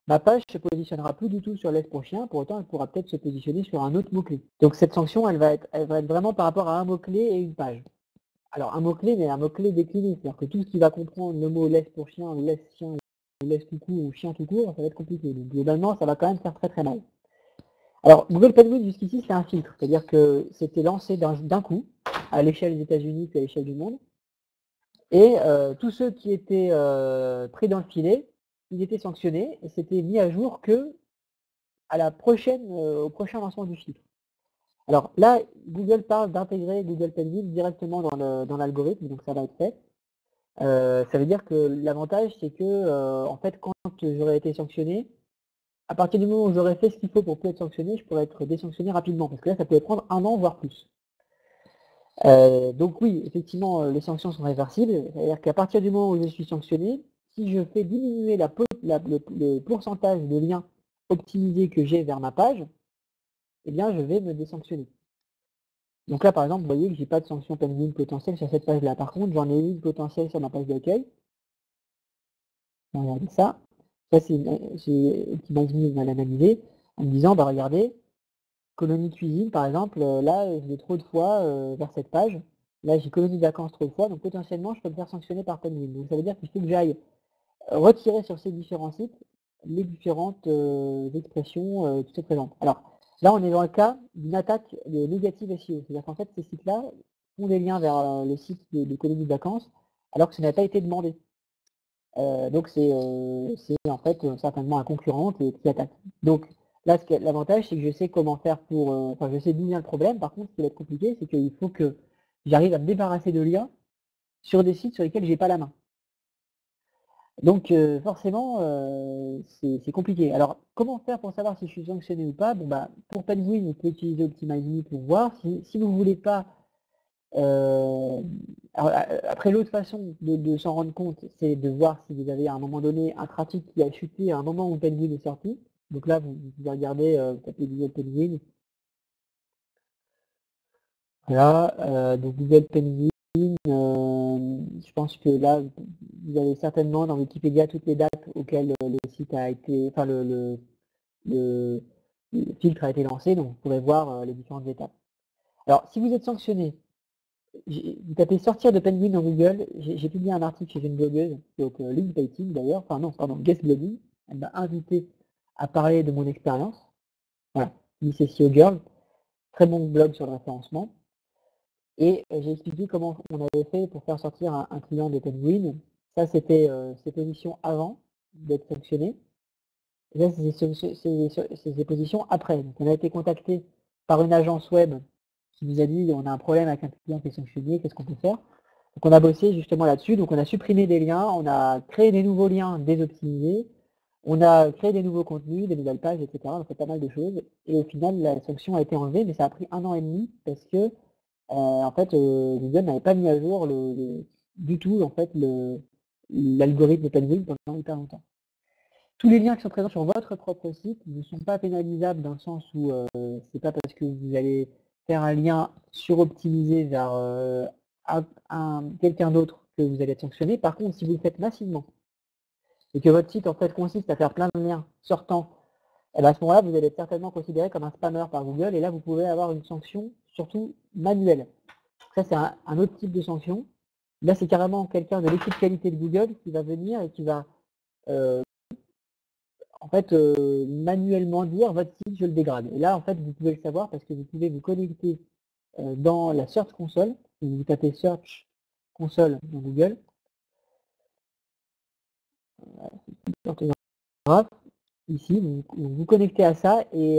ma page ne se positionnera plus du tout sur laisse pour chien, pour autant elle pourra peut-être se positionner sur un autre mot-clé. Donc cette sanction, elle va être vraiment par rapport à un mot-clé et une page. Alors un mot-clé, mais un mot-clé décliné, c'est-à-dire que tout ce qui va comprendre le mot laisse pour chien, ou laisse chien, ou laisse tout court, ou chien tout court, ça va être compliqué. Donc globalement, ça va quand même faire très très mal. Alors Google Penguin jusqu'ici, c'est un filtre, c'est-à-dire que c'était lancé d'un coup, à l'échelle des États-Unis puis à l'échelle du monde. Et tous ceux qui étaient pris dans le filet, ils étaient sanctionnés et c'était mis à jour que à au prochain lancement du filtre. Alors là, Google parle d'intégrer Google Penguin directement dans l'algorithme, donc ça va être fait. Ça veut dire que l'avantage, c'est que en fait, quand j'aurais été sanctionné, à partir du moment où j'aurais fait ce qu'il faut pour plus être sanctionné, je pourrais être désanctionné rapidement, parce que là, ça peut prendre 1 an, voire plus. Donc oui, effectivement, les sanctions sont réversibles, c'est-à-dire qu'à partir du moment où je suis sanctionné, si je fais diminuer le pourcentage de liens optimisés que j'ai vers ma page, eh bien je vais me désanctionner. Donc là par exemple, vous voyez que j'ai pas de sanction Penguin potentielle sur cette page-là. Par contre, j'en ai une potentielle sur ma page d'accueil. On va regarder ça. Ça, j'ai Optimize mal analysé en me disant, bah regardez, colonie cuisine, par exemple, là, je vais trop de fois vers cette page. Là, j'ai colonie de vacances trop de fois, donc potentiellement, je peux me faire sanctionner par Penguin. Donc ça veut dire qu'il faut que j'aille retirer sur ces différents sites les différentes expressions qui se présentent. Alors, là, on est dans le cas d'une attaque négative SEO. C'est-à-dire qu'en fait, ces sites-là font des liens vers le site de colonie de vacances, alors que ça n'a pas été demandé. Donc c'est en fait certainement un concurrent qui attaque. Donc là, l'avantage, c'est que je sais comment faire pour... enfin, je sais d'où vient le problème. Par contre, ce qui va être compliqué, c'est qu'il faut que j'arrive à me débarrasser de liens sur des sites sur lesquels j'ai pas la main. Donc forcément, c'est compliqué. Alors, comment faire pour savoir si je suis sanctionné ou pas? Bon, bah, pour Penguin, vous pouvez utiliser Optimize pour voir. Si vous ne voulez pas... après, l'autre façon de s'en rendre compte, c'est de voir si vous avez à un moment donné un trafic qui a chuté à un moment où Penguin est sorti. Donc là, vous pouvez regarder, tapez Google Penguin. Voilà, donc Google Penguin, je pense que là, vous avez certainement dans Wikipédia toutes les dates auxquelles le site a été, enfin le filtre a été lancé, donc vous pourrez voir les différentes étapes. Alors, si vous êtes sanctionné, vous tapez sortir de Penguin dans Google, j'ai publié un article chez une blogueuse, donc Link Dating d'ailleurs, enfin non, pardon, Guest Blogging, elle m'a invité à parler de mon expérience. Voilà, Miss SEO Girl, très bon blog sur le référencement. Et j'ai expliqué comment on avait fait pour faire sortir un client de Penguin. Ça, c'était ses positions avant d'être sanctionné. Et là, c'est ses positions après. Donc, on a été contacté par une agence web qui nous a dit on a un problème avec un client qui est sanctionné, qu'est-ce qu'on peut faire? Donc on a bossé justement là-dessus, donc on a supprimé des liens, on a créé des nouveaux liens désoptimisés, on a créé des nouveaux contenus, des nouvelles pages, etc. On a fait pas mal de choses, et au final la sanction a été enlevée, mais ça a pris 1 an et demi, parce que en fait Google n'avait pas mis à jour du tout en fait l'algorithme de Penguin pendant hyper longtemps. Tous les liens qui sont présents sur votre propre site ne sont pas pénalisables dans le sens où c'est pas parce que vous allez faire un lien suroptimisé vers quelqu'un d'autre que vous allez être sanctionné. Par contre, si vous le faites massivement et que votre site en fait consiste à faire plein de liens sortants, et bien à ce moment-là, vous allez être certainement considéré comme un spammer par Google et là, vous pouvez avoir une sanction surtout manuelle. Ça, c'est un autre type de sanction. Là, c'est carrément quelqu'un de l'équipe qualité de Google qui va venir et qui va en fait, manuellement dire votre site, je le dégrade. Et là, en fait, vous pouvez le savoir parce que vous pouvez vous connecter dans la Search Console. Vous tapez Search Console dans Google. Ici, vous vous connectez à ça et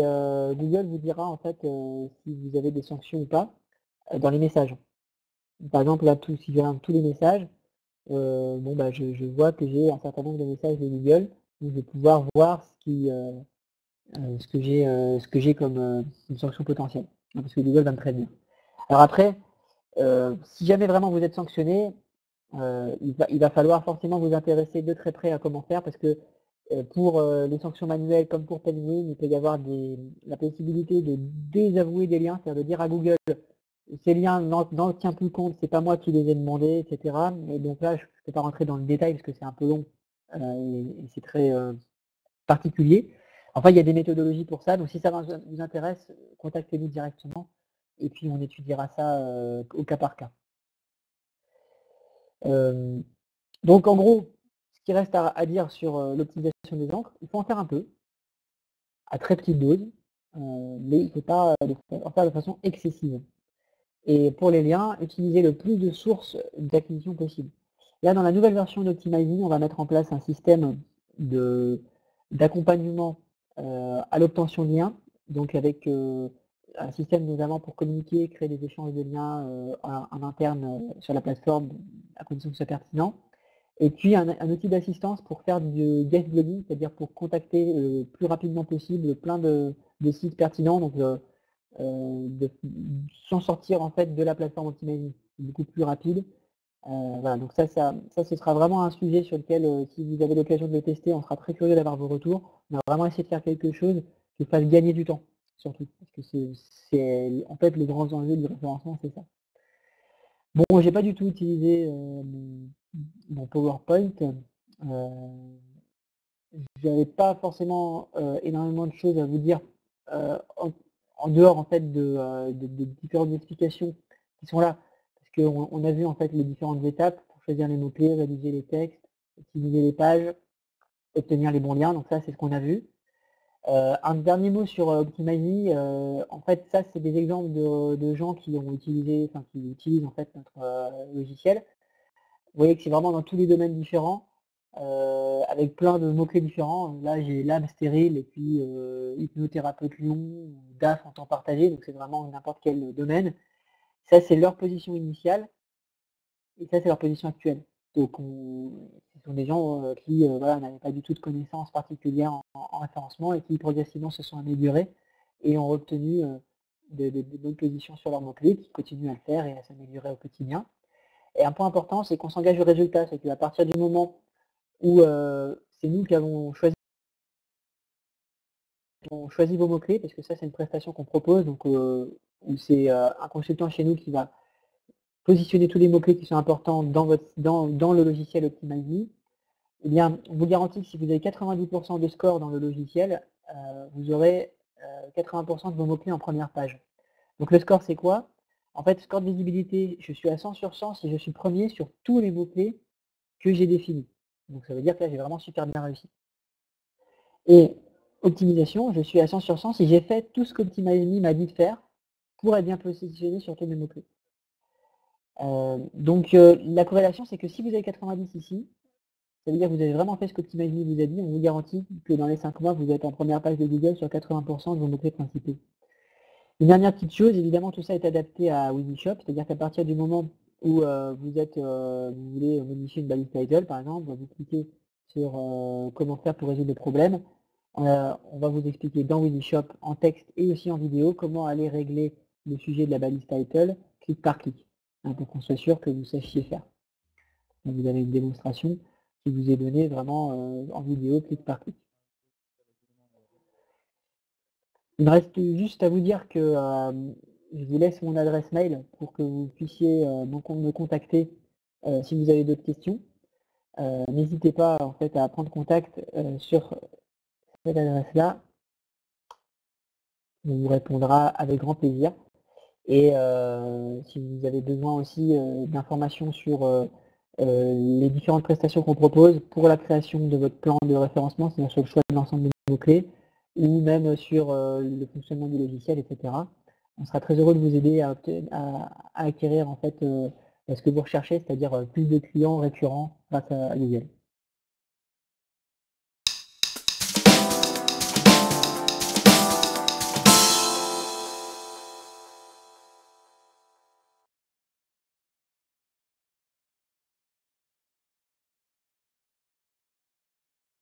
Google vous dira en fait si vous avez des sanctions ou pas dans les messages. Par exemple, là, si je regarde tous les messages, bon, bah, je vois que j'ai un certain nombre de messages de Google. Donc, je vais pouvoir voir ce que j'ai comme une sanction potentielle, parce que Google va me prévenir. Alors après, si jamais vraiment vous êtes sanctionné, il va falloir forcément vous intéresser de très près à comment faire, parce que pour les sanctions manuelles comme pour Penguin, il peut y avoir la possibilité de désavouer des liens, c'est-à-dire de dire à Google ces liens n'en tient plus compte, c'est pas moi qui les ai demandés, etc. Et donc là, je ne peux pas rentrer dans le détail parce que c'est un peu long et c'est très particulier. Enfin, il y a des méthodologies pour ça, donc si ça vous intéresse, contactez-nous directement et puis on étudiera ça au cas par cas. Donc en gros, ce qui reste à dire sur l'optimisation des encres, il faut en faire un peu, à très petite dose, mais il ne faut pas en faire de façon excessive. Et pour les liens, utilisez le plus de sources d'acquisition possible. Là, dans la nouvelle version d'Optimizing, on va mettre en place un système d'accompagnement à l'obtention de liens, donc avec un système notamment pour communiquer, créer des échanges de liens en interne sur la plateforme, à condition que ce soit pertinent. Et puis un outil d'assistance pour faire du guest blogging, c'est-à-dire pour contacter le plus rapidement possible plein de sites pertinents, donc sans sortir en fait de la plateforme Optimizing, beaucoup plus rapide. Voilà, donc ça, ce sera vraiment un sujet sur lequel, si vous avez l'occasion de le tester, on sera très curieux d'avoir vos retours. On va vraiment essayer de faire quelque chose qui fasse gagner du temps, surtout, parce que c'est en fait les grands enjeux du référencement, c'est ça. Bon, j'ai pas du tout utilisé mon PowerPoint, Je n'avais pas forcément énormément de choses à vous dire en dehors en fait de différentes explications qui sont là, parce qu'on a vu en fait les différentes étapes pour choisir les mots-clés, rédiger les textes, optimiser les pages, obtenir les bons liens, donc ça c'est ce qu'on a vu. Un dernier mot sur Optimizely, en fait ça c'est des exemples de gens qui ont utilisé, enfin qui utilisent en fait notre logiciel. Vous voyez que c'est vraiment dans tous les domaines différents, avec plein de mots-clés différents. Là j'ai lab stérile et puis hypnothérapeute Lyon, DAF en temps partagé, donc c'est vraiment n'importe quel domaine. Ça c'est leur position initiale et ça c'est leur position actuelle. Donc ce sont des gens qui voilà, n'avaient pas du tout de connaissances particulières en référencement et qui progressivement se sont améliorés et ont obtenu de bonnes positions sur leurs mots-clés, qui continuent à le faire et à s'améliorer au quotidien. Et un point important, c'est qu'on s'engage au résultat, c'est qu'à partir du moment où c'est nous qui avons choisi vos mots-clés, parce que ça c'est une prestation qu'on propose, donc où c'est un consultant chez nous qui va positionner tous les mots-clés qui sont importants dans le logiciel Optimizely. Eh bien, on vous garantit que si vous avez 90% de score dans le logiciel, vous aurez 80% de vos mots-clés en première page. Donc le score c'est quoi? En fait, score de visibilité, je suis à 100 sur 100 si je suis premier sur tous les mots-clés que j'ai définis. Donc ça veut dire que là j'ai vraiment super bien réussi. Et optimisation, je suis à 100 sur 100 si j'ai fait tout ce qu'Optimizely m'a dit de faire pour être bien positionné sur tous mes mots-clés. Donc la corrélation, c'est que si vous avez 90 ici, ça veut dire que vous avez vraiment fait ce qu'Optimizely vous a dit. On vous garantit que dans les 5 mois, vous êtes en première page de Google sur 80% de vos mots-clés principaux. Une dernière petite chose, évidemment, tout ça est adapté à WinShop, c'est-à-dire qu'à partir du moment où vous voulez modifier une balise title, par exemple, vous cliquez sur comment faire pour résoudre le problème. On va vous expliquer dans WinShop en texte et aussi en vidéo comment aller régler le sujet de la balise title clic par clic, hein, pour qu'on soit sûr que vous sachiez faire. Donc, vous avez une démonstration qui vous est donnée vraiment en vidéo clic par clic. Il me reste juste à vous dire que je vous laisse mon adresse mail pour que vous puissiez me contacter si vous avez d'autres questions. N'hésitez pas en fait à prendre contact sur cette adresse-là. On vous répondra avec grand plaisir. Et si vous avez besoin aussi d'informations sur les différentes prestations qu'on propose pour la création de votre plan de référencement, c'est-à-dire sur le choix de l'ensemble des mots-clés, ou même sur le fonctionnement du logiciel, etc. On sera très heureux de vous aider à acquérir en fait ce que vous recherchez, c'est-à-dire plus de clients récurrents grâce à Google.